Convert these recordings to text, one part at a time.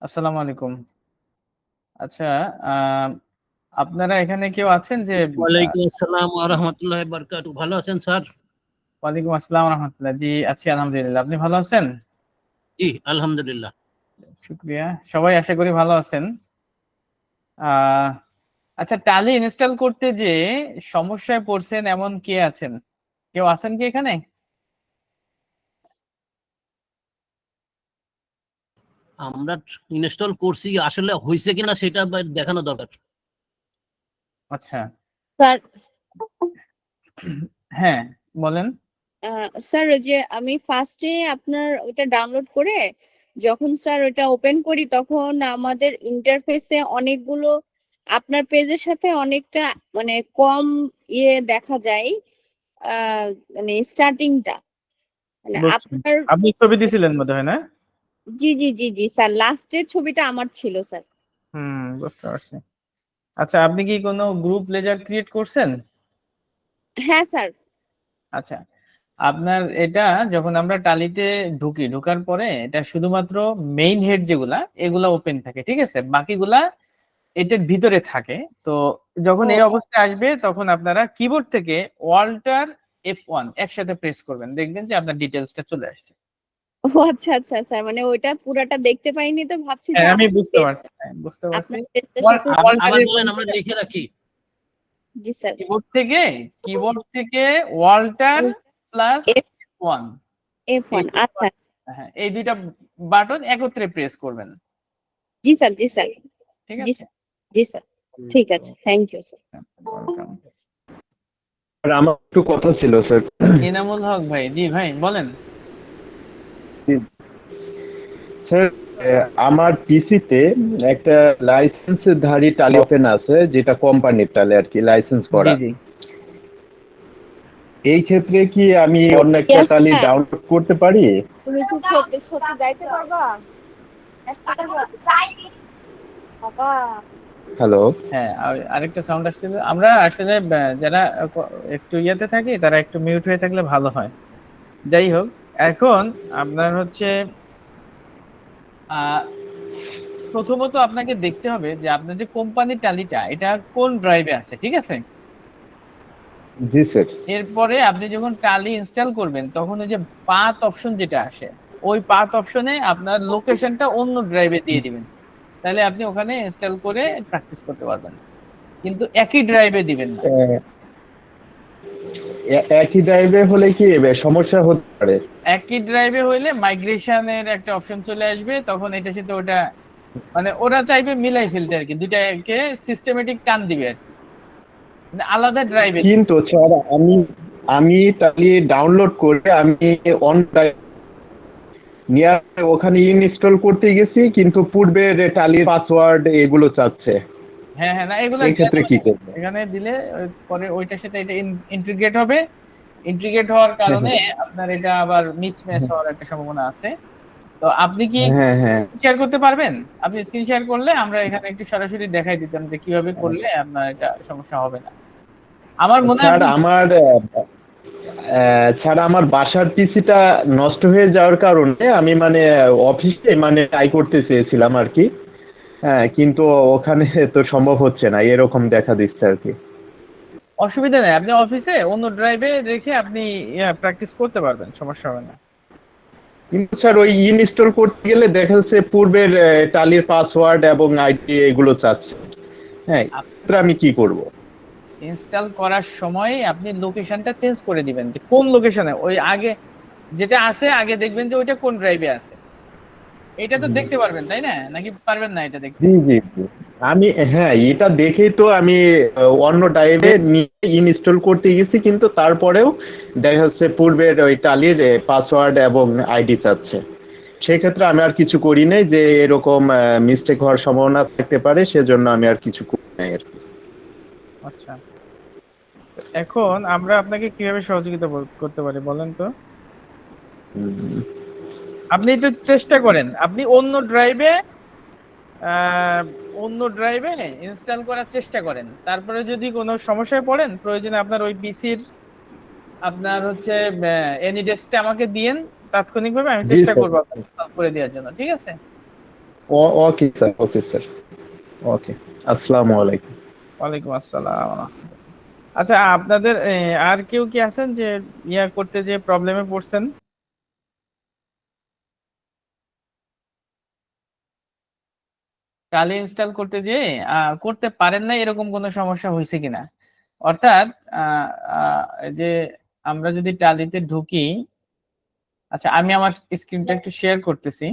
আসসালামু আলাইকুম। আচ্ছা, আহ, আপনারা এখানে কেউ আছেন যে ওয়ালাইকুম আসসালাম ওয়া রাহমাতুল্লাহি ওয়া বারাকাতুহু। ভালো আছেন স্যার? ওয়ালাইকুম আসসালাম রহমতুল্লাহ। জি আছি, আলহামদুলিল্লাহ। আপনি ভালো আছেন? জি আলহামদুলিল্লাহ। শুক্রিয়া। সবাই আশা করি ভালো আছেন। আহ আচ্ছা, টালি ইনস্টল করতে যে সমস্যায় পড়ছেন এমন কে আছেন? কেউ আছেন কি এখানে? আমরা ইনস্টল করছি, আসলে হয়েছে কিনা সেটা দেখানো দরকার। আচ্ছা, স্যার, হ্যাঁ বলেন। স্যার ওই যে আমি ফার্স্টে আপনার ওইটা ডাউনলোড করে যখন স্যার ওইটা ওপেন করি তখন আমাদের ইন্টারফেসে অনেকগুলো আপনার পেজের সাথে অনেকটা মানে কম ইয়ে দেখা যায়। আহ মানে স্টার্টিংটা মানে বুঝছি। আপনার আপনি ছবি দিছিলেন বোধ হয়, না? জি জি জি জি স্যার, লাস্টের ছবিটা আমার ছিল স্যার। বুঝতে পারছি। আচ্ছা, আপনি কি কোনো গ্রুপ লেজার ক্রিয়েট করছেন? হ্যাঁ স্যার। আচ্ছা, আপনার এটা যখন আমরা টালিতে ঢোকার পরে এটা শুধুমাত্র মেইন হেড যেগুলা এগুলা ওপেন থাকে, ঠিক আছে? বাকিগুলা এটার ভিতরে থাকে। তো যখন ও এই অবস্থায় আসবে তখন আপনারা কিবোর্ড থেকে ওয়াল্টার F1 একসাথে প্রেস করবেন, দেখবেন যে আপনার ডিটেলসটা চলে আসছে। ও আচ্ছা আচ্ছা স্যার, মানে ওইটা পুরাটা দেখতে পাইনি তো ভাবছি যে হ্যাঁ, আমি আমার বুঝতে পেজ পারছি, হ্যাঁ, বুঝতে পারছি। আপনার পেজটার সাথে। আবার ওয়াল্টারের বলেন, আমরা লিখে রাখি। জি স্যার। কিবোর্ড থেকে ওয়াল্টার প্লাস F1, এই F1 আচ্ছা। হ্যাঁ, এই দুইটা বাটন একত্রে প্রেস করবেন, জি স্যার জি স্যার। ঠিক জি আছে? স্যার। জি স্যার। ঠিক আছে, থ্যাংক ইউ স্যার। ওয়েলকাম। আর আমার একটু কথা ছিল স্যার। এনামুল হক ভাই, জি ভাই বলেন। স্যার, আমার পিসিতে একটা লাইসেন্সধারী টালি ওপেন আছে, যেটা কোম্পানির টালি আর কি, লাইসেন্স জি করা। জি। এই ক্ষেত্রে কি আমি অন্য একটা Yes, টালি স্যার। ডাউনলোড করতে পারি? তুমি কি সত্যি সত্যি যাইতে পারবা? আসতে পারবা? বাবা হ্যালো। হ্যাঁ, আরেকটা সাউন্ড আসছিল। আমরা আসলে যারা একটু ইয়েতে থাকি তারা একটু মিউট হয়ে থাকলে ভালো হয়। যাই হোক, এখন আপনার হচ্ছে আহ প্রথমত আপনাকে দেখতে হবে যে আপনার যে কোম্পানির টালিটা এটা কোন ড্রাইভে আছে, ঠিক আছে? জি স্যার। এরপরে আপনি যখন টালি ইনস্টল করবেন তখন ওই যে পাথ অপশন যেটা আসে, ওই পাথ অপশনে আপনার লোকেশনটা অন্য ড্রাইভে দিয়ে দিবেন। তাহলে আপনি ওখানে ইনস্টল করে প্র্যাকটিস করতে পারবেন, কিন্তু একই ড্রাইভে দিবেন না। একই ড্রাইভে হলে কি সমস্যা হতে পারে? একই ড্রাইভে হইলে মাইগ্রেশনের একটা অপশন চলে আসবে, তখন এটার সাথে ওটা মানে ওরা চাইবে মিলাই ফেলতে আর কি, দুইটাকে সিস্টেমেটিক টান দিবে আর কি, মানে আলাদা ড্রাইভে। কিন্তু স্যার, আমি আমি টালি ডাউনলোড করে আমি অন নিয়ে ওখানে ইনস্টল করতে গেছি, কিন্তু পূর্বের টালির পাসওয়ার্ড এগুলো চাচ্ছে। হ্যাঁ হ্যাঁ, না এগুলা এই দেয়া ক্ষেত্রে যাবে কি না। করবো? এখানে দিলে পরে ওইটার সাথে এটা ইন্টিগ্রেট হবে। ইন্টিগ্রেট হওয়ার কারণে আপনার এটা আবার মিস ম্যাচ হওয়ার একটা সম্ভাবনা আছে। তো আপনি কি হ্যাঁ হ্যাঁ। শেয়ার করতে পারবেন? আপনি স্ক্রিন শেয়ার করলে আমরা এখানে একটু সরাসরি দেখাই দিতাম যে কিভাবে করলে আপনার এটা সমস্যা হবে না। আমার মনে হয় স্যার আপনি আমার বাসার পিসিটা নষ্ট হয়ে যাওয়ার কারণে আমি মানে অফিসে মানে ট্রাই করতে চেয়েছিলাম আর কি। হ্যাঁ, কিন্তু ওখানে তো সম্ভব হচ্ছে না, এরকম দেখা দিচ্ছে আর কি। অসুবিধা নেই, আপনি অফিসে অন্য ড্রাইভে রেখে আপনি প্র্যাকটিস করতে পারবেন, সমস্যা হবে না। কিন্তু স্যার ওই ইনস্টল করতে গেলে দেখা যাচ্ছে পূর্বের টালির পাসওয়ার্ড এবং আইডি এগুলো চাচ্ছে। হ্যাঁ, এক্ষেত্রে আমি কি করব? ইনস্টল করার সময় আপনি লোকেশনটা চেঞ্জ করে দিবেন, যে কোন লোকেশনে ওই আগে যেটা আছে আগে দেখবেন যে ওইটা কোন ড্রাইভে আছে। এটা তো দেখতে পারবেন তাই না, নাকি পারবেন না এটা দেখতে? জি জি জি। আমি হ্যাঁ, এটা দেখেই তো আমি অন্য ড্রাইভে নিয়ে ইনস্টল করতে গেছি, কিন্তু তারপরেও দেখা যাচ্ছে পূর্বের ওই টালির পাসওয়ার্ড এবং আইডি চাচ্ছে। সেক্ষেত্রে আমি আর কিছু করি নাই, যে এরকম মিস্টেক হওয়ার সম্ভাবনা থাকতে পারে, সেজন্য আমি আর কিছু করি নাই আর কি। আচ্ছা, তো এখন আমরা আপনাকে কিভাবে সহযোগিতা করতে পারি বলেন তো? হুম। আপনি একটু চেষ্টা করেন, আপনি অন্য ড্রাইভে ইনস্টল করার চেষ্টা করেন। তারপরে যদি কোনো সমস্যায় পড়েন প্রয়োজনে আপনার ওই পিসির আপনার হচ্ছে এনি ডেস্কটা আমাকে দিয়েন, তাৎক্ষণিকভাবে আমি জি চেষ্টা স্যার। করবো আপনাকে সলভ করে দেওয়ার জন্য, ঠিক আছে? ওকে স্যার, ওকে স্যার, ওকে। আসসালামু আলাইকুম। ওয়ালাইকুম আসসালাম। আচ্ছা, আপনাদের আর কেউ কি আছেন যে ইয়া করতে যে প্রবলেমে পড়ছেন? টালি ইনস্টল করতে যে করতে পারেন না এরকম কোনো সমস্যা হয়েছে কিনা? অর্থাৎ আহ, আহ, এই যে আমরা যদি টালিতে ঢুকি, আচ্ছা আমি আমার স্ক্রিনটা একটু শেয়ার করতেছি।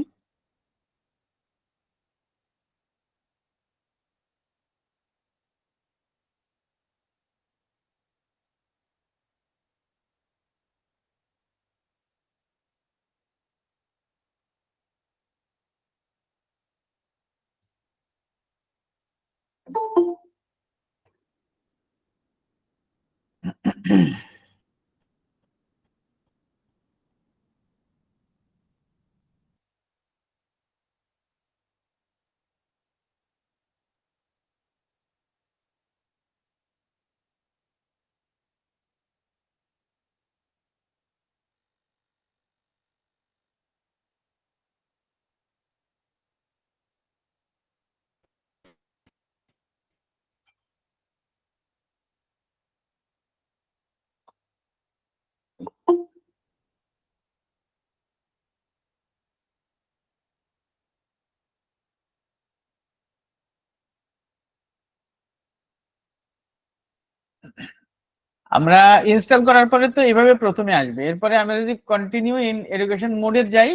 আমরা ইনস্টল করার পরে তো এভাবে প্রথমে আসবে, এরপরে আমরা যদি কন্টিনিউ ইন এডুকেশন মোডে যাই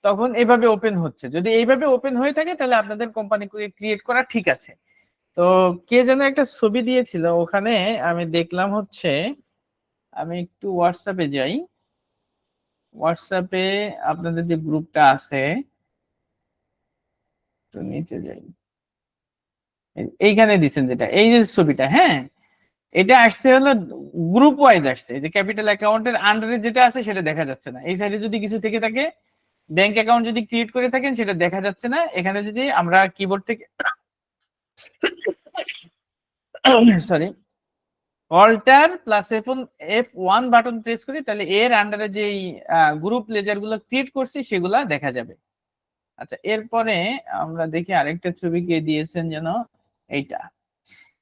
তখন এভাবে ওপেন হচ্ছে। যদি এইভাবে ওপেন হয়ে থাকে তাহলে আপনাদের কোম্পানি ক্রিয়েট করা ঠিক আছে। তো কে যেন একটা ছবি দিয়েছিল ওখানে, আমি দেখলাম হচ্ছে, আমি একটু হোয়াটসঅ্যাপে যাই। হোয়াটসঅ্যাপে আপনাদের যে গ্রুপটা আছে, তো নিচে যাই, এইখানে দিছেন যেটা, এই যে ছবিটা, হ্যাঁ, এটা আসছে হলো গ্রুপ ওয়াইজ আসছে। এই যে ক্যাপিটাল অ্যাকাউন্টের আন্ডারে যেটা আছে সেটা দেখা যাচ্ছে না। এই সাইডে যদি কিছু থেকে থাকে, ব্যাংক অ্যাকাউন্ট যদি ক্রিয়েট করে থাকেন সেটা দেখা যাচ্ছে না। এখানে যদি আমরা কিবোর্ড থেকে sorry alter plus F1 button press করি তাহলে এর আন্ডারে যে গ্রুপ লেজার গুলো ক্রিয়েট করছি সেগুলা দেখা যাবে। আচ্ছা, এরপরে আমরা দেখি আরেকটা ছবি কে দিয়েছেন যেন, এইটা।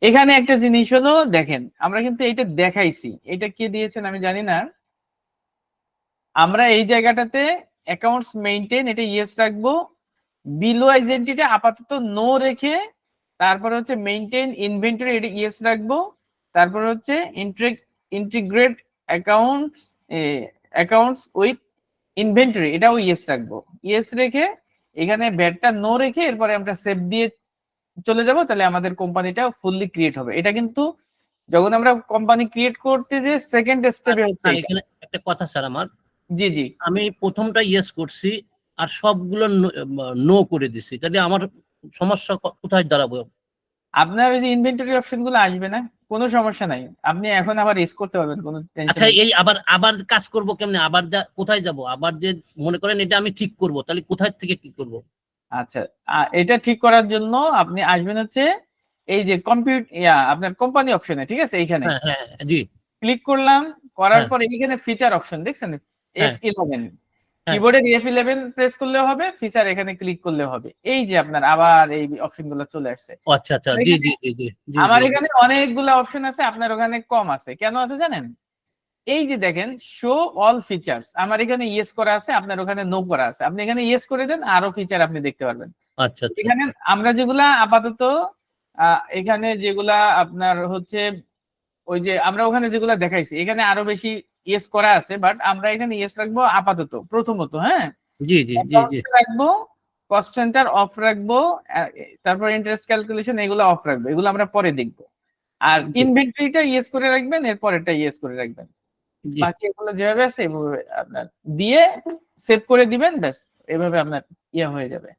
এখানে একটা জিনিস হলো, দেখেন আমরা কিন্তু এইটা দেখাইছি, এটা কে দিয়েছেন আমি জানি না। আমরা এই জায়গাটাতে অ্যাকাউন্টস মেইনটেইন এটা ইয়েস রাখবো, বিলো আইডেন্টিটি আপাতত নো রেখে, তারপর হচ্ছে মেইনটেইন ইনভেন্টরি এটা ইয়েস রাখবো, তারপর হচ্ছে integrate accounts accounts with inventory এটাও ইয়েস রাখবো। ইয়েস রেখে এখানে ভ্যাটটা নো রেখে এরপরে আমরা সেভ দিয়ে চলে যাব, তাহলে আমাদের কোম্পানিটা ফুললি ক্রিয়েট হবে। এটা কিন্তু যখন আমরা কোম্পানি ক্রিয়েট করতে যে সেকেন্ড স্টেপে হচ্ছে স্যার এটা। এখানে একটা কথা স্যার আমার, জি জি, আমি প্রথমটা ইয়েস করছি আর সবগুলো নো করে দিছি, তাহলে আমার সমস্যা কোথায় দাঁড়াবো? আপনার ওই যে ইনভেন্টরি অপশন গুলো আসবে না, কোনো সমস্যা নাই, আপনি এখন আবার রেস করতে পারবেন, কোনো টেনশন আচ্ছা, নেই। এই আবার আবার কাজ করব কেমনে? আবার কোথায় যাব? আবার যে মনে করেন এটা আমি ঠিক করব, তাহলে কোথায় থেকে কি করব? আচ্ছা, এটা ঠিক করার জন্য আপনি আসবেন হচ্ছে এই যে আপনার কোম্পানি অপশনে, ঠিক আছে, এইখানে হ্যাঁ হ্যাঁ হ্যাঁ, জি। ক্লিক করলাম, করার হ্যাঁ পর এইখানে ফিচার অপশন দেখছেন, হ্যাঁ F11, হ্যাঁ। কিবোর্ডের F11 প্রেস করলে হবে, ফিচার এখানে ক্লিক করলে হবে। এই যে আপনার আবার এই অপশন গুলো চলে আসছে। ও আচ্ছা আচ্ছা, আমার জি এখানে জি জি জি জি আমার জি। এখানে অনেকগুলো অপশন আছে, আপনার ওখানে কম আছে। কেন আছে জানেন? এই যে দেখেন শো অল ফিচার্স, আমার এখানে ইয়েস করা আছে, আপনার ওখানে নো করা আছে। আপনি এখানে ইয়েস করে দেন, আরো ফিচার আপনি দেখতে পারবেন। আচ্ছা আচ্ছা এখানে আমরা যেগুলা আপাতত এখানে যেগুলা আপনার হচ্ছে ওই যে আমরা ওখানে যেগুলা দেখাইছি এখানে আরো বেশি ইয়েস করা আছে, বাট আমরা এখানে ইয়েস রাখবো আপাতত প্রথমত, হ্যাঁ। জি জি জি জি। অ্যাকাউন্টস রাখবো, কস্ট সেন্টার অফ রাখবো, তারপর ইন্টারেস্ট ক্যালকুলেশন এগুলো অফ রাখবো, এগুলো আমরা পরে দেখবো। আর জি ইনভেন্টরিটা ইয়েস করে রাখবেন, এরপরেরটা ইয়েস করে রাখবেন। জি বাকি এগুলো যেভাবে আছে এভাবে আপনার দিয়ে সেভ করে দিবেন, ব্যাস এভাবে আপনার ইয়ে হয়ে যাবে।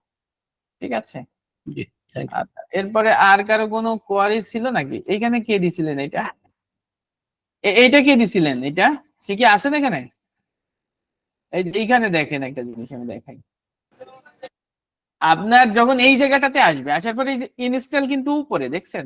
ঠিক আছে। জি। থ্যাংক আচ্ছা, এরপরে আর কারো কোনো কোয়ারি ছিল নাকি? এইখানে কে দিছিলেন এটা? এইটা কে দিছিলেন এটা? সে কি আছেন এখানে? এইখানে দেখেন একটা জিনিস আমি দেখাই। আপনার যখন এই জায়গাটাতে আসবে, আসার পরে এই যে ইনস্টল কিন্তু উপরে দেখছেন,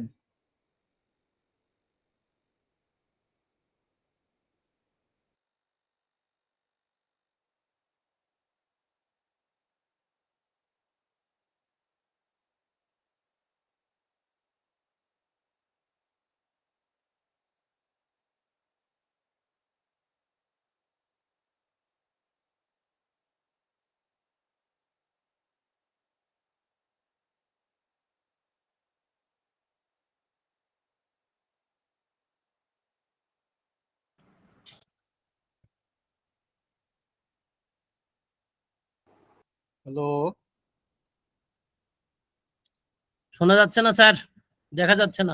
হ্যালো, শোনা যাচ্ছে না স্যার, দেখা যাচ্ছে না।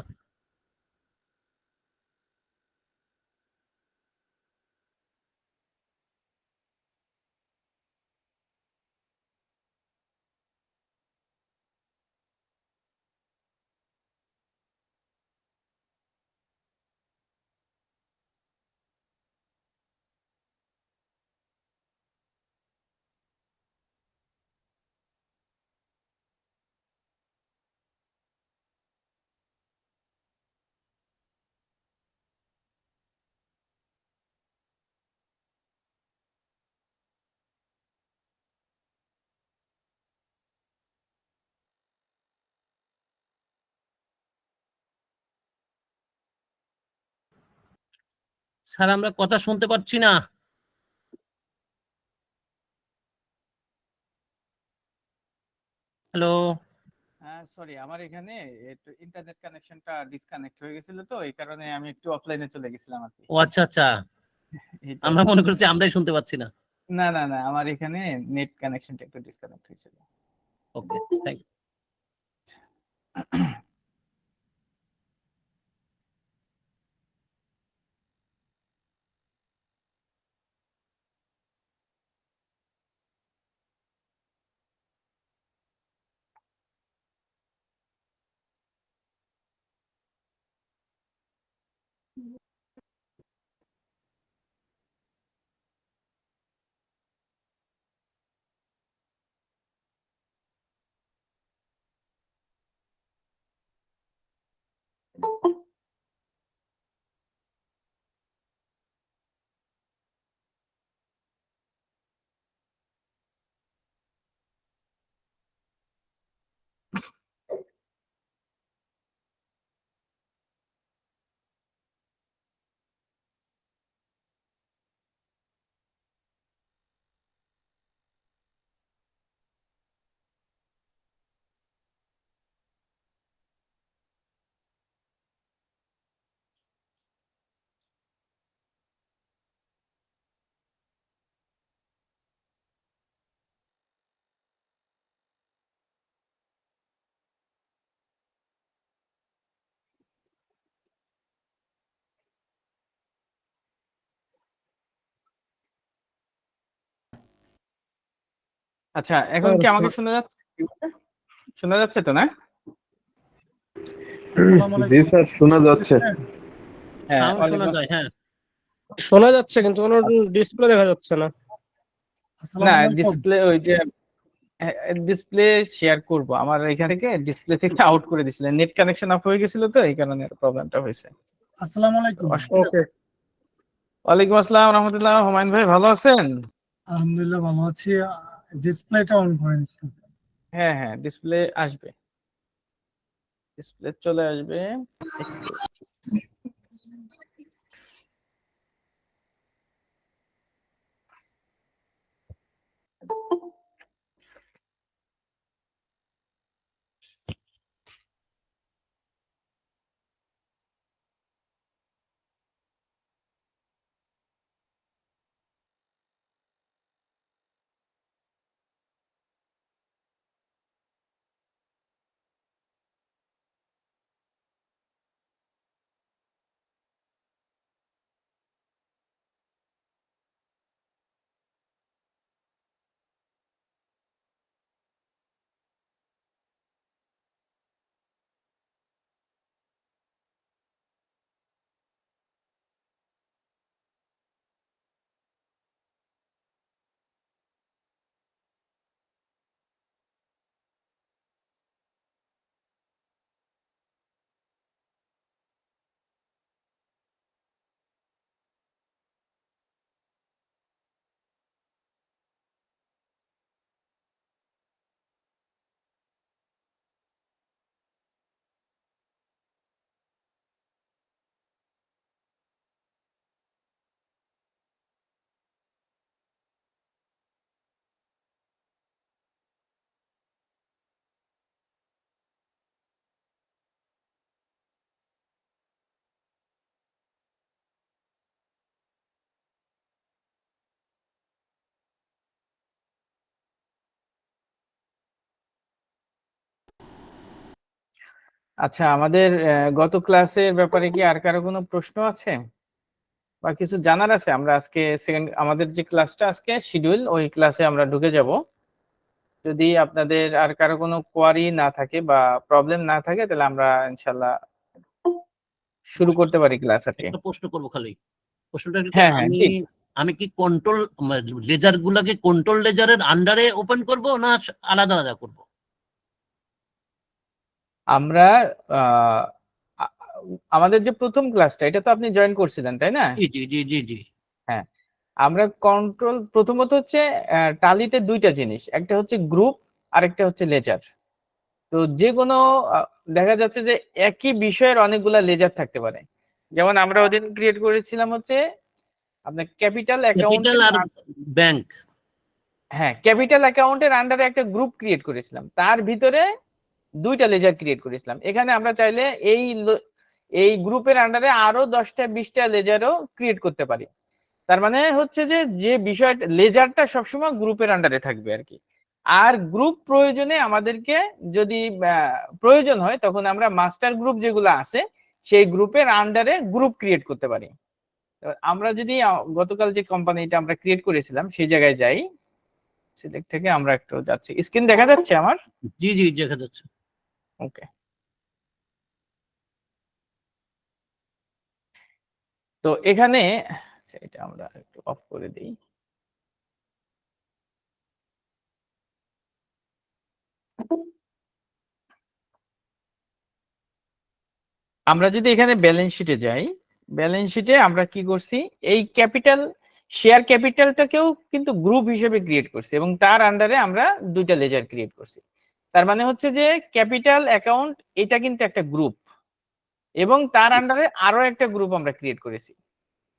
স্যার আমরা কথা শুনতে পাচ্ছি না। হ্যালো, সরি, আমার এখানে একটু ইন্টারনেট কানেকশনটা ডিসকানেক্ট হয়ে গেছিল, তো এই কারণে আমি একটু অফলাইনে চলে গেছিলাম আর কি। ও আচ্ছা আচ্ছা, এইটা আমরা মনে করছি আমরাই শুনতে পাচ্ছি না। না না না, আমার এখানে নেট কানেকশনটা একটু ডিসকানেক্ট হয়েছিল। ওকে, থ্যাংক ইউ। আচ্ছা, এখন কি আমাকে শোনা যাচ্ছে? শোনা যাচ্ছে তো না? আসসালামু জি আলাইকুম। স্যার, শোনা যাচ্ছে। হ্যাঁ, সাউন্ড শোনা ওয়ালাইকুম যায়, হ্যাঁ। শোনা যাচ্ছে কিন্তু কোনো ডিসপ্লে দেখা যাচ্ছে না। আসসালাম। না, ডিসপ্লে ওই যে ডিসপ্লে শেয়ার করব, আমার এখান থেকে ডিসপ্লে থেকে আউট করে দিছিল, নেট কানেকশন অফ হয়ে গেছিল, তো এই কারণে প্রবলেমটা হয়েছে। আসসালামু আলাইকুম। ওকে, ওয়ালাইকুম আসসালাম রহমতুল্লাহ। হুমায়ুন ভাই ভালো আছেন? আলহামদুলিল্লাহ ভালো আছি। ডিসপ্লেটা অন করেন একটু। হ্যাঁ হ্যাঁ, ডিসপ্লে আসবে, ডিসপ্লে চলে আসবে একটু। আচ্ছা, আমাদের গত ক্লাসের ব্যাপারে কি আর কারো কোনো প্রশ্ন আছে বা কিছু জানার আছে? আমরা আজকে আমাদের যে ক্লাসটা আজকে শিডিউল, ওই ক্লাসে আমরা ঢুকে যাব। যদি আপনাদের আর কারো কোনো কোয়ারি না থাকে বা প্রবলেম না থাকে, তাহলে আমরা ইনশাল্লাহ শুরু করতে পারি ক্লাস আর কি। একটা প্রশ্ন করবো খালি, প্রশ্নটা হলো কি, হ্যাঁ, হ্যাঁ, আমি ঠিক। আমি কি কন্ট্রোল লেজার গুলাকে কন্ট্রোল লেজারের আন্ডারে ওপেন করব না আলাদা আলাদা করব? আমরা আহ, আ- আমাদের যে প্রথম ক্লাসটা, এটা তো আপনি জয়েন করছিলেন, তাই না? জি জি জি জি জি। হ্যাঁ, আমরা কন্ট্রোল প্রথমত হচ্ছে টালিতে দুইটা জিনিস, একটা হচ্ছে গ্রুপ আর একটা হচ্ছে লেজার। তো যে কোনো দেখা যাচ্ছে যে একই বিষয়ের অনেকগুলা লেজার থাকতে পারে। যেমন আমরা ওদিন ক্রিয়েট করেছিলাম হচ্ছে আপনার ক্যাপিটাল ক্যাপিটাল অ্যাকাউন্টের, আর ব্যাংক। হ্যাঁ, ক্যাপিটাল অ্যাকাউন্টের আন্ডারে একটা গ্রুপ ক্রিয়েট করেছিলাম, তার ভিতরে দুইটা লেজার ক্রিয়েট করেছিলাম। এখানে আমরা চাইলে এই গ্রুপের আন্ডারে আরো 10টা 20টা লেজারও ক্রিয়েট করতে পারি। তার মানে হচ্ছে যে যে বিষয়টা লেজারটা সবসময় গ্রুপের আন্ডারে থাকবে আর কি। আর গ্রুপ প্রয়োজনে আমাদেরকে যদি প্রয়োজন হয়, তখন আমরা মাস্টার গ্রুপ যেগুলো আছে সেই গ্রুপের আন্ডারে গ্রুপ ক্রিয়েট করতে পারি। এবার আমরা যদি গতকাল যে কোম্পানিটা আমরা ক্রিয়েট করেছিলাম সেই জায়গায় যাই, সিলেক্ট থেকে আমরা একটু যাচ্ছি, স্ক্রিন দেখা যাচ্ছে আমার? জি জি দেখা যাচ্ছে। ওকে, তো এখানে আচ্ছা, এটা আমরা একটু অফ করে দিই। আমরা যদি এখানে ব্যালেন্স শিটে যাই, ব্যালেন্স শিটে আমরা কি করছি, এই ক্যাপিটাল শেয়ার ক্যাপিটালটাকেও কিন্তু গ্রুপ হিসেবে ক্রিয়েট করছি এবং তার আন্ডারে আমরা দুইটা লেজার ক্রিয়েট করছি। তার মানে হচ্ছে যে ক্যাপিটাল অ্যাকাউন্ট এটা কিন্তু একটা গ্রুপ, এবং তার আন্ডারে আরো একটা গ্রুপ আমরা ক্রিয়েট করেছি,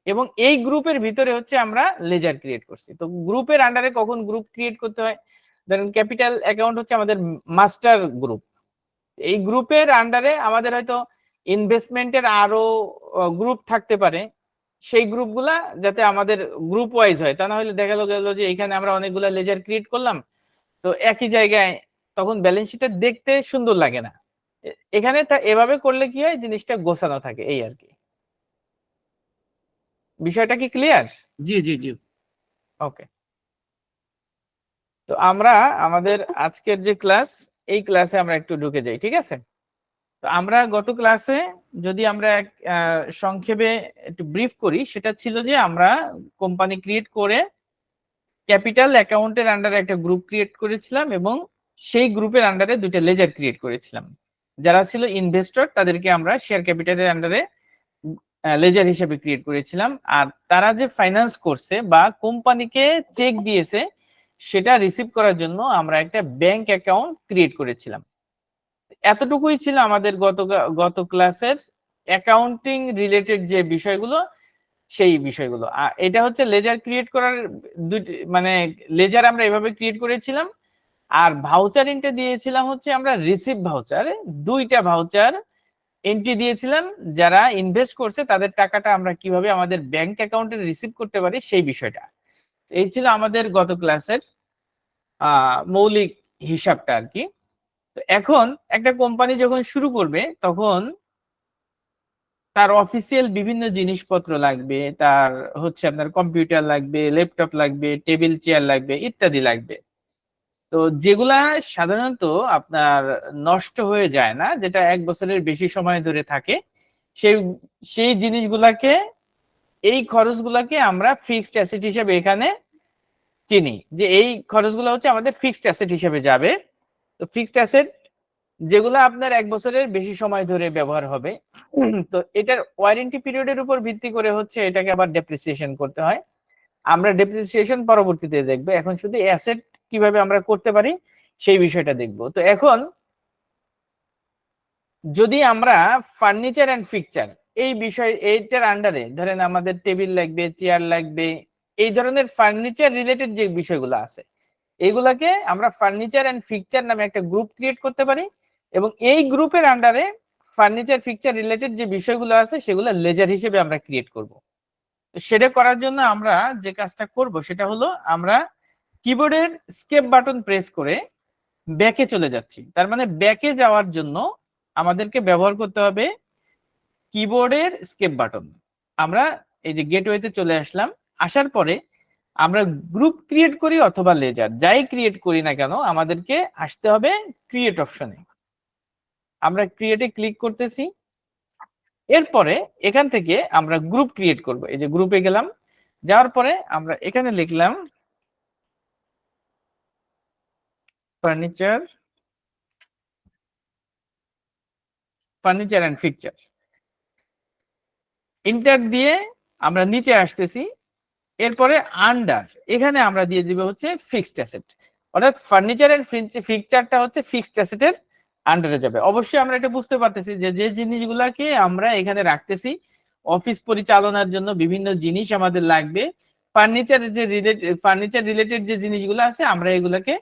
এবং এই গ্রুপের ভিতরে হচ্ছে আমরা লেজার ক্রিয়েট করছি। তো গ্রুপের আন্ডারে কখন গ্রুপ ক্রিয়েট করতে হয়, ধরেন ক্যাপিটাল অ্যাকাউন্ট হচ্ছে আমাদের মাস্টার গ্রুপ, এই গ্রুপের আন্ডারে আমাদের হয়তো ইনভেস্টমেন্টের আরো গ্রুপ থাকতে পারে, সেই গ্রুপগুলা যাতে আমাদের গ্রুপ ওয়াইজ হয়, তা না হলে দেখা গেল যে এখানে আমরা অনেকগুলা লেজার ক্রিয়েট করলাম, তো একই জায়গায় তখন ব্যালেন্স শিটে দেখতে সুন্দর লাগে না। এখানে তা এভাবে করলে কি হয়, জিনিসটা গোছানো থাকে, এই আর কি। বিষয়টা কি ক্লিয়ার? জি জি জি। ওকে, তো আমরা আমাদের আজকের যে ক্লাস, এই ক্লাসে আমরা একটু ঢুকে যাই, ঠিক আছে? তো আমরা গত ক্লাসে যদি আমরা সংক্ষেপে একটু ব্রিফ করি, সেটা ছিল যে আমরা কোম্পানি ক্রিয়েট করে ক্যাপিটাল অ্যাকাউন্টের আন্ডারে একটা গ্রুপ ক্রিয়েট করেছিলাম এবং সেই গ্রুপের আন্ডারে দুইটা লেজার ক্রিয়েট করেছিলাম। যারা ছিল ইনভেস্টর তাদেরকে আমরা শেয়ার ক্যাপিটালের আন্ডারে লেজার হিসেবে ক্রিয়েট করেছিলাম, আর তারা যে ফাইন্যান্স করছে বা কোম্পানিকে চেক দিয়েছে সেটা রিসিভ করার জন্য আমরা একটা ব্যাংক অ্যাকাউন্ট ক্রিয়েট করেছিলাম। এতটুকুই ছিল আমাদের গত ক্লাসের অ্যাকাউন্টিং রিলেটেড যে বিষয়গুলো, সেই বিষয়গুলো। এটা হচ্ছে লেজার ক্রিয়েট করার মানে লেজার আমরা এভাবে ক্রিয়েট করেছিলাম, আর ভাউচার এন্ট্রি দিয়েছিলাম হচ্ছে আমরা রিসিভ ভাউচার, দুইটা ভাউচার এন্ট্রি দিয়েছিলাম। যারা ইনভেস্ট করছে তাদের টাকাটা আমরা কিভাবে আমাদের ব্যাংক অ্যাকাউন্টে রিসিভ করতে পারি সেই বিষয়টা। এই ছিল আমাদের গত ক্লাসের মৌলিক হিসাবটা আর কি। তো এখন একটা কোম্পানি যখন শুরু করবে, তখন তার অফিসিয়াল বিভিন্ন জিনিসপত্র লাগবে, তার হচ্ছে আপনার কম্পিউটার লাগবে, ল্যাপটপ লাগবে, টেবিল চেয়ার লাগবে, ইত্যাদি লাগবে। তো যেগুলা সাধারণত আপনার নষ্ট হয়ে যায় না, যেটা 1 বছরের বেশি সময় ধরে থাকে, সেই সেই জিনিসগুলাকে, এই খরচগুলাকে আমরা ফিক্সড অ্যাসেট হিসেবে এখানে চিনি, যে এই খরচগুলো হচ্ছে আমাদের ফিক্সড অ্যাসেট হিসেবে যাবে। তো ফিক্সড অ্যাসেট যেগুলো আপনার 1 বছরের বেশি সময় ধরে ব্যবহার হবে, তো এটার ওয়ারেন্টি পিরিয়ডের উপর ভিত্তি করে হচ্ছে এটাকে আবার ডেপ্রিসিয়েশন করতে হয়। আমরা ডেপ্রিসিয়েশন পরবর্তীতে দেখবো, এখন শুধু অ্যাসেট কিভাবে আমরা করতে পারি সেই বিষয়টা দেখবো। তো এখন যদি আমরা ফার্নিচার এন্ড ফিকচার এই বিষয়, এইটার আন্ডারে ধরেন আমাদের টেবিল লাগবে, চেয়ার লাগবে, এই ধরনের ফার্নিচার রিলেটেড যে বিষয়গুলো আছে, এইগুলাকে আমরা ফার্নিচার এন্ড ফিকচার নামে একটা গ্রুপ ক্রিয়েট করতে পারি, এবং এই গ্রুপের আন্ডারে ফার্নিচার ফিকচার রিলেটেড যে বিষয়গুলো আছে সেগুলো লেজার হিসেবে আমরা ক্রিয়েট করব। সেটা করার জন্য আমরা যে কাজটা করব সেটা হলো, আমরা কিবোর্ডের স্কেপ বাটন প্রেস করে ব্যাকে চলে যাচ্ছি। তার মানে ব্যাকে যাওয়ার জন্য আমাদেরকে ব্যবহার করতে হবে কিবোর্ডের স্কেপ বাটন। আমরা এই যে গেটওয়েতে চলে আসলাম, আসার পরে আমরা গ্রুপ ক্রিয়েট করি অথবা লেজার, যাই ক্রিয়েট করি না কেন আমাদেরকে আসতে হবে ক্রিয়েট অপশনে। আমরা ক্রিয়েটে ক্লিক করতেছি, এরপরে এখান থেকে আমরা গ্রুপ ক্রিয়েট করব। এই যে গ্রুপে গেলাম, যাওয়ার পরে আমরা এখানে লিখলাম ফার্নিচার অ্যান্ড ফিকচার, ইন্টার দিয়ে আমরা নিচে আসতেছি। এরপরে আন্ডার এখানে আমরা দিয়ে দিব হচ্ছে ফিক্সড অ্যাসেট, অর্থাৎ ফার্নিচার এন্ড ফিকচারটা হচ্ছে ফিক্সড অ্যাসেটের আন্ডারে যাবে। অবশ্যই আমরা এটা বুঝতে পারতেছি যে যে জিনিসগুলোকে আমরা এখানে রাখতেছি অফিস পরিচালনার জন্য বিভিন্ন জিনিস আমাদের লাগবে, ফার্নিচার রিলেটেড যে জিনিসগুলো আছে আমরা এগুলাকে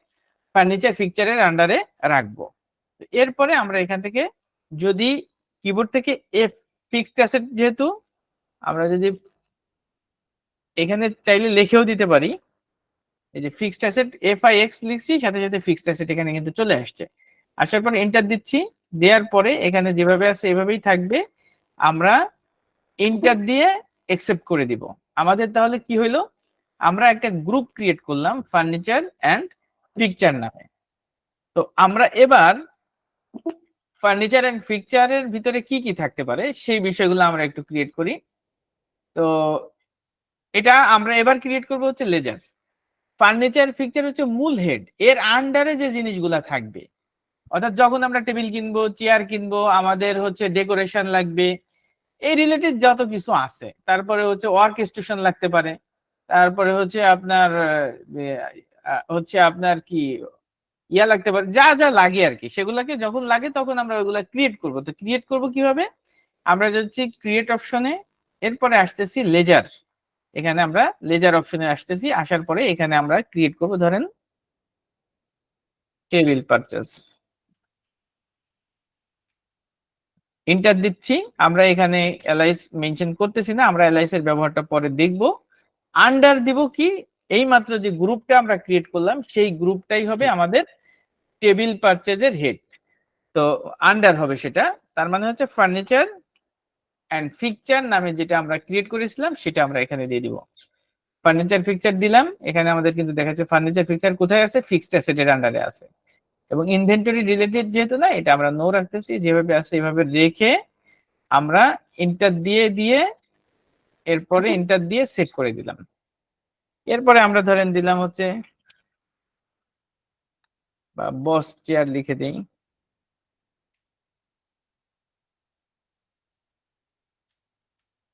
ফার্নিচার ফিকচারের আন্ডারে রাখবো। এরপরে আমরা এখান থেকে যদি কিবোর্ড থেকে এফ ফিক্সড অ্যাসেট, যেহেতু আমরা যদি এখানে চাইলে লিখেও দিতে পারি, এই যে ফিক্সড অ্যাসেট FIX লিখছি, সাথে সাথে ফিক্সড অ্যাসেট এখানে কিন্তু চলে আসছে। আসার পর এন্টার দিচ্ছি, দেওয়ার পরে এখানে যেভাবে আছে এভাবেই থাকবে। আমরা এন্টার দিয়ে অ্যাকসেপ্ট করে দিব। আমাদের তাহলে কি হইলো, আমরা একটা গ্রুপ ক্রিয়েট করলাম ফার্নিচার অ্যান্ড ফিকচার নামে। তো আমরা এবার ফার্নিচার অ্যান্ড ফিকচারের ভিতরে কি কি থাকতে পারে সেই বিষয়গুলো আমরা একটু ক্রিয়েট করি। তো এটা আমরা এবার ক্রিয়েট করব হচ্ছে লেজার। ফার্নিচার ফিকচার হচ্ছে মূল হেড, এর আন্ডারে যে জিনিসগুলা থাকবে, অর্থাৎ যখন আমরা টেবিল কিনবো, চেয়ার কিনবো, আমাদের হচ্ছে ডেকোরেশন লাগবে, এই রিলেটেড যত কিছু আছে, তারপরে হচ্ছে ওয়ার্ক স্টেশন লাগতে পারে, তারপরে হচ্ছে আপনার কি ইয়া লাগতে পারে, যা যা লাগে আর কি, সেগুলাকে যখন লাগে তখন আমরা ওইগুলা ক্রিয়েট করব। তো ক্রিয়েট করব কিভাবে, আমরা যাচ্ছি ক্রিয়েট অপশনে, এরপরে আসতেছি লেজার, এখানে আমরা লেজার অপশনে আসতেছি, আসার পরে এখানে আমরা ক্রিয়েট করব, ধরেন টেবিল পারচেজ, এন্টার দিচ্ছি। আমরা এখানে এলআইএস মেনশন করতেছি না, আমরা এলআইএস এর ব্যবহারটা পরে দেখব। আন্ডার দিব কি, এই মাত্র যে গ্রুপটা আমরা ক্রিয়েট করলাম সেই গ্রুপটাই হবে আমাদের টেবিল পারচেজের হেড। তো আন্ডার হবে সেটা, তার মানে হচ্ছে ফার্নিচার অ্যান্ড ফিকচার নামে যেটা আমরা ক্রিয়েট করেছিলাম সেটা আমরা এখানে দিয়ে দিব। ফার্নিচার ফিকচার দিলাম, এখানে আমাদের কিন্তু দেখাচ্ছে ফার্নিচার ফিকচার কোথায় আছে, ফিক্সড অ্যাসেটের আন্ডারে আছে। এবং ইনভেন্টরি রিলেটেড যেহেতু না, এটা আমরা নো রাখতেছি, যেভাবে আছে এভাবে রেখে আমরা এন্টার দিয়ে এরপরে এন্টার দিয়ে সেভ করে দিলাম। এরপরে আমরা ধরেন দিলাম হচ্ছে বা বস চেয়ার লিখে দেই,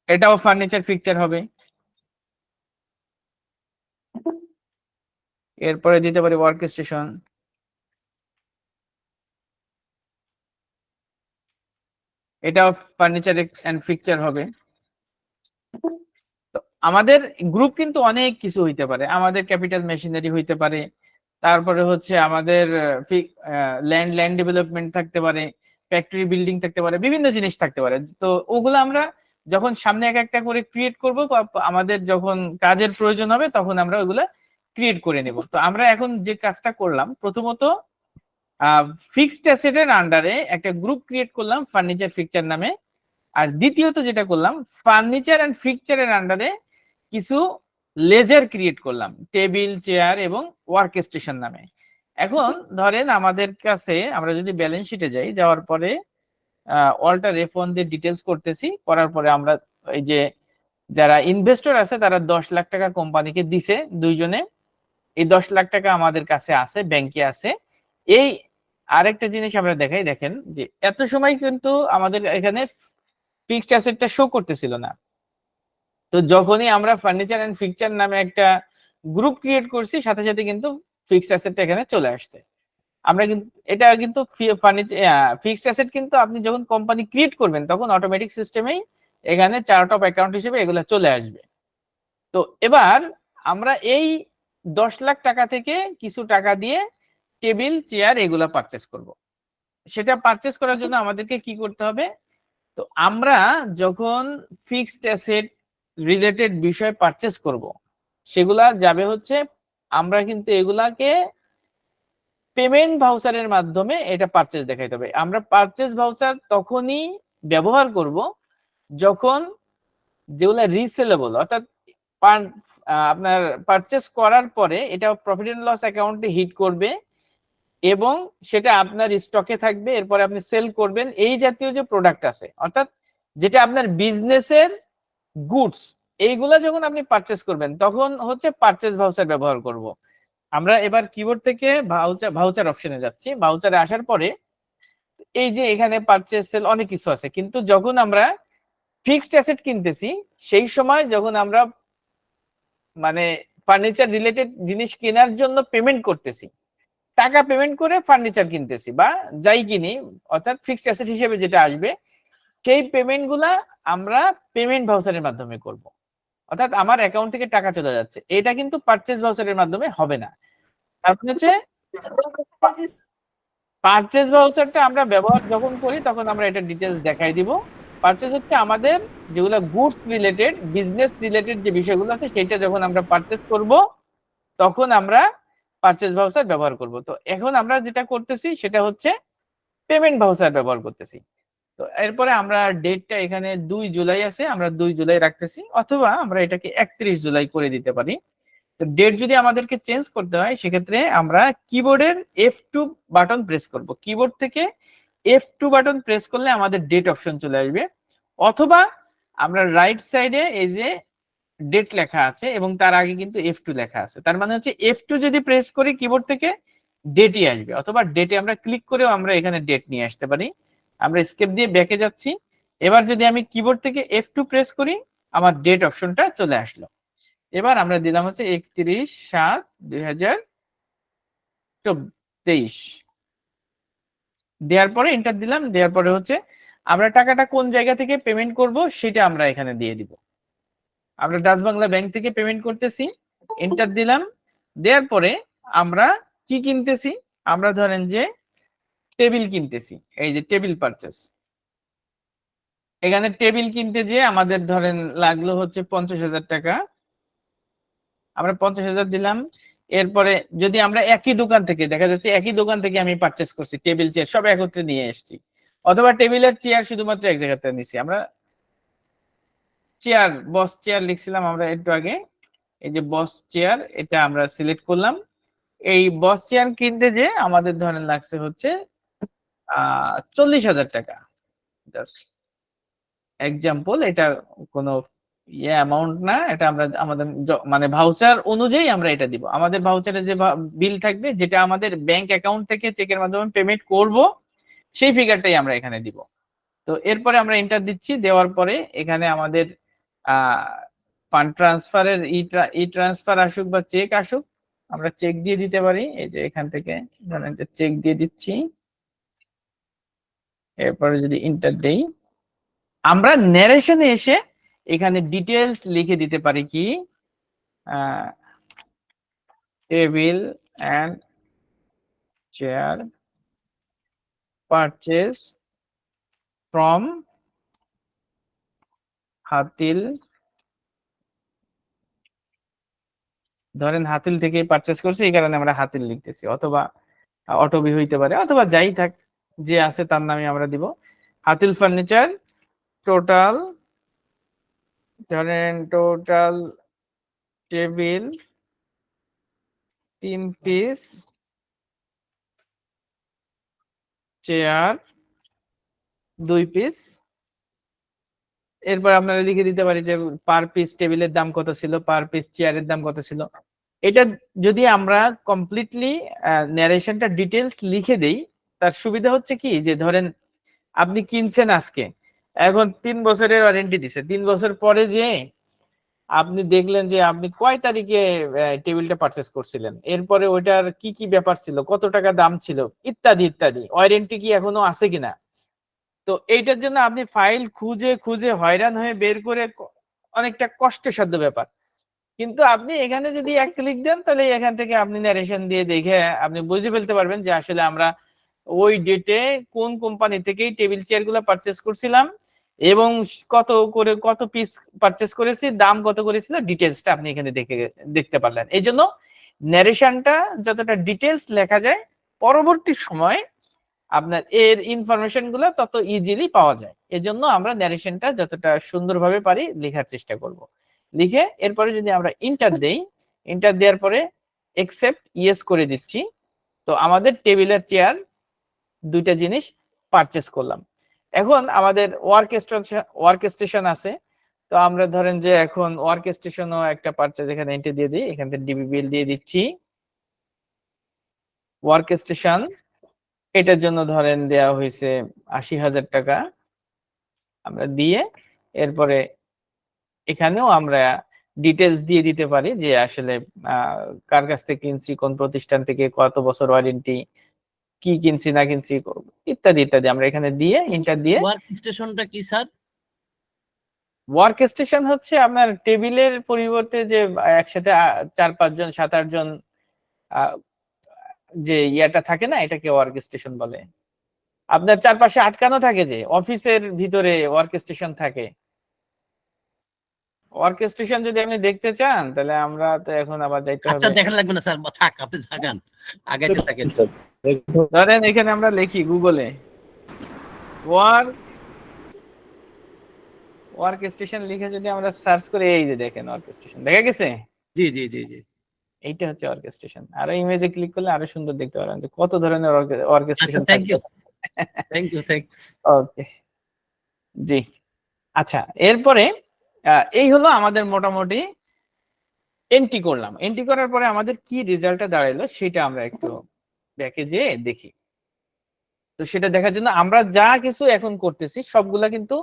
এটাও ফার্নিচার পিকচার হবে। এরপরে দিতে পারি ওয়ার্ক স্টেশন, এটাও ফার্নিচার এন্ড পিকচার হবে। তো আমাদের গ্রুপ কিন্তু অনেক কিছু হইতে পারে, আমাদের ক্যাপিটাল মেশিনারি হইতে পারে, তারপরে হচ্ছে আমাদের ল্যান্ড ডেভেলপমেন্ট থাকতে পারে, ফ্যাক্টরি বিল্ডিং থাকতে পারে, বিভিন্ন জিনিস থাকতে পারে। তো ওগুলো আমরা যখন সামনে এক একটা করে ক্রিয়েট করব, আমাদের যখন কাজের প্রয়োজন হবে তখন আমরা ওইগুলা ক্রিয়েট করে নেব। তো আমরা এখন যে কাজটা করলাম, প্রথমত ফিক্সড অ্যাসেটের আন্ডারে একটা গ্রুপ ক্রিয়েট করলাম ফার্নিচার ফিকচার নামে, আর দ্বিতীয়ত যেটা করলাম ফার্নিচার অ্যান্ড ফিকচারের আন্ডারে কিছু লেজার ক্রিয়েট করলাম টেবিল, চেয়ার এবং ওয়ার্ক স্টেশন নামে। এখন ধরেন আমাদের কাছে, আমরা যদি ব্যালেন্স শিটে যাই, যাওয়ার পরে অল্টার F1 দিয়ে ডিটেলস করতেছি, করার পরে আমরা এই যে যারা ইনভেস্টর আছে তারা 10 লাখ টাকা কোম্পানিকে দিছে দুইজনে, এই 10 লাখ টাকা আমাদের কাছে আছে, ব্যাংকে আছে। এই আরেকটা জিনিস আমরা দেখাই, দেখেন যে এত সময় কিন্তু আমাদের এখানে ফিক্সড অ্যাসেটটা শো করতেছিল না। তো যখনই আমরা ফার্নিচার এন্ড ফিকচার নামে একটা গ্রুপ ক্রিয়েট করছি, সাথে সাথে কিন্তু ফিক্সড অ্যাসেটটা এখানে চলে আসছে। আমরা কিন্তু এটা কিন্তু ফিক্সড অ্যাসেট কিন্তু আপনি যখন কোম্পানি ক্রিয়েট করবেন তখন অটোমেটিক সিস্টেমেই এখানে চার্ট অফ অ্যাকাউন্ট হিসেবে এগুলো চলে আসবে। তো এবার আমরা এই 10 লাখ টাকা থেকে কিছু টাকা দিয়ে টেবিল, চেয়ার এগুলা পারচেস করব। সেটা পারচেস করার জন্য আমাদেরকে কি করতে হবে, তো আমরা যখন ফিক্সড অ্যাসেট রিলেটেড বিষয় পারচেস করব, সেগুলা যাবে হচ্ছে, আমরা কিন্তু এগুলাকে পেমেন্ট ভাউচারের মাধ্যমে এটা পারচেজ দেখাইতে হবে। আমরা পারচেজ ভাউচার তখনই ব্যবহার করব যখন যেগুলা রিসেলেবল, অর্থাৎ আপনার পারচেজ করার পরে এটা প্রফিট এন্ড লস অ্যাকাউন্টে হিট করবে এবং সেটা আপনার স্টকে থাকবে, এরপরে আপনি সেল করবেন, এই জাতীয় যে প্রোডাক্ট আছে, অর্থাৎ যেটা আপনার বিজনেসের গুডস, এইগুলা যখন আপনি পারচেজ করবেন তখন হচ্ছে পারচেজ ভাউচার ব্যবহার করব। আমরা এবার কিবোর্ড থেকে ভাউচার অপশনে যাচ্ছি। ভাউচারে আসার পরে এই যে এখানে পারচেজ সেল অনেক কিছু আছে, কিন্তু যখন আমরা ফিক্সড অ্যাসেট কিনতেছি সেই সময় যখন আমরা মানে ফার্নিচার রিলেটেড জিনিস কেনার জন্য পেমেন্ট করতেছি, টাকা পেমেন্ট করে ফার্নিচার কিনতেছি বা যাই কিনি, অর্থাৎ ফিক্সড অ্যাসেট হিসেবে যেটা আসবে সেই পেমেন্ট গুলা আমরা পেমেন্ট ভাউচারের মাধ্যমে করব। অর্থাৎ আমার অ্যাকাউন্ট থেকে টাকা চলে যাচ্ছে, এটা কিন্তু পারচেজ ভাউচারের মাধ্যমে হবে না। তারপর হচ্ছে পারচেজ ভাউচারটা আমরা ব্যবহার যখন করি তখন আমরা এটা ডিটেলস দেখাই দিব। পারচেজ হচ্ছে আমাদের যেগুলো গুডস রিলেটেড, বিজনেস রিলেটেড যে বিষয়গুলো আছে সেটা যখন আমরা পারচেজ করব তখন আমরা পারচেজ ভাউচার ব্যবহার করব। তো এখন আমরা যেটা করতেছি সেটা হচ্ছে পেমেন্ট ভাউচার ব্যবহার করতেছি। তো এরপরে আমরা ডেটটা এখানে 2 জুলাই আছে, আমরা 2 জুলাই রাখতেছি, অথবা আমরা এটাকে 31 জুলাই করে দিতে পারি। তো ডেট যদি আমাদেরকে চেঞ্জ করতে হয় সেক্ষেত্রে আমরা কিবোর্ডের F2 বাটন প্রেস করব। কিবোর্ড থেকে F2 বাটন প্রেস করলে আমাদের ডেট অপশন চলে আসবে, অথবা আমরা রাইট সাইডে এই যে ডেট লেখা আছে এবং তার আগে কিন্তু F2 লেখা আছে, তার মানে হচ্ছে F2 যদি প্রেস করি কিবোর্ড থেকে ডেটই আসবে, অথবা ডেটে আমরা ক্লিক করেও আমরা এখানে ডেট নিয়ে আসতে পারি। আমরা স্কেপ দিয়ে ব্যাকে যাচ্ছি। এবার যদি আমি কিবোর্ড থেকে F2 প্রেস করি আমার ডেট অপশনটা চলে আসলো। এবার আমরা দিলাম হচ্ছে 31/7/2023, দেওয়ার পরে এন্টার দিলাম। দেওয়ার পরে হচ্ছে আমরা টাকাটা কোন জায়গা থেকে পেমেন্ট করব সেটা আমরা এখানে দিয়ে দিব। আমরা ডাচ বাংলা ব্যাংক থেকে পেমেন্ট করতেছি, এন্টার দিলাম। দেওয়ার পরে আমরা কি কিনতেছি, আমরা ধরেন যে টেবিল কিনতেছি, এই যে টেবিল পারচেজ। এখানে টেবিল কিনতে যে আমাদের ধরেন লাগলো হচ্ছে 50,000 টাকা, আমরা 50,000 দিলাম। এরপরে যদি আমরা একই দোকান থেকে, দেখা যাচ্ছে একই দোকান থেকে আমি পারচেজ করছি, টেবিল চেয়ার সব একত্রে নিয়ে এসেছি, অথবা টেবিলের চেয়ার শুধুমাত্র এক জায়গাতে নিছি, আমরা চেয়ার বস চেয়ার লিখছিলাম আমরা একটু আগে, এই যে বস চেয়ার এটা আমরা সিলেক্ট করলাম। এই বস চেয়ার কিনতে যে আমাদের ধরেন লাগছে হচ্ছে 40,000 টাকা, জাস্ট এক্সাম্পল, এটা কোনো অ্যামাউন্ট না, এটা আমরা আমাদের মানে ভাউচার অনুযায়ী আমরা এটা দিব। আমাদের ভাউচারে যে বিল থাকবে যেটা আমাদের ব্যাংক অ্যাকাউন্ট থেকে চেকের মাধ্যমে পেমেন্ট করব সেই ফিগারটাই আমরা এখানে দিব। তো এরপরে আমরা এন্টার দিচ্ছি। দেওয়ার পরে এখানে আমাদের ফান্ড ট্রান্সফারের ই ট্রান্সফার আসুক বা চেক আসুক, আমরা চেক দিয়ে দিতে পারি। এই যে এখান থেকে ধরেন চেক দিয়ে দিচ্ছি। এরপরে যদি এন্টার দেই, আমরা ন্যারেশনে এসে এখানে ডিটেলস লিখে দিতে পারি কি table and chair purchase from Hatil, ধরেন হাতিল থেকে পারচেজ করছি এই কারণে আমরা হাতিল লিখতেছি, অথবা অটোবি হইতে পারে, অথবা যাই থাক যে আছে তার নামে আমরা দিব। হাতিল ফার্নিচার টোটাল, ধরেন total table 3 piece, chair 2 piece. এরপর আপনারা লিখে দিতে পারি যে পার পিস টেবিলের দাম কত ছিল, পার পিস চেয়ারের দাম কত ছিল। এটা যদি আমরা কমপ্লিটলি ন্যারেশনটা ডিটেলস লিখে দেই, তার সুবিধা হচ্ছে কি যে ধরেন আপনি কিনছেন আজকে, এখন 3 বছরের ওয়ারেন্টি দিছে, 3 বছর পরে যে আপনি দেখলেন যে আপনি কয় তারিখে টেবিলটা পারচেজ করছিলেন, এরপরে ওইটার কি কি ব্যাপার ছিল, কত টাকা দাম ছিল, ইত্যাদি ইত্যাদি, ওয়ারেন্টি কি এখনো আছে কিনা। তো এইটার জন্য আপনি ফাইল খুঁজে খুঁজে হয়রান হয়ে বের করে অনেকটা কষ্টসাধ্য ব্যাপার। কিন্তু আপনি এখানে যদি এক ক্লিক দেন তাহলে এখান থেকে আপনি ন্যারেশন দিয়ে দেখে আপনি বুঝে ফেলতে পারবেন যে আসলে আমরা ওই ডেটে কোন কোম্পানি থেকে টেবিল চেয়ার গুলো পারচেজ করছিলাম এবং কত করে কত পিস পারচেজ করেছি, দাম কত করেছিল, ডিটেলসটা আপনি এখানে দেখতে পারলেন। এই জন্য ন্যারেশনটা যতটা ডিটেলস লেখা যায় পরবর্তী সময় আপনার এর ইনফরমেশন গুলো তত ইজিলি পাওয়া যায়। এজন্য আমরা ন্যারেশনটা যতটা সুন্দরভাবে পারি লেখার চেষ্টা করব। লিখে এরপরে যদি আমরা ইন্টার দেই, ইন্টার দেওয়ার পরে একসেপ্ট ইয়েস করে দিচ্ছি, তো আমাদের টেবিলের চেয়ার দুইটা জিনিস পারচেজ করলাম। এখন আমাদের ওয়ার্ক স্টেশন আছে, তো আমরা ধরেন যে এখন ওয়ার্ক স্টেশনও একটা পারচেজ এখানে এন্ট্রি দিয়ে দিই, এখান থেকে ডিবি বিল দিয়ে দিচ্ছি। ওয়ার্ক স্টেশন এটার জন্য ধরেন দেয়া হয়েছে ৮০,০০০ টাকা, আমরা দিয়ে এরপরে এখানেও আমরা ডিটেলস দিয়ে দিতে পারি যে আসলে কার কাছ থেকে কিনছি, কোন প্রতিষ্ঠান থেকে, কত বছর ওয়ারেন্টি, কি কিনছি না কিনছি ইত্যাদি ইত্যাদি আমরা এখানে দিয়ে ইন্টার দিয়ে। ওয়ার্ক স্টেশনটা কি স্যার? ওয়ার্ক স্টেশন হচ্ছে আপনার টেবিলের পরিবর্তে যে একসাথে ৪-৫ জন ৭-৮ জন যে ইয়াটা থাকে না, এটাকে ওয়ার্ক স্টেশন বলে। আপনার চারপাশে আটকানো থাকে, যে অফিসের ভিতরে ওয়ার্ক স্টেশন থাকে। ওয়ার্ক স্টেশন যদি আপনি দেখতে চান তাহলে আমরা তো এখন আবার যাইতে আচ্ছা হবে। দেখা লাগবে না স্যার, থাক আপনি থাকান, আগাইতে থাকেন। ধরেন এখানে আমরা লিখি গুগলে ওয়ার্ক স্টেশন লিখে যদি আমরা সার্চ করে, এই যে দেখেন ওয়ার্ক স্টেশন দেখা গেছে। জি জি জি জি, এইটা হচ্ছে ওয়ার্ক স্টেশন। আর ইমেজে ক্লিক করলে আরো সুন্দর দেখতে পারেন যে কত ধরনের ওয়ার্ক স্টেশন থ্যাংক থাকে। You thank you thank okay, জি। আচ্ছা, এরপরে এই হলো আমাদের মোটামুটি এন্ট্রি করলাম। এন্ট্রি করার পরে আমাদের কি রেজাল্টটা দাঁড়াইলো সেটা আমরা একটু ব্যাকে যেয়ে দেখি। তো সেটা দেখার জন্য আমরা যা কিছু এখন করতেছি সবগুলা কিন্তু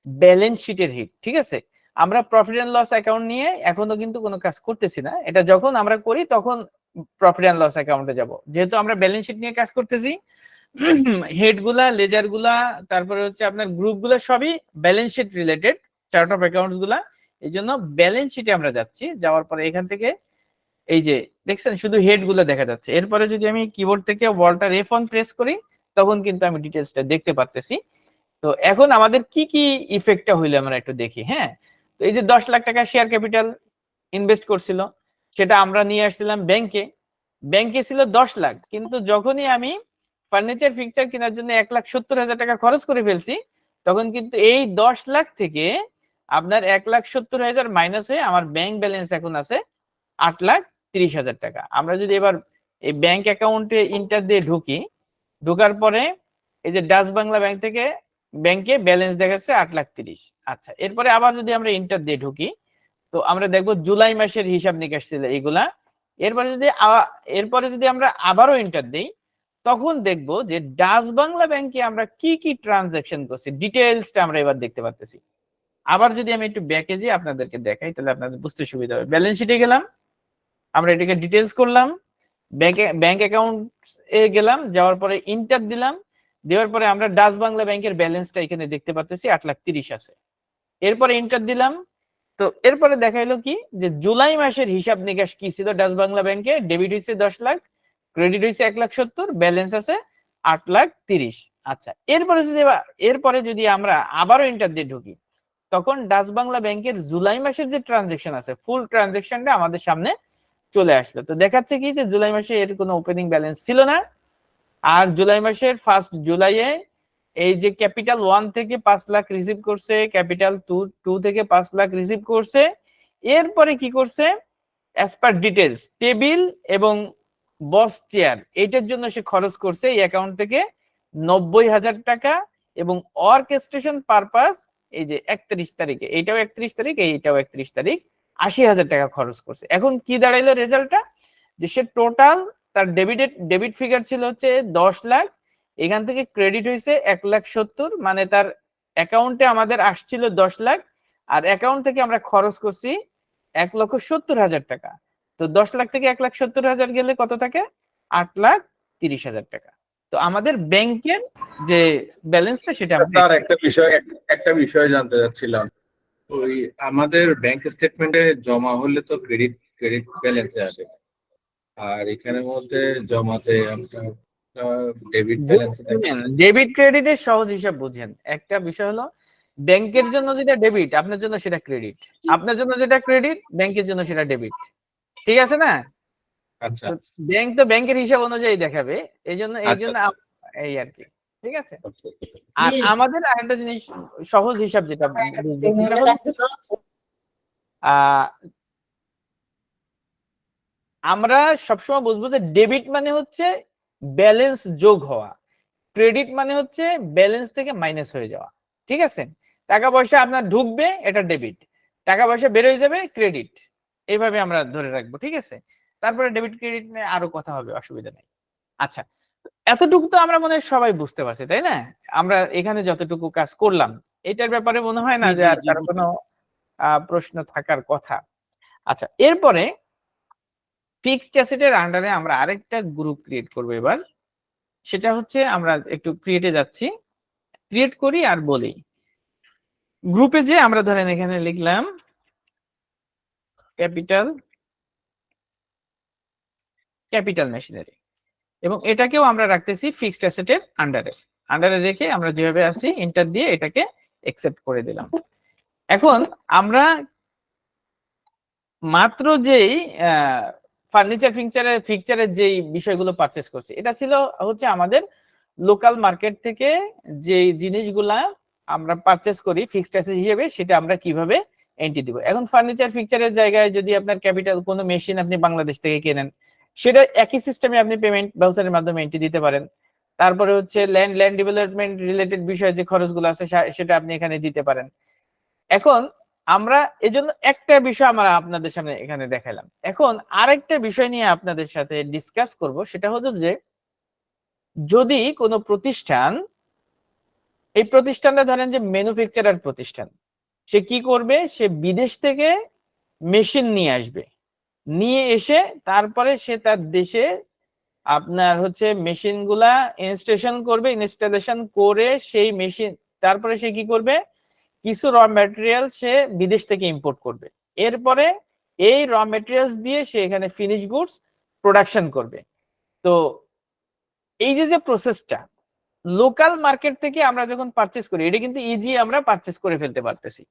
ব্যালেন্স শিটের হিট, ঠিক আছে। আমরা প্রফিট এন্ড লস অ্যাকাউন্ট নিয়ে এখনো কিন্তু কোনো কাজ করতেছি না। এটা যখন আমরা করি তখন প্রফিট এন্ড লস অ্যাকাউন্টে যাব। যেহেতু আমরা ব্যালেন্স শিট নিয়ে কাজ করতেছি, হেড গুলা, লেজার গুলা, তারপরে হচ্ছে আপনার গ্রুপ গুলা সবই balance sheet related, chart of accounts গুলা। এই জন্য ব্যালেন্স শিটে আমরা যাচ্ছি। যাওয়ার পরে এখান থেকে এই যে দেখছেন শুধু হেড গুলো দেখা যাচ্ছে। এরপরে যদি আমি কিবোর্ড থেকে ওয়াল্টার F1 প্রেস করি তখন কিন্তু আমি ডিটেলসটা দেখতে পারতেছি। তো এখন আমাদের কি কি ইফেক্টটা হইলো আমরা একটু দেখি। হ্যাঁ, তো এই যে 10 লাখ টাকা শেয়ার ক্যাপিটাল ইনভেস্ট করছিল, সেটা আমরা নিয়ে আসছিলাম ব্যাংকে। ব্যাংকে ছিল 10 লাখ, কিন্তু যখনই আমি ফার্নিচার ফিক্সচার কেনার জন্য 1,70,000 টাকা খরচ করে ফেলছি, তখন কিন্তু এই 10 লাখ থেকে আপনার 1,70,000 মাইনাস হয়ে আমার ব্যাংক ব্যালেন্স এখন আছে 8,30,000 টাকা। আমরা যদি এবার এই ব্যাংক অ্যাকাউন্টে ইন্টার দিয়ে ঢুকি, ঢোকার পরে এই যে ডাচ বাংলা ব্যাংক থেকে ব্যাংকে ব্যালেন্স দেখাচ্ছে 8,30,000। আচ্ছা, এরপরে আবার যদি আমরা ইন্টার দিয়ে ঢুকি তো আমরা দেখবো জুলাই মাসের হিসাব নিকাশ ছিল এইগুলা। এরপরে যদি আমরা আবারও ইন্টার দেই তখন দেখবো যে ডাচ বাংলা ব্যাংকে আমরা কি কি ট্রানজাকশন করছি, ডিটেইলসটা আমরা এবার দেখতে পাচ্ছি। আবার যদি আমি একটু ব্যাকে যাই আপনাদেরকে দেখাই তাহলে আপনাদের বুঝতে সুবিধা হবে। ব্যালেন্স শিটে গেলাম, আমরা এটাকে ডিটেইলস করলাম, ব্যাংক অ্যাকাউন্ট এ গেলাম, যাওয়ার পরে ইন্টার দিলাম, দেওয়ার পরে আমরা ডাচ বাংলা ব্যাংকের ব্যালেন্সটা এখানে দেখতে পাচ্ছি 8,30,000 আছে। এরপরে ইন্টার দিলাম, তো এরপরে দেখাইলো কি যে জুলাই মাসের হিসাব নিকাশ কি ছিল ডাচ বাংলা ব্যাংকে। ডেবিট হয়েছে 10 লাখ, ক্রেডিট হয়েছে 1,70,000, ব্যালেন্স আছে 8,30,000। আচ্ছা, এরপরে যদি আমরা আবারও ইন্টার দিয়ে ঢুকি তখন ডাচ বাংলা ব্যাংকের জুলাই মাসের যে ট্রানজেকশন আছে ফুল ট্রানজেকশনটা আমাদের সামনে চলে আসলো। তো দেখাচ্ছে কি যে জুলাই মাসে এর কোনো ওপেনিং ব্যালেন্স ছিল না। আর জুলাই মাসের 1 জুলাইয়ে এই যে ক্যাপিটাল 1 থেকে 5 লাখ রিসিভ করছে, ক্যাপিটাল 2 থেকে 5 লাখ রিসিভ করছে। এরপরে কি করছে, অ্যাজ পার ডিটেলস টেবিল এবং বস চেয়ার এটার জন্য সে খরচ করছে এই অ্যাকাউন্ট থেকে 90,000 টাকা, এবং অর্কেস্ট্রেশন পারপাস এই যে 31 তারিখে, এইটাও 31 তারিখ, এইটাও 31 তারিখ 80,000 টাকা খরচ করছে। এখন কি দাঁড়াইলো রেজাল্টটা, যে সে টোটাল তার ডেবিট ফিগার ছিল হচ্ছে 10 লাখ, এখান থেকে ক্রেডিট হয়েছে 1,70,000, মানে তার অ্যাকাউন্টে আমাদের আসছিল 10 লাখ আর অ্যাকাউন্ট থেকে আমরা খরচ করছি 1,70,000 টাকা। তো 10 লাখ থেকে 1,70,000 গেলে কত থাকে, 8,30,000 টাকা। তো আমাদের ব্যাংকের যে ব্যালেন্সটা সেটা স্যার একটা বিষয় জানতে চাচ্ছিলাম। ওই আমাদের ব্যাংক স্টেটমেন্টে জমা হলে তো ক্রেডিট ব্যালেন্সে আসে, আর এখানের মধ্যে জমাতে আপনার ডেবিট ব্যালেন্স ডেবিট ক্রেডিটের সহজ হিসাব বুঝেন। একটা বিষয় হলো ব্যাংকের জন্য যেটা ডেবিট আপনার জন্য সেটা ক্রেডিট, আপনার জন্য যেটা ক্রেডিট ব্যাংকের জন্য সেটা ডেবিট, ঠিক আছে না? আচ্ছা ব্যাংক তো ব্যাংকের হিসাব অনুযায়ী দেখাবে, এই জন্য আচ্ছা এই আর কি, ঠিক আছে। আচ্ছা। আর আমাদের আরেকটা জিনিস সহজ হিসাব যেটা বুঝবো, সেটা হলো আহ, আমরা সবসময় বুঝবো যে ডেবিট মানে হচ্ছে ব্যালেন্স যোগ হওয়া, ক্রেডিট মানে হচ্ছে ব্যালেন্স থেকে মাইনাস হয়ে যাওয়া, ঠিক আছে। টাকা পয়সা আপনার ঢুকবে, এটা ডেবিট, টাকা পয়সা বের হয়ে যাবে, ক্রেডিট। এইভাবে আমরা ধরে রাখবো, ঠিক আছে। তারপরে ডেবিট ক্রেডিট নিয়ে আরো কথা হবে, অসুবিধা নেই। আচ্ছা, এতটুকু তো আমরা মনে হয় সবাই বুঝতে পারছি, তাই না? আমরা এখানে যতটুকু কাজ করলাম, এটার ব্যাপারে মনে হয় না জি যে জি আর জি কারো কোনো প্রশ্ন থাকার কথা। আচ্ছা, এরপরে ফিক্সড অ্যাসেটের আন্ডারে আমরা আরেকটা গ্রুপ ক্রিয়েট করবো এবার। সেটা হচ্ছে, আমরা একটু ক্রিয়েটে যাচ্ছি, ক্রিয়েট করি আর বলি গ্রুপে যে আমরা ধরেন এখানে লিখলাম ক্যাপিটাল মেশিনারি, এবং এটাকেও আমরা রাখতেছি ফিক্সড অ্যাসেটের আন্ডারে রেখে আমরা যেভাবে আছি এন্টার দিয়ে এটাকে অ্যাকসেপ্ট করে দিলাম। এখন আমরা মাত্র যেই ফার্নিচার ফিকচারের যেই বিষয়গুলো পারচেস করছি, এটা ছিল হচ্ছে আমাদের লোকাল মার্কেট থেকে যে জিনিসগুলা আমরা পারচেস করি ফিক্সড অ্যাসেট হিসেবে, সেটা আমরা কিভাবে এন্ট্রি দিব। এখন ফার্নিচার ফিকচারের জায়গায় যদি আপনার ক্যাপিটাল কোনো মেশিন আপনি বাংলাদেশ থেকে কেনেন, সেটা একই সিস্টেমে আপনি পেমেন্ট ভাউচারের মাধ্যমে এন্ট্রি দিতে পারেন। তারপরে হচ্ছে ল্যান্ড ডেভেলপমেন্ট রিলেটেড বিষয়ে যে খরচগুলো আছে সেটা আপনি এখানে দিতে পারেন। এখন আমরা এজন্য একটা বিষয় আমরা আপনাদের সামনে এখানে দেখালাম। এখন আরেকটা বিষয় নিয়ে আপনাদের সাথে ডিসকাস করব, সেটা হলো যে যদি কোনো প্রতিষ্ঠান, এই প্রতিষ্ঠানটা ধরেন যে ম্যানুফ্যাকচারার প্রতিষ্ঠান, সে কি করবে, সে বিদেশ থেকে মেশিন নিয়ে আসবে, নিয়ে এসে তারপরে সে তার দেশে আপনার হচ্ছে মেশিন গুলা ইনস্টলেশন করে সেই মেশিন, তারপরে সে কি করবে, কিছু র ম্যাটেরিয়াল সে বিদেশ থেকে ইম্পোর্ট করবে। এরপরে এই র ম্যাটেরিয়ালস দিয়ে সে এখানে ফিনিশ গুডস প্রোডাকশন করবে। তো এই যে প্রসেসটা লোকাল মার্কেট থেকে আমরা যখন পারচেস করি, এটা কিন্তু ইজি আমরা পারচেস করে ফেলতে পারতেছি।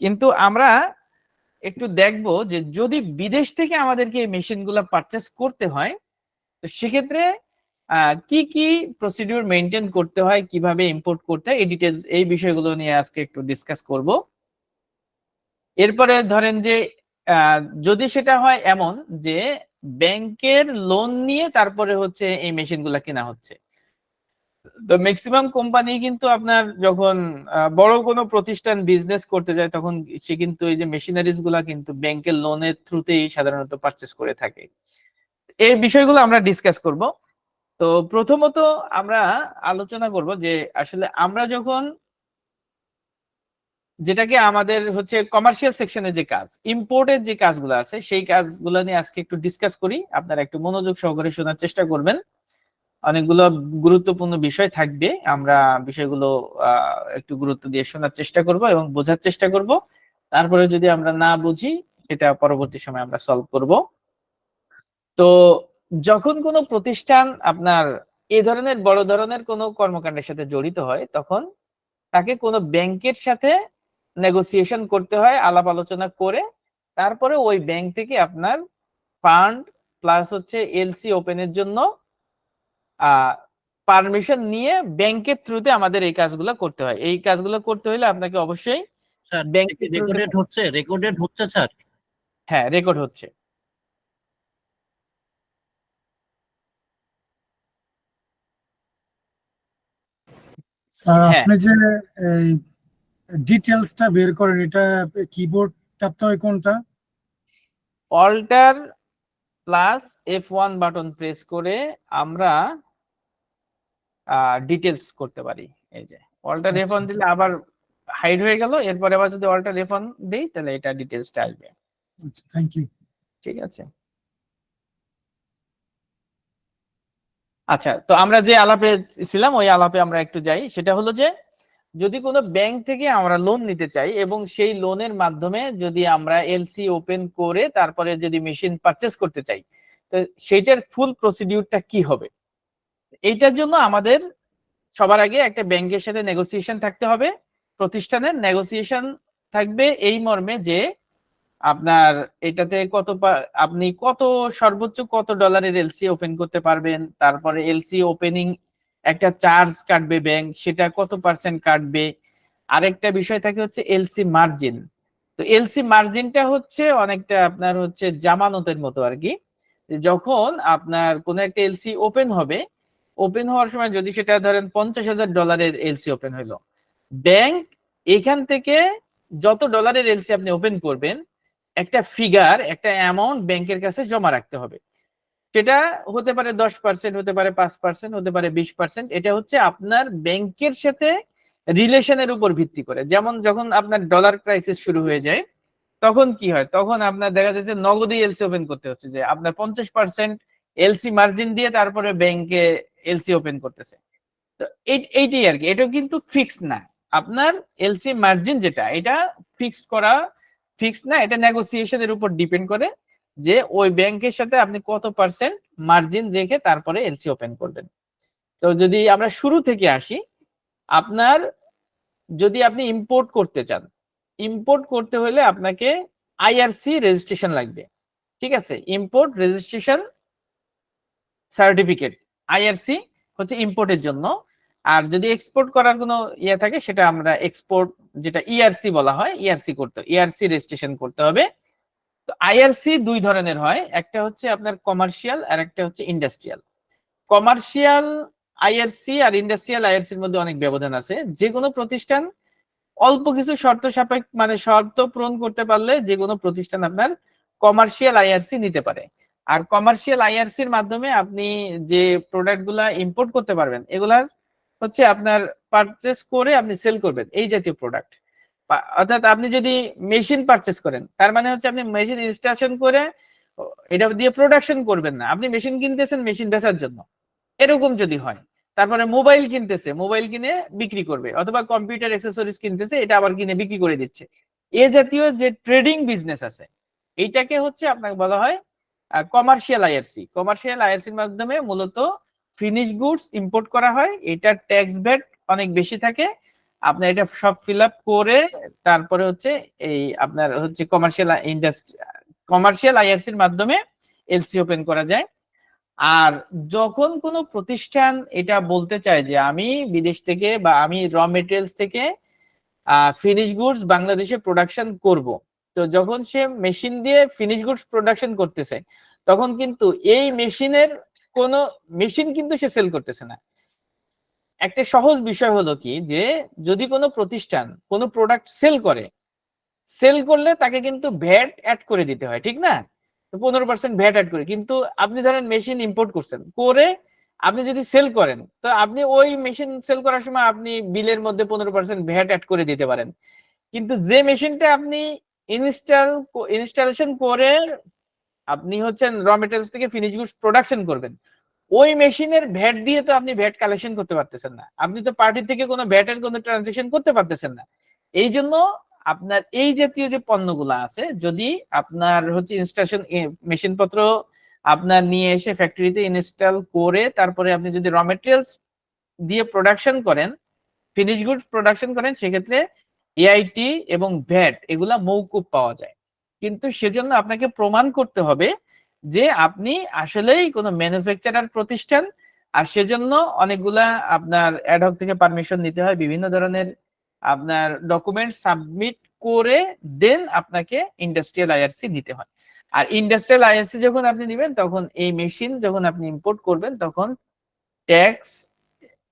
কিন্তু আমরা একটু দেখবো যে যদি বিদেশ থেকে আমাদেরকে এই মেশিন গুলা পারচেস করতে হয়, তো সেক্ষেত্রে কি কি প্রসিডিউর মেনটেন করতে হয়, কিভাবে ইম্পোর্ট করতে হয়, এই ডিটেলস, এই বিষয়গুলো নিয়ে আজকে একটু ডিসকাস করব। এরপরে ধরেন যে যদি সেটা হয় এমন যে ব্যাংকের লোন নিয়ে তারপরে হচ্ছে এই মেশিনগুলা কেনা হচ্ছে, তো ম্যাক্সিমাম কোম্পানি কিন্তু আপনার যখন বড় কোনো প্রতিষ্ঠান বিজনেস করতে যায়, তখন সে কিন্তু এই যে মেশিনারিজ গুলা কিন্তু ব্যাংকের লোনের থ্রুতেই সাধারণত পারচেস করে থাকে। এই বিষয়গুলো আমরা ডিসকাস করব। তো প্রথমত আমরা আলোচনা করব যে আসলে আমরা যখন, যেটাকে আমাদের হচ্ছে কমার্শিয়াল সেকশনে যে কাজ, ইম্পোর্টের যে কাজগুলো আছে, সেই কাজগুলো নিয়ে আজকে একটু ডিসকাস করি। আপনারা একটু মনোযোগ সহকারে শোনার চেষ্টা করবেন, অনেকগুলো গুরুত্বপূর্ণ বিষয় থাকবে। আমরা বিষয়গুলো একটু গুরুত্ব দিয়ে শোনার চেষ্টা করব এবং বোঝার চেষ্টা করব। তারপরে যদি আমরা না বুঝি, সেটা পরবর্তী সময় আমরা সলভ করব। তো যখন কোনো প্রতিষ্ঠান আপনার এই ধরনের বড় ধরনের কোনো কর্মকাণ্ডের সাথে জড়িত হয়, তখন তাকে কোনো ব্যাংকের সাথে নেগোসিয়েশন করতে হয়, আলাপ আলোচনা করে তারপরে ওই ব্যাংক থেকে আপনার ফান্ড প্লাস হচ্ছে এলসি ওপেনের জন্য পারমিশন নিয়ে ব্যাংকের থ্রুতে আমাদের এই কাজগুলো করতে হয়। এই কাজগুলো করতে হলে আপনাকে অবশ্যই স্যার ব্যাংকের রেকর্ডেড হচ্ছে স্যার। হ্যাঁ, রেকর্ড হচ্ছে। স্যার হ্যাঁ, আপনি যে এই ডিটেলসটা বের করেন, এটা কিবোর্ড চাপতে হয় কোনটা? Alter plus F1 button press করে আমরা ডিটেলস করতে পারি। এই যে অল্টার F1 দিলে আবার হাইড হয়ে গেল, এরপরে আবার যদি অল্টার F1 দেই তাহলে এটা ডিটেলসটা আসবে। আচ্ছা, থ্যাংক ইউ। ঠিক আছে। আচ্ছা, তো আমরা যে আলাপে ছিলাম ওই আলাপে আমরা একটু যাই। সেটা হলো যে যদি কোনো ব্যাংক থেকে আমরা লোন নিতে চাই এবং সেই লোনের মাধ্যমে যদি আমরা এলসি ওপেন করে তারপরে যদি মেশিন পারচেস করতে চাই, তো সেইটার ফুল প্রসিডিউরটা কি হবে। এইটার জন্য আমাদের সবার আগে একটা ব্যাংকের সাথে নেগোসিয়েশন থাকতে হবে। প্রতিষ্ঠানের নেগোসিয়েশন থাকবে এই মর্মে যে আপনার এটাতে আপনি কত সর্বোচ্চ কত ডলারের এলসি ওপেন করতে পারবেন, তারপরে এলসি ওপেনিং একটা চার্জ কাটবে ব্যাংক, সেটা কত পার্সেন্ট কাটবে। আরেকটা বিষয় থাকে হচ্ছে এলসি মার্জিন। তো এলসি মার্জিনটা হচ্ছে অনেকটা আপনার হচ্ছে জামানতের মতো আর কি। যখন আপনার কোনো একটা এলসি ওপেন হবে, ওপেন হওয়ার সময় যদি সেটা ধরেন $50,000 এলসি ওপেন হইলো, ব্যাংক এখান থেকে যত ডলারের এলসি আপনি ওপেন করবেন একটা ফিগার, একটা অ্যামাউন্ট ব্যাংকের কাছে জমা রাখতে হবে। সেটা হতে পারে 10%, হতে পারে 5%, হতে পারে 20%। এটা হচ্ছে আপনার ব্যাংকের সাথে রিলেশনের উপর ভিত্তি করে। যেমন যখন আপনার ডলার ক্রাইসিস শুরু হয়ে যায় তখন কি হয়, তখন আপনার দেখা যাচ্ছে নগদে এলসি ওপেন করতে হচ্ছে, যে আপনার 50% এলসি মার্জিন দিয়ে তারপরে ব্যাংকে এলসি ওপেন করতেছে। তো এইটাই আর কি, এটা কিন্তু ফিক্সড না। আপনার এলসি মার্জিন যেটা, এটা ফিক্সড না, এটা নেগোসিয়েশনের উপর ডিপেন্ড করে যে ওই ব্যাংকের সাথে আপনি কত পার্সেন্ট মার্জিন রেখে তারপরে এলসি ওপেন করবেন। তো যদি আমরা শুরু থেকে আসি, আপনার যদি আপনি ইম্পোর্ট করতে চান, ইম্পোর্ট করতে হলে আপনাকে আইআরসি রেজিস্ট্রেশন লাগবে। ঠিক আছে, ইম্পোর্ট রেজিস্ট্রেশন সার্টিফিকেট, আইআরসি হচ্ছে ইম্পোর্টের জন্য। আর যদি এক্সপোর্ট করার কোনো ইয়ে থাকে সেটা আমরা এক্সপোর্ট, যেটা ইআরসি বলা হয়, ইআরসি রেজিস্ট্রেশন করতে হবে। তো আইআরসি দুই ধরনের হয়, একটা হচ্ছে আপনার কমার্শিয়াল আর একটা হচ্ছে ইন্ডাস্ট্রিয়াল। কমার্শিয়াল আইআরসি আর ইন্ডাস্ট্রিয়াল আইআরসির মধ্যে অনেক ব্যবধান আছে। যে কোনো প্রতিষ্ঠান অল্প কিছু শর্ত সাপেক্ষ মানে শর্ত পূরণ করতে পারলে যে কোনো প্রতিষ্ঠান আপনার কমার্শিয়াল আইআরসি নিতে পারে। আর কমার্শিয়াল আইআরসির মাধ্যমে আপনি যে প্রোডাক্ট গুলা ইম্পোর্ট করতে পারবেন, এগুলার হচ্ছে আপনার পারচেস করে আপনি সেল করবেন এই জাতীয় প্রোডাক্ট। অর্থাৎ আপনি যদি মেশিন পারচেস করেন, তার মানে হচ্ছে আপনি মেশিন ইনস্টলেশন করে এটা দিয়ে প্রোডাকশন করবেন না, আপনি মেশিন কিনতেছেন মেশিন বেচার জন্য, এরকম যদি হয়। তারপরে মোবাইল কিনতেছে, মোবাইল কিনে বিক্রি করবে, অথবা কম্পিউটার অ্যাক্সেসরিজ কিনতেছে, এটা আবার কিনে বিক্রি করে দিচ্ছে। এ জাতীয় যে ট্রেডিং বিজনেস আছে, এইটাকে হচ্ছে আপনাকে বলা হয় কমার্শিয়াল আইআরসি। কমার্শিয়াল আইআরসির মাধ্যমে মূলত ফিনিশ গুডস ইম্পোর্ট করা হয়, এটা ট্যাক্স ভ্যাট অনেক বেশি থাকে। আপনার এটা সব ফিল আপ করে তারপরে হচ্ছে এই আপনার হচ্ছে কমার্শিয়াল আইআরসির মাধ্যমে এলসি ওপেন করা যায়। আর যখন কোনো প্রতিষ্ঠান এটা বলতে চায় যে আমি বিদেশ থেকে বা আমি র মেটেরিয়ালস থেকে ফিনিশ গুডস বাংলাদেশে প্রোডাকশন করব, তো যখন সে মেশিন দিয়ে ফিনিশ গুডস প্রোডাকশন করতেছে, তখন কিন্তু এই মেশিনের কোনো মেশিন কিন্তু সে সেল করতেছে না। একটা সহজ বিষয় হলো কি, যে যদি কোনো প্রতিষ্ঠান কোনো প্রোডাক্ট সেল করলে তাকে কিন্তু ভ্যাট অ্যাড করে দিতে হয়, ঠিক না? 15% ভ্যাট অ্যাড করে। কিন্তু আপনি ধরেন মেশিন ইম্পোর্ট করছেন, করে আপনি যদি সেল করেন, তো আপনি ওই মেশিন সেল করার সময় আপনি বিলের মধ্যে 15% ভ্যাট অ্যাড করে দিতে পারেন। কিন্তু যে মেশিনটা আপনি ইনস্টলেশন করে আপনি হচ্ছেন র মেটেরিয়ালস থেকে ফিনিশ গুডস প্রোডাকশন করবেন, ওই মেশিনের ভ্যাট দিয়ে তো আপনি ভ্যাট কালেকশন করতে পারতেছেন না, আপনি তো পার্টি থেকে কোনো ভ্যাটের কোনো ট্রানজাকশন করতে পারতেছেন না। এই জন্য আপনার এই জাতীয় যে পণ্যগুলো আছে, যদি আপনার হচ্ছে ইনস্টলেশন মেশিন পত্র আপনার নিয়ে এসে ফ্যাক্টরিতে ইনস্টল করে তারপরে আপনি যদি র মেটেরিয়ালস দিয়ে প্রোডাকশন করেন, ফিনিশ গুডস প্রোডাকশন করেন, সেক্ষেত্রে এআইটি এবং ভ্যাট এগুলা মওকুফ পাওয়া যায়। কিন্তু সেজন্য আপনাকে প্রমাণ করতে হবে যে আপনি আসলেই কোনো ম্যানুফ্যাকচারার প্রতিষ্ঠান। আর সেজন্য অনেকগুলা আপনার অ্যাডহক থেকে পারমিশন নিতে হয়, বিভিন্ন ধরনের আপনার ডকুমেন্ট সাবমিট করে দেন আপনাকে ইন্ডাস্ট্রিয়াল আইআরসি নিতে হয়। আর ইন্ডাস্ট্রিয়াল আইআরসি যখন আপনি নেবেন, তখন এই মেশিন যখন আপনি ইম্পোর্ট করবেন, তখন ট্যাক্স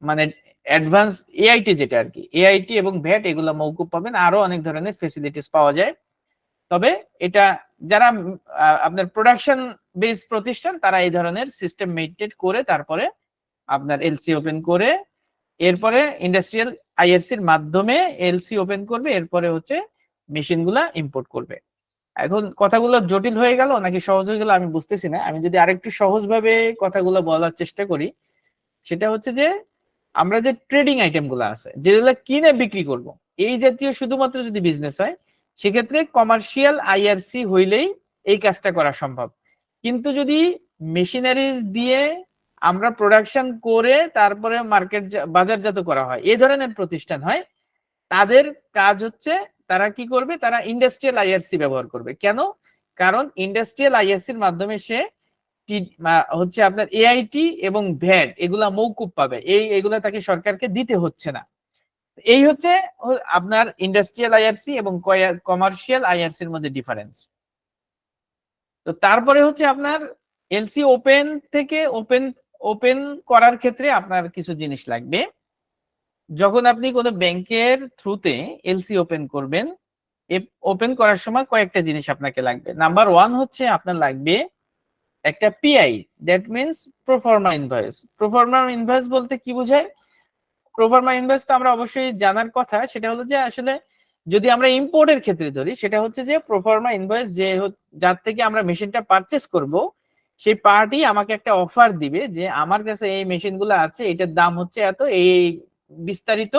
মানে অ্যাডভান্স এআইটি যেটা আর কি, এআইটি এবং ভ্যাট এগুলো মওকুফ পাবেন, আরো অনেক ধরনের ফেসিলিটিস পাওয়া যায়। তবে এটা যারা আপনার প্রোডাকশন বেস প্রতিষ্ঠান, তারা এই ধরনের সিস্টেম মেইনটেইন করে তারপরে আপনার এলসি ওপেন করে এরপরে ইন্ডাস্ট্রিয়াল আইআরসির মাধ্যমে এলসি ওপেন করবে, এরপরে হচ্ছে মেশিনগুলা ইম্পোর্ট করবে। এখন কথাগুলো জটিল হয়ে গেল নাকি সহজ হয়ে গেল আমি বুঝতেছি না। আমি যদি আরেকটু সহজভাবে কথাগুলো বলার চেষ্টা করি, সেটা হচ্ছে যে আমরা যে ট্রেডিং আইটেম গুলো আছে, যেগুলো কিনে বিক্রি করব, এই জাতীয় শুধুমাত্র যদি বিজনেস হয়, সেক্ষেত্রে কমার্শিয়াল আইআরসি হইলেই এই কাজটা করা সম্ভব। কিন্তু যদি মেশিনারিজ দিয়ে আমরা প্রোডাকশন করে তারপরে বাজারজাত করা হয়, এই ধরনের প্রতিষ্ঠান হয়, তাদের কাজ হচ্ছে তারা কি করবে, তারা ইন্ডাস্ট্রিয়াল আইআরসি ব্যবহার করবে। কেন? কারণ ইন্ডাস্ট্রিয়াল আইআরসির মাধ্যমে সে হচ্ছে আপনার এআইটি এবং ভ্যাট এগুলা মৌকুব পাবে, এগুলা তাকে সরকারকে দিতে হচ্ছে না। এই হচ্ছে আপনার ইন্ডাস্ট্রিয়াল আইআরসি এবং কমার্শিয়াল আইআরসির মধ্যে ডিফারেন্স। তো তারপরে হচ্ছে আপনার এলসি ওপেন থেকে ওপেন করার ক্ষেত্রে আপনার কিছু জিনিস লাগবে। যখন আপনি কোনো ব্যাংকের থ্রুতে এলসি ওপেন করবেন, ওপেন করার সময় কয়েকটা জিনিস আপনাকে লাগবে। নাম্বার 1 হচ্ছে আপনার লাগবে একটা PI, that means proforma invoice. Proforma invoice বলতে কি বোঝায়? প্রোফর্মা ইনভয়েস তো আমরা অবশ্যই জানার কথা, সেটা হলো যে আসলে যদি আমরা ইম্পোর্টের ক্ষেত্রে ধরি, সেটা হচ্ছে যে প্রোফর্মা ইনভয়েস যার থেকে আমরা মেশিনটা পারচেস করব, সেই পার্টি আমাকে একটা অফার দিবে যে আমার কাছে এই মেশিনগুলো আছে, এটার দাম হচ্ছে এত, এই বিস্তারিত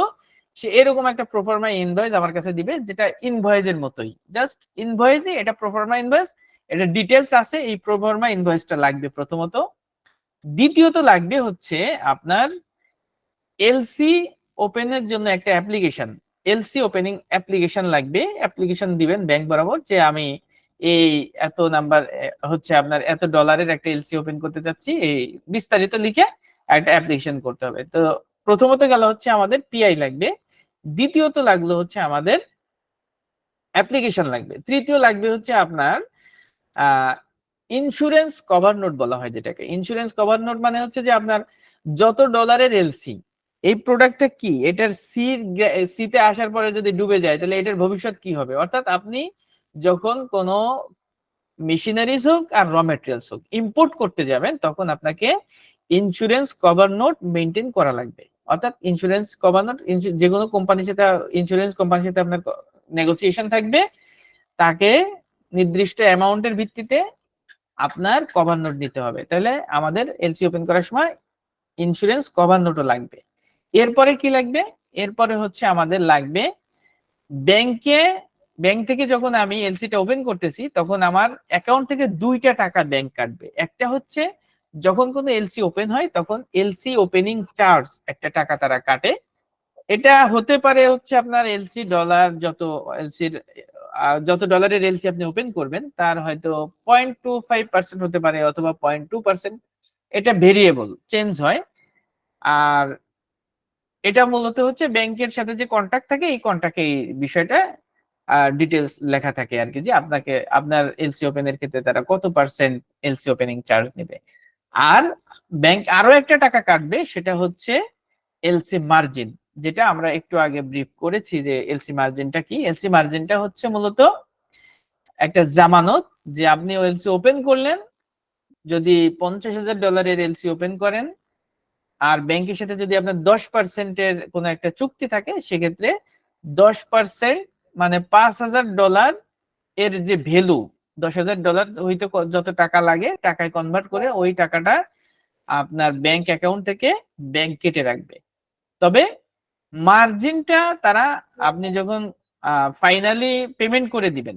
সে এরকম একটা প্রোফর্মা ইনভয়েস আমার কাছে দিবে, যেটা ইনভয়েসের মতোই, জাস্ট ইনভয়েসই, এটা প্রোফর্মা ইনভয়েস, এটা ডিটেলস আছে, এই প্রোফর্মা ইনভয়েসটা লাগবে প্রথমত। দ্বিতীয়ত লাগবে হচ্ছে আপনার এলসি ওপেনের জন্য একটা অ্যাপ্লিকেশন, এলসি ওপেনিং অ্যাপ্লিকেশন লাগবে। অ্যাপ্লিকেশন দিবেন ব্যাংক বরাবর যে আমি এই এত নাম্বার হচ্ছে আপনার এত ডলারের একটা এলসি ওপেন করতে চাচ্ছি, এই বিস্তারিত লিখে একটা অ্যাপ্লিকেশন করতে হবে। তো প্রথমত গেল হচ্ছে আমাদের পিআই লাগবে, দ্বিতীয়ত লাগলো হচ্ছে আমাদের অ্যাপ্লিকেশন লাগবে, তৃতীয় লাগবে হচ্ছে আপনার ইন্স্যুরেন্স কভার নোট বলা হয় যেটাকে। ইন্স্যুরেন্স কভার নোট মানে হচ্ছে যে আপনার যত ডলারের এলসি, এই প্রোডাক্টটা কি, এটার সিতে আসার পরে যদি ডুবে যায় তাহলে এটার ভবিষ্যৎ কি হবে। অর্থাৎ আপনি যখন কোনো মেশিনারিজ হোক আর র মেটেরিয়ালস হোক ইম্পোর্ট করতে যাবেন, তখন আপনাকে ইন্স্যুরেন্স কভার নোট মেনটেন করা লাগবে। অর্থাৎ ইন্স্যুরেন্স কভার নোট, যে কোনো কোম্পানির সাথে, ইন্স্যুরেন্স কোম্পানির সাথে আপনার নেগোসিয়েশন থাকবে, তাকে নির্দিষ্ট অ্যামাউন্টের ভিত্তিতে আপনার কভার নোট নিতে হবে। তাহলে আমাদের এলসি ওপেন করার সময় ইন্স্যুরেন্স কভার নোটও লাগবে। এরপরে কি লাগবে? এরপরে হচ্ছে আমাদের লাগবে ব্যাংক থেকে যখন আমি এলসিটা ওপেন করতেছি, তখন আমার অ্যাকাউন্ট থেকে 2টা টাকা ব্যাংক কাটবে। একটা হচ্ছে যখন কোনো এলসি ওপেন হয় তখন এলসি ওপেনিং চার্জ একটা টাকা তারা কাটে। এটা হতে পারে হচ্ছে আপনার এলসি ডলার, যত ডলারের এলসি আপনি ওপেন করবেন তার হয়তো 0.25% হতে পারে অথবা 0.2%, এটা ভেরিয়েবল, চেঞ্জ হয়। আর এটা মূলত হচ্ছে ব্যাংকের সাথে যে কন্ট্রাক্ট থাকে, এই কন্ট্রাক্টে এই বিষয়টা ডিটেলস লেখা থাকে আর কি, যে আপনাকে আপনার এলসি ওপেনের ক্ষেত্রে তারা কত পার্সেন্ট এলসি ওপেনিং চার্জ নেবে। আর ব্যাংক আরো একটা টাকা কাটবে, সেটা হচ্ছে এলসি মার্জিন, যেটা আমরা একটু আগে ব্রিফ করেছি যে এলসি মার্জিনটা কি। এলসি মার্জিনটা হচ্ছে মূলত একটা জামানত, যে আপনি এলসি ওপেন করলেন, যদি $50,000 এলসি ওপেন করেন আর ব্যাংকের সাথে যদি আপনার 10%-এর কোনো একটা চুক্তি থাকে, সেক্ষেত্রে 10% মানে $5,000 এর যে ভ্যালু, $10,000 হইতে যত টাকা লাগে টাকায় কনভার্ট করে ওই টাকাটা আপনার ব্যাংক অ্যাকাউন্ট থেকে ব্যাংক কেটে রাখবে। তবে মার্জিনটা তারা, আপনি যখন ফাইনালি পেমেন্ট করে দিবেন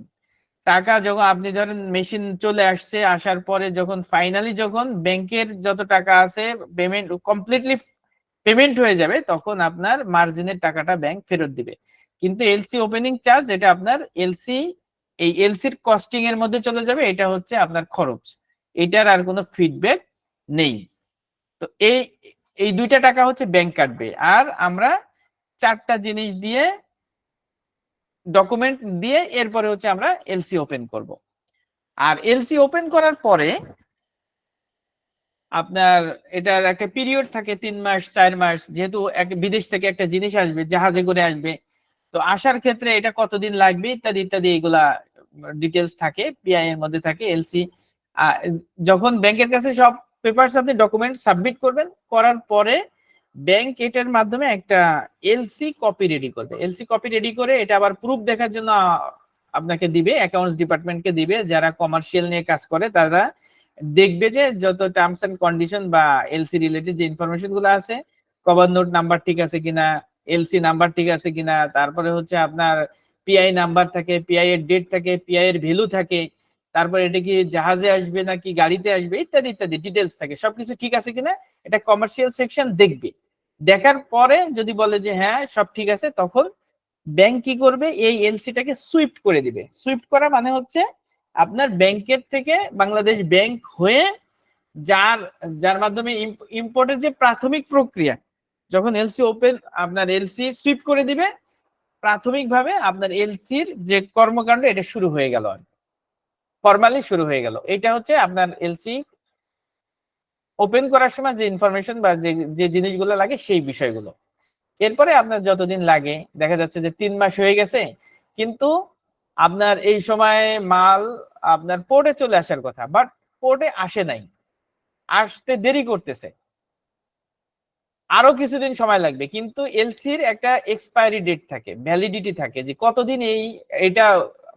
টাকা, যখন আপনি ধরেন মেশিন চলে আসছে, আসার পরে যখন ফাইনালি যখন ব্যাংকের যত টাকা আছে পেমেন্ট কমপ্লিটলি পেমেন্ট হয়ে যাবে, তখন আপনার মার্জিনের টাকাটা ব্যাংক ফেরত দিবে। কিন্তু এলসি ওপেনিং চার্জ, এটা আপনার এই এলসির কস্টিং এর মধ্যে চলে যাবে, এটা হচ্ছে আপনার খরচ, এটার আর কোনো ফিডব্যাক নেই। তো এই 2টা টাকা হচ্ছে ব্যাংক কাটবে। আর আমরা 4টা জিনিস দিয়ে, ডকুমেন্ট দিয়ে, এরপরে হচ্ছে আমরা এলসি ওপেন করব। আর এলসি ওপেন করার পরে আপনার এটার একটা পিরিয়ড থাকে 3 মাস 4 মাস, যেহেতু বিদেশ থেকে একটা জিনিস আসবে, জাহাজে করে আসবে, তো আসার ক্ষেত্রে এটা কতদিন লাগবে ইত্যাদি ইত্যাদি, এগুলা ডিটেলস থাকে, পিআই এর মধ্যে থাকে। এলসি যখন ব্যাংকের কাছে সব পেপারস আপনি ডকুমেন্ট সাবমিট করবেন, করার পরে ব্যাংক এটার মাধ্যমে একটা এলসি কপি রেডি করবে। এলসি কপি রেডি করে এটা আবার প্রুফ দেখার জন্য আপনাকে দিবে, অ্যাকাউন্টস ডিপার্টমেন্টকে দিবে। যারা কমার্শিয়াল নিয়ে কাজ করে তারা দেখবে যে যত টার্মস এন্ড কন্ডিশন বা এলসি রিলেটেড যে ইনফরমেশন গুলো আছে, কভার নোট নাম্বার ঠিক আছে কিনা, এলসি নাম্বার ঠিক আছে কিনা, তারপরে হচ্ছে আপনার পিআই নাম্বার থাকে, পিআই এর ডেট থাকে, পিআই এর ভ্যালু থাকে, তারপরে এটা কি জাহাজে আসবে নাকি গাড়িতে আসবে ইত্যাদি ইত্যাদি ডিটেলস থাকে, সবকিছু ঠিক আছে কিনা এটা কমার্শিয়াল সেকশন দেখবে। দেখার পরে যদি বলে যে হ্যাঁ সব ঠিক আছে, তখন ব্যাংক কি করবে, এই এলসিটাকে সুইফট করে দিবে। সুইফট করা মানে হচ্ছে আপনার ব্যাংকের থেকে বাংলাদেশ ব্যাংক হয়ে যার যার মাধ্যমে ইম্পোর্টের যে প্রাথমিক প্রক্রিয়া, যখন এলসি ওপেন আপনার এলসি সুইপ করে দিবে, প্রাথমিকভাবে আপনার এলসির যে কর্মকাণ্ড এটা শুরু হয়ে গেল, ফর্মালি শুরু হয়ে গেল। এটা হচ্ছে আপনার এলসি ওপেন করার সময় যে ইনফরমেশন বা যে জিনিসগুলো লাগে সেই বিষয়গুলো। এরপরে আপনার যতদিন লাগে, দেখা যাচ্ছে যে 3 মাস হয়ে গেছে, কিন্তু আপনার এই সময় মাল আপনার পোর্টে চলে আসার কথা, বাট পোর্টে আসে নাই, আসতে দেরি করতেছে, আরো কিছুদিন সময় লাগবে। কিন্তু এলসির একটা এক্সপায়ারি ডেট থাকে, ভ্যালিডিটি থাকে, যে কতদিন এটা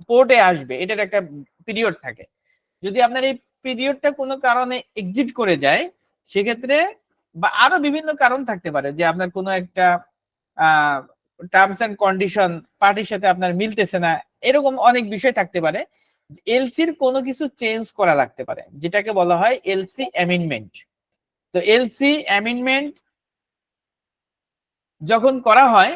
পোর্টে আসবে, এটার একটা পিরিয়ড থাকে। যদি আপনার এই পিরিয়ডটা কোনো কারণে এক্সিট করে যায়, সেক্ষেত্রে বা আরো বিভিন্ন কারণ থাকতে পারে, যে আপনার কোনো একটা টার্মস এন্ড কন্ডিশন পার্টির সাথে আপনার মিলতেছে না, এরকম অনেক বিষয় থাকতে পারে। এলসির কোনো কিছু চেঞ্জ করা লাগতে পারে, যেটাকে বলা হয় এলসি অ্যামেন্ডমেন্ট। তো এলসি অ্যামেন্ডমেন্ট যখন করা হয়,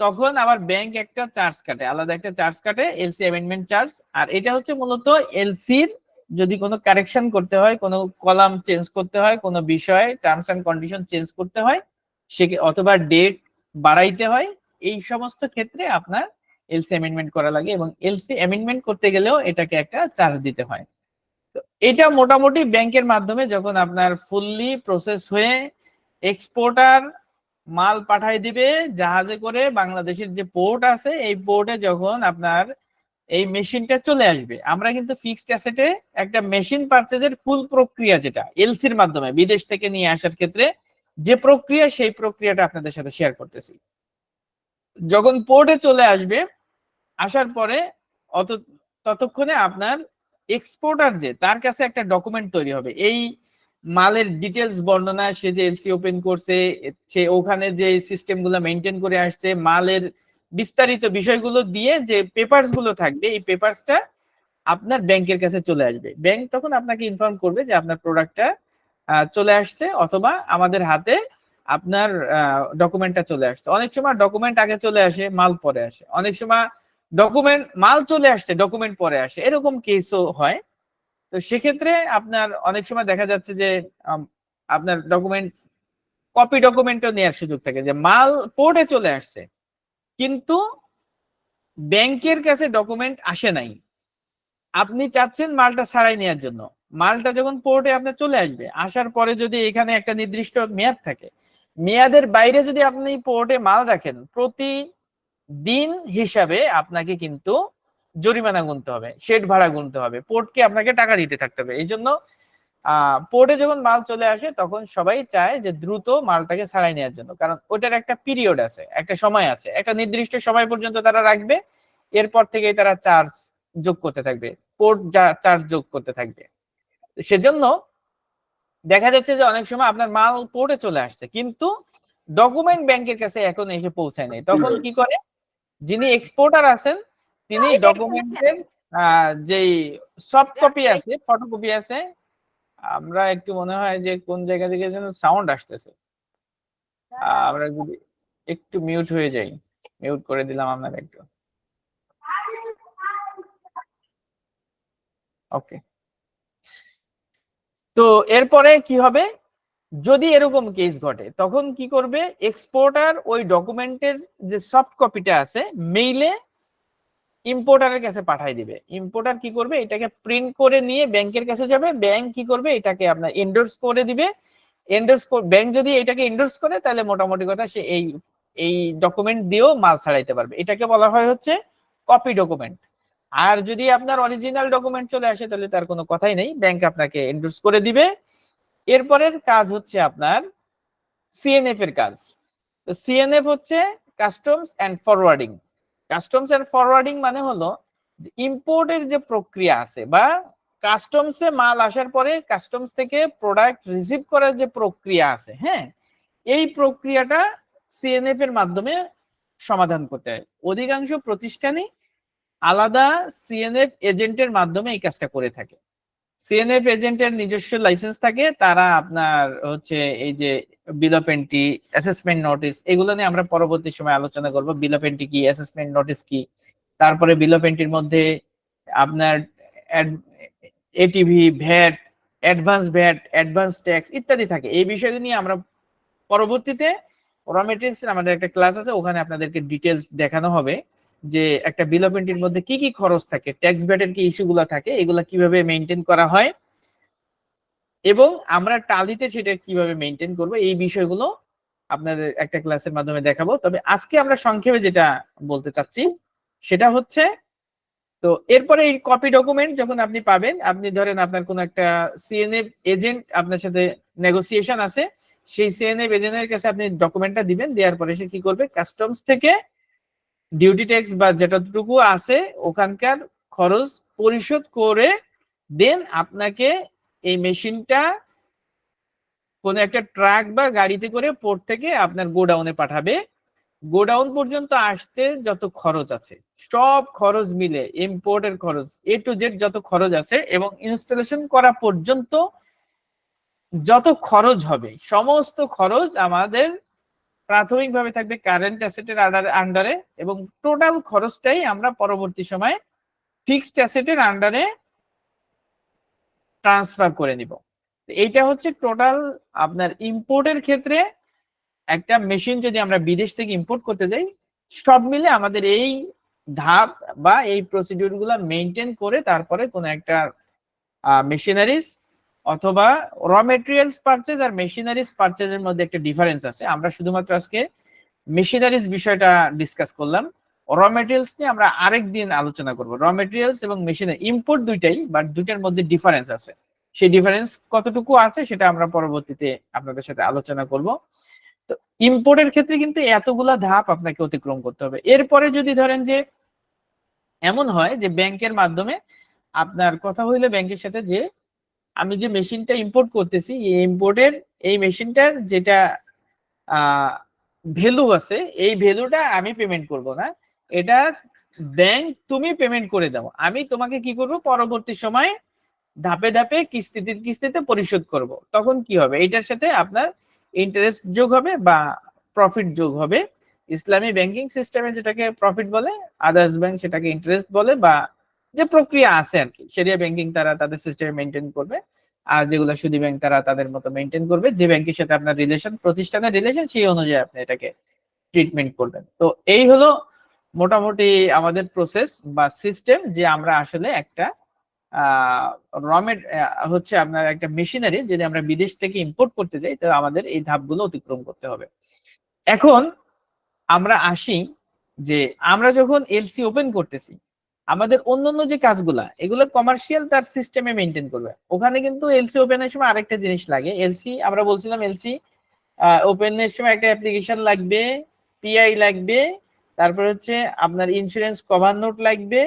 তখন আবার ব্যাংক একটা চার্জ কাটে, আলাদা একটা চার্জ কাটে, এলসি অ্যামেন্ডমেন্ট চার্জ। আর এটা হচ্ছে মূলত এলসির যদি কোনো কারেকশন করতে হয়, কোনো কলাম চেঞ্জ করতে হয়, কোনো বিষয়ে টার্মস এন্ড কন্ডিশন চেঞ্জ করতে হয়, সে অথবা ডেট বাড়াইতে হয়, এই সমস্ত ক্ষেত্রে আপনার এলসি অ্যামেন্ডমেন্ট করা লাগে। এবং এলসি অ্যামেন্ডমেন্ট করতে গেলেও এটাকে একটা চার্জ দিতে হয়। তো এটা মোটামুটি ব্যাংকের মাধ্যমে যখন আপনার ফুললি প্রসেস হয়ে এক্সপোর্টার মাল পাঠাই দিবে জাহাজে করে, বাংলাদেশের যে পোর্ট আছে এই পোর্টে যখন আপনার এই মেশিনটা চলে আসবে, আমরা কিন্তু ফিক্সড অ্যাসেটে একটা মেশিন পারচেজের ফুল প্রক্রিয়া, যেটা এলসির মাধ্যমে বিদেশ থেকে নিয়ে আসার ক্ষেত্রে যে প্রক্রিয়া, সেই প্রক্রিয়াটা আপনাদের সাথে শেয়ার করতেছি। যখন পোর্টে চলে আসবে, আসার পরে ততক্ষণে আপনার এক্সপোর্টার যে তার কাছে একটা ডকুমেন্ট তৈরি হবে, এই মালের ডিটেলস বর্ণনা, সে যে এলসি ওপেন করছে, সে ওখানে যে সিস্টেম গুলো মেনটেন করে আসছে, মালের বিস্তারিত বিষয়গুলো দিয়ে যে পেপারস গুলো থাকবে, এই পেপারসটা আপনার ব্যাংকের কাছে চলে আসবে। ব্যাংক তখন আপনাকে ইনফর্ম করবে যে আপনার প্রোডাক্টটা চলে আসছে, অথবা আমাদের হাতে আপনার ডকুমেন্টটা চলে আসছে। অনেক সময় ডকুমেন্ট আগে চলে আসে, মাল পরে আসে, অনেক সময় ডকুমেন্ট মাল চলে আসছে, ডকুমেন্ট পরে আসে, এরকম কেসও হয়। তো সেক্ষেত্রে আপনার অনেক সময় দেখা যাচ্ছে যে আপনার ডকুমেন্ট কপি ডকুমেন্টও নেওয়ার সুযোগ থাকে, যে মাল পোর্টে চলে আসছে কিন্তু ব্যাংকের কাছে ডকুমেন্ট আসে নাই, আপনি চাচ্ছেন মালটা ছাড়াই নেওয়ার জন্য। মালটা যখন পোর্টে আপনার চলে আসবে, আসার পরে যদি এখানে একটা নির্দিষ্ট মেয়াদ থাকে, মেয়াদের বাইরে যদি আপনি পোর্টে মাল রাখেন, প্রতি দিন হিসাবে আপনাকে কিন্তু জরিমানা গুনতে হবে, শেড ভাড়া গুনতে হবে, পোর্টকে আপনাকে টাকা দিতে থাকতে হবে। এই জন্য পোর্টে যখন মাল চলে আসে, তখন সবাই চায় যে দ্রুত মালটাকে ছাড়াই নেওয়ার জন্য, কারণ ওটার একটা পিরিয়ড আছে, একটা সময় আছে, একটা নির্দিষ্ট সময় পর্যন্ত তারা রাখবে, এরপর থেকে তারা চার্জ যোগ করতে থাকবে, পোর্ট চার্জ যোগ করতে থাকবে। সেজন্য দেখা যাচ্ছে যে অনেক সময় আপনার মাল পোর্টে চলে আসছে, কিন্তু ডকুমেন্ট ব্যাংকের কাছে এখন এসে পৌঁছায় নাই। তখন কি করে, যিনি এক্সপোর্টার আছেন তিনি ডকুমেন্টের যেই সফট কপি আছে, ফটোকপি আছে, আমরা একটু মনে হয় যে কোন জায়গা থেকে যেন সাউন্ড আসতেছে, আমরা যদি একটু মিউট হয়ে যাই, মিউট করে দিলাম আপনার একটু, ওকে। তো এরপরে কি হবে, যদি এরকম কেস ঘটে, তখন কি করবে, এক্সপোর্টার ওই ডকুমেন্টের যে সফট কপিটা আছে মেইলে ইম্পোর্টারের কাছে পাঠাই দিবে। ইম্পোর্টার কি করবে, এটাকে প্রিন্ট করে নিয়ে ব্যাংকের কাছে যাবে, ব্যাংক কি করবে, এটাকে আপনার এন্ডোর্স করে দিবে। ব্যাংক যদি এটাকে এন্ডোর্স করে, তাহলে মোটামুটি কথা সে এই ডকুমেন্ট দিয়েও মাল ছাড়াইতে পারবে। এটাকে বলা হয় হচ্ছে কপি ডকুমেন্ট। আর যদি আপনার অরিজিনাল ডকুমেন্ট চলে আসে, তাহলে তার কোনো কথাই নেই, ব্যাংক আপনাকে এন্ডোর্স করে দিবে। এরপরের কাজ হচ্ছে আপনার সিএনএফ এর কাজ। তো সিএনএফ হচ্ছে customs and forwarding. Customs and forwarding মানে হলো যে ইম্পোর্টের যে প্রক্রিয়া আছে, বা কাস্টমসে মাল আসার পরে কাস্টমস থেকে প্রোডাক্ট রিসিভ করার যে প্রক্রিয়া আছে, হ্যাঁ, এই প্রক্রিয়াটা সিএনএফ এর মাধ্যমে সমাধান করতে হয়। অধিকাংশ প্রতিষ্ঠানই আলাদা সিএনএফ এজেন্টের মাধ্যমে এই কাজটা করে থাকে। সিএনএফ এজেন্টের নিজস্ব লাইসেন্স থাকে, তারা আপনার হচ্ছে এই যে বিল অফ এন্ট্রি, অ্যাসেসমেন্ট নোটিস, এগুলো নিয়ে আমরা পরবর্তী সময় আলোচনা করব। বিল অফ এন্ট্রি কি, অ্যাসেসমেন্ট নোটিস কি, তারপরে বিল অফ এন্ট্রির মধ্যে আপনার এটিভি, ভ্যাট, অ্যাডভান্স ট্যাক্স ইত্যাদি থাকে। এই বিষয়গুলো নিয়ে আমরা পরবর্তীতে র মেটেরিয়ালস আমাদের একটা ক্লাস আছে, ওখানে আপনাদেরকে ডিটেলস দেখানো হবে যে একটা বিল অফ এন্ট্রির মধ্যে কি কি খরচ থাকে, ট্যাক্স ভ্যাটের কি ইস্যুগুলো থাকে, এগুলা কিভাবে মেইনটেইন করা হয় এবং আমরা টালিতে সেটা কিভাবে মেইনটেইন করব, এই বিষয়গুলো আপনাদের একটা ক্লাসের মাধ্যমে দেখাবো। তবে আজকে আমরা সংক্ষেপে যেটা বলতে চাচ্ছি সেটা হচ্ছে, তো এরপরে এই কপি ডকুমেন্ট যখন আপনি পাবেন, আপনি ধরেন আপনার কোন একটা সিএনএফ এজেন্ট আপনার সাথে নেগোসিয়েশন আছে, সেই সিএনএফ এজেন্টের কাছে আপনি ডকুমেন্টটা দিবেন, দেওয়ার পরে সে কি করবে, কাস্টমস থেকে ডিউটি ট্যাক্স বা যেটাটুকু আছে ওখানকার খরচ পরিশোধ করে দেন আপনাকে এই মেশিনটা কোন একটা ট্রাক বা গাড়িতে করে পোর্ট থেকে আপনার গোডাউনে পাঠাবে। গোডাউন পর্যন্ত আসতে যত খরচ আছে সব খরচ মিলে, ইম্পোর্টের খরচ এ টু জেড যত খরচ আছে এবং ইনস্টলেশন করা পর্যন্ত যত খরচ হবে সমস্ত খরচ আমাদের প্রাথমিকভাবে থাকবে কারেন্ট অ্যাসেটের আন্ডারে এবং টোটাল খরচটাই আমরা পরবর্তী সময়ে ফিক্সড অ্যাসেটের আন্ডারে ট্রান্সফার করে নিব। এইটা হচ্ছে টোটাল আপনার ইম্পোর্টের ক্ষেত্রে। একটা মেশিন যদি আমরা বিদেশ থেকে ইম্পোর্ট করতে যাই, সব মিলে আমাদের এই ধাপ বা এই প্রসিডিউর গুলা মেনটেন করে তারপরে কোন একটা মেশিনারিজ অথবা র মেটেরিয়ালস পারচেজ আর মেশিনারিজ পারচেজের মধ্যে একটা ডিফারেন্স আছে। আমরা শুধুমাত্র আজকে মেশিনারিজ বিষয়টা ডিসকাস করলাম, র মেটেরিয়ালস নিয়ে আমরা আরেক দিন আলোচনা করব। র মেটেরিয়ালস এবং মেশিনারি ইম্পোর্ট দুইটাই, বাট দুইটার মধ্যে ডিফারেন্স আছে, সেই ডিফারেন্স কতটুকু আছে সেটা আমরা পরবর্তীতে আপনাদের সাথে আলোচনা করব। তো ইম্পোর্টের ক্ষেত্রে কিন্তু এতগুলা ধাপ আপনাকে অতিক্রম করতে হবে। এরপরে যদি ধরেন যে এমন হয় যে ব্যাংকের মাধ্যমে আপনার কথা হইলে ব্যাংকের সাথে যে আমি যে মেশিনটা ইম্পোর্ট করতেছি এই ইম্পোর্টের এই মেশিনটার যেটা ভ্যালু আছে এই ভ্যালুটা আমি পেমেন্ট করব না, এটা ব্যাংক তুমি পেমেন্ট করে দাও, আমি তোমাকে কি করব পরবর্তী সময় ধাপে ধাপে কিস্তিতে পরিশোধ করব। তখন কি হবে, এটার সাথে আপনার ইন্টারেস্ট যোগ হবে বা প্রফিট যোগ হবে। ইসলামী ব্যাংকিং সিস্টেমে যেটাকে প্রফিট বলে, আদার্স ব্যাংক সেটাকে ইন্টারেস্ট বলে, বা যে প্রক্রিয়া আছে আর কি, শরিয়া ব্যাংকিং তারা তাদের সিস্টেমে মেনটেন করবে, আর যেগুলো সুদী ব্যাংক তারা তাদের মতো মেনটেন করবে। যে ব্যাংকের সাথে আপনার রিলেশন, প্রতিষ্ঠানের রিলেশন, সেই অনুযায়ী আপনি এটাকে ট্রিটমেন্ট করবেন। তো এই হলো মোটামুটি আমাদের প্রসেস বা সিস্টেম, যে আমরা আসলে একটা হচ্ছে আপনার একটা মেশিনারি যদি আমরা বিদেশ থেকে ইম্পোর্ট করতে যাই তাহলে আমাদের এই ধাপগুলো অতিক্রম করতে হবে। এখন আমরা আসি যে আমরা যখন এলসি ওপেন করতেছি, আমাদের অন্যান্য যে কাজগুলা এগুলো কমার্শিয়াল তার সিস্টেমে মেনটেন করবে। ওখানে কিন্তু এলসি ওপেনের সময় আরেকটা জিনিস লাগে। এলসি আমরা বলছিলাম এলসি ওপেনের সময় একটা অ্যাপ্লিকেশন লাগবে, পিআই লাগবে, তারপর হচ্ছে আপনার ইন্স্যুরেন্স কভার নোট লাগবে,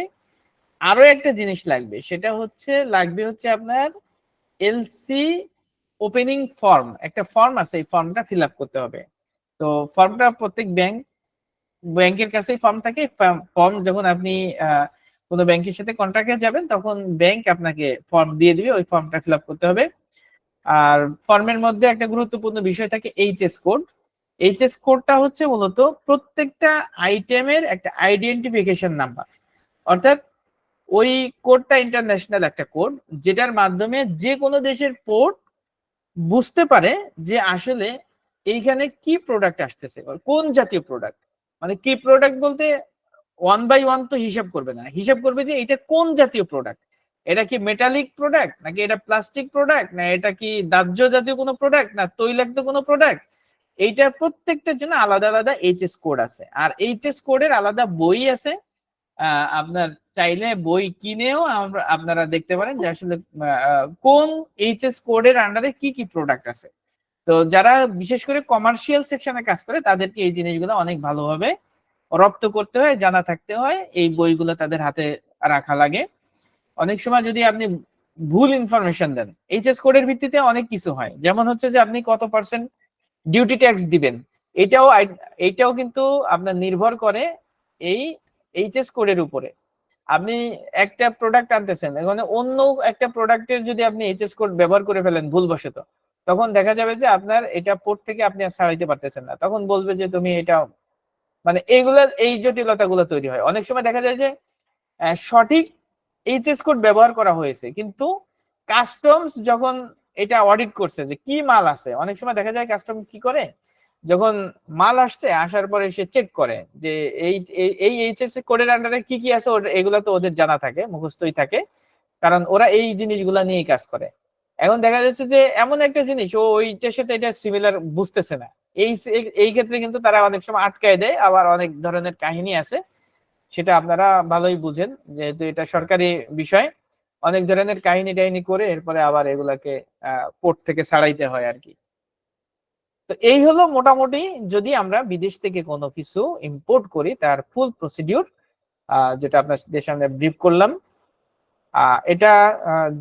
আরো একটা জিনিস লাগবে, সেটা লাগবে আপনার এলসি ওপেনিং ফর্ম। একটা ফর্ম আছে, এই ফর্মটা ফিল আপ করতে হবে। তো ফর্মটা প্রত্যেক ব্যাংকের কাছেই ফর্ম থাকে। ফর্ম যখন আপনি কোনো ব্যাংকের সাথে কন্ট্রাক্টে যাবেন তখন ব্যাংক আপনাকে ফর্ম দিয়ে দিবে, ওই ফর্মটা ফিল আপ করতে হবে। আর ফর্মের মধ্যে একটা গুরুত্বপূর্ণ বিষয় থাকে এইচএস কোড। এইচএস কোডটা হচ্ছে মূলত প্রত্যেকটা আইটেমের একটা আইডেন্টিফিকেশন নাম্বার, অর্থাৎ ওই কোডটা ইন্টারন্যাশনাল একটা কোড, যেটার মাধ্যমে যে কোনো দেশের পোর্ট বুঝতে পারে যে আসলে এইখানে কি প্রোডাক্ট আসতেছে, কোন জাতীয় প্রোডাক্ট। মানে কি প্রোডাক্ট বলতে ওয়ান বাই ওয়ান তো হিসাব করবে না, হিসাব করবে যে এটা কোন জাতীয় প্রোডাক্ট, এটা কি মেটালিক প্রোডাক্ট নাকি এটা প্লাস্টিক প্রোডাক্ট, না এটা কি দাহ্য জাতীয় কোনো প্রোডাক্ট না তৈলাক্ত কোনো প্রোডাক্ট। এইটার প্রত্যেকটার জন্য আলাদা আলাদা এইচএস কোড আছে, আর এইচএস কোডের আলাদা বই আছে। আপনার চাইলে বই কিনেও আপনারা দেখতে পারেন যে আসলে কোন এইচএস কোডের আন্ডারে কি কি প্রোডাক্ট আছে। তো যারা বিশেষ করে কমার্শিয়াল সেকশনে কাজ করে তাদেরকে এই জিনিসগুলো অনেক ভালোভাবে রপ্ত করতে হয়, জানা থাকতে হয়, এই বইগুলো তাদের হাতে রাখা লাগে। অনেক সময় যদি আপনি ভুল ইনফরমেশন দেন, এইচএস কোডের ভিত্তিতে অনেক কিছু হয়, যেমন হচ্ছে যে আপনি কত পার্সেন্ট ডিউটি ট্যাক্স দিবেন, এটাও কিন্তু আপনার নির্ভর করে এই এইচএস কোডের উপরে। আপনি একটা প্রোডাক্ট আনতেছেন, এখানে অন্য একটা প্রোডাক্টের যদি আপনি এইচএস কোড ব্যবহার করে ফেলেন ভুলবশত, তখন দেখা যাবে যে আপনার এটা পোর্ট থেকে আপনি আর ছাড়াইতে পারতেছেন না, তখন বলবে যে তুমি এটা, মানে এইগুলা এই জটিলতাগুলো তৈরি হয়। অনেক সময় দেখা যায় যে সঠিক এইচএস কোড ব্যবহার করা হয়েছে, কিন্তু কাস্টমস যখন এটা অডিট করছে যে কি মাল আছে, অনেক সময় দেখা যায় কাস্টম কি করে, যখন মাল আসছে আসার পরে সে চেক করে যে এই এই এইচএস কোডের আন্ডারে কি কি আছে, এগুলো তো ওদের জানা থাকে, মুখস্থই থাকে, কারণ ওরা এই জিনিসগুলা নিয়েই কাজ করে। এখন দেখা যাচ্ছে যে এমন একটা জিনিস ও ওইটার সাথে এটা সিমিলার বুঝতেছে না, এই এই ক্ষেত্রে কিন্তু তারা অনেক সময় আটকায় দেয়। আবার অনেক ধরনের কাহিনী আছে, সেটা আপনারা ভালোই বুঝেন, যেহেতু এটা সরকারি বিষয়, অনেক ধরনের কাহিনী টাহিনী করে এরপরে আবার এগুলাকে পোর্ট থেকে ছাড়াইতে হয় আর কি। তো এই হলো মোটামুটি, যদি আমরা বিদেশ থেকে কোনো কিছু ইম্পোর্ট করি তার ফুল প্রসিডিউর, যেটা আপনাদের সামনে ব্রিফ করলাম। এটা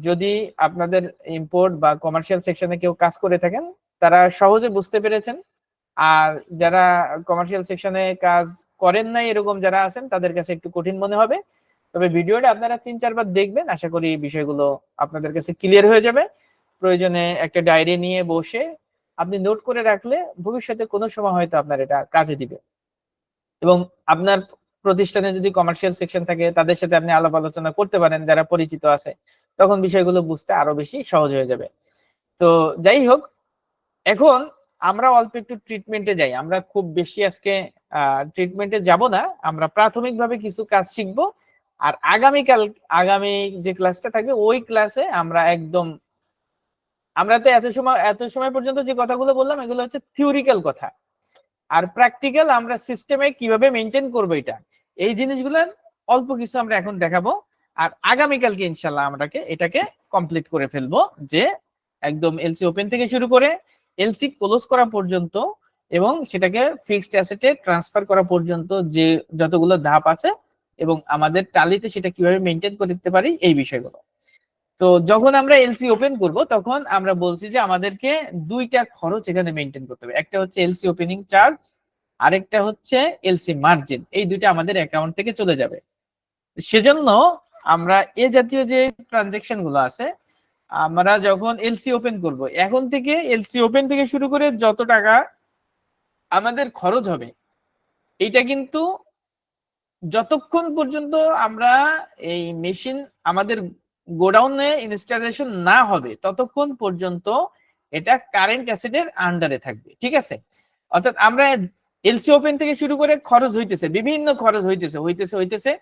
যদি আপনাদের ইম্পোর্ট বা কমার্শিয়াল সেকশনে কেউ কাজ করে থাকেন তারা সহজে বুঝতে পেরেছেন, আর যারা কমার্শিয়াল সেকশনে কাজ করেন নাই এরকম যারা আছেন তাদের কাছে একটু কঠিন মনে হবে। তবে ভিডিওটা আপনারা 3-4 বার দেখবেন, আশা করি বিষয়গুলো আপনাদের কাছে ক্লিয়ার হয়ে যাবে। প্রয়োজনে একটা ডায়েরি নিয়ে বসে আপনি নোট করে রাখলে ভবিষ্যতে কোনো সময় হয়তো আপনার এটা কাজে দিবে। এবং আপনার প্রতিষ্ঠানে যদি কমার্শিয়াল সেকশন থাকে তাদের সাথে আপনি আলাপ আলোচনা করতে পারেন যারা পরিচিত আছে, তখন বিষয়গুলো বুঝতে আরো বেশি সহজ হয়ে যাবে। তো যাই হোক, এখন আমরা অল্প একটু ট্রিটমেন্টে যাই। আমরা খুব বেশি আজকে ট্রিটমেন্টে যাব না, আমরা প্রাথমিকভাবে কিছু কাজ শিখবো। আর আগামী যে ক্লাসটা থাকবে ওই ক্লাসে আমরা একদম, আমরা তো এত সময় পর্যন্ত যে কথাগুলো বললাম এগুলো হচ্ছে থিওরিক্যাল কথা, আর প্র্যাকটিক্যাল আমরা সিস্টেমে কিভাবে মেনটেন করবো এই জিনিসগুলো অল্প কিছু আমরা এখন দেখাবো। আর আগামীকালকে ইনশাল্লাহ এটাকে কমপ্লিট করে ফেলবো, যে একদম এলসি ওপেন থেকে শুরু করে এলসি ক্লোজ করা পর্যন্ত এবং সেটাকে ফিক্সড অ্যাসেটে ট্রান্সফার করা পর্যন্ত যে যতগুলো ধাপ আছে, এবং আমাদের টালিতে সেটা কিভাবে মেনটেন করতে পারি এই বিষয়গুলো। তো যখন আমরা এলসি ওপেন করব তখন আমরা বলছি যে আমাদেরকে দুইটা খরচ এখানে মেনটেন করতে হবে, একটা হচ্ছে এলসি ওপেনিং চার্জ, আরেকটা হচ্ছে এলসি মার্জিন। এই দুইটা আমাদের অ্যাকাউন্ট থেকে চলে যাবে। সেজন্য আমরা এ জাতীয় যে ট্রানজেকশন গুলো আছে, আমরা যখন এলসি ওপেন করব, এখন থেকে এলসি ওপেন থেকে শুরু করে যত টাকা আমাদের খরচ হবে, এটা কিন্তু যতক্ষণ পর্যন্ত আমরা এই মেশিন আমাদের গোডাউনে ইনস্টলেশন না হবে ততক্ষণ পর্যন্ত এটা কারেন্ট অ্যাসেটের আন্ডারে থাকবে, ঠিক আছে? অর্থাৎ আমরা এলসি ওপেন থেকে শুরু করে খরচ হইতেছে, বিভিন্ন খরচ হইতেছে,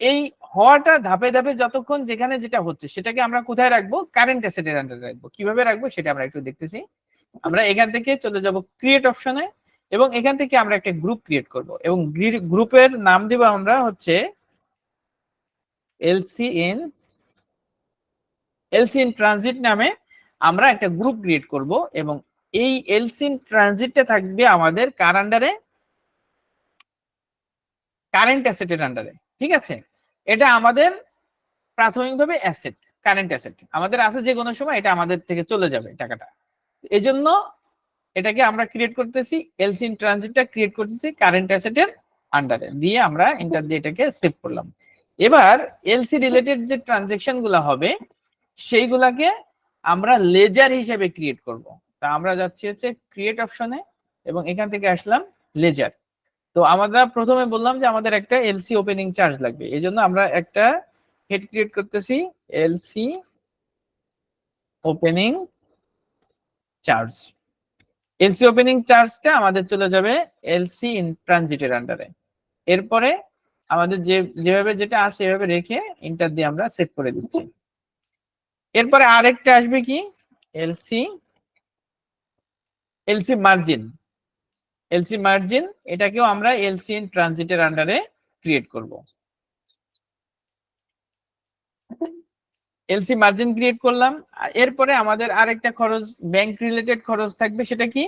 এই হওয়াটা ধাপে ধাপে যতক্ষণ যেখানে যেটা হচ্ছে সেটাকে আমরা কোথায় রাখবো, কারেন্ট অ্যাসেটের আন্ডারে রাখবো। কিভাবে রাখবো সেটা আমরা একটু দেখতেছি। আমরা এখান থেকে চলে যাব ক্রিয়েট অপশনে, এবং এখান থেকে আমরা একটা গ্রুপ ক্রিয়েট করব, এবং গ্রুপের নাম দিব আমরা হচ্ছে এলসি ইন ট্রানজিট নামে আমরা একটা গ্রুপ ক্রিয়েট করব। এবং এই এলসি ইন ট্রানজিটটা থাকবে আমাদের কার আন্ডারে, কারেন্ট অ্যাসেটের আন্ডারে, ঠিক আছে? এটা আমাদের প্রাথমিকভাবে অ্যাসেট, কারেন্ট অ্যাসেট আমাদের আছে, যে কোনো সময় এটা আমাদের থেকে চলে যাবে টাকাটা। এই জন্য এটাকে আমরা ক্রিয়েট করতেছি, এলসি ইন ট্রানজিটটা ক্রিয়েট করতেছি কারেন্ট অ্যাসেটের আন্ডারে, দিয়ে আমরা এন্টার দিয়ে এটাকে সেভ করলাম। এবার এলসি রিলেটেড যে ট্রানজেকশন গুলা হবে সেইগুলাকে আমরা লেজার হিসেবে ক্রিয়েট করব। তা আমরা যাচ্ছি হচ্ছে ক্রিয়েট অপশনে, এবং এখান থেকে আসলাম লেজার। তো আমরা প্রথমে বললাম যে আমাদের একটা এলসি ওপেনিং চার্জ লাগবে, এই জন্য আমরা একটা হেড ক্রিয়েট করতেছি, LC opening charge. LC opening চার্জটা আমাদের চলে যাবে এলসি ইন ট্রানজিটের আন্ডারে। এরপরে আমাদের যেভাবে যেটা আছে এভাবে রেখে এন্টার দিয়ে আমরা সেট করে দিচ্ছি। এরপরে আরেকটা আসবে কি, এলসি মার্জিন। এলসি মার্জিন এটাকেও আমরা এলসি ইন ট্রানজিটের আন্ডারে ক্রিয়েট করব। এলসি মার্জিন ক্রিয়েট করলাম। এরপরে আমাদের আরেকটা খরচ, ব্যাংক রিলেটেড খরচ থাকবে, সেটা কি,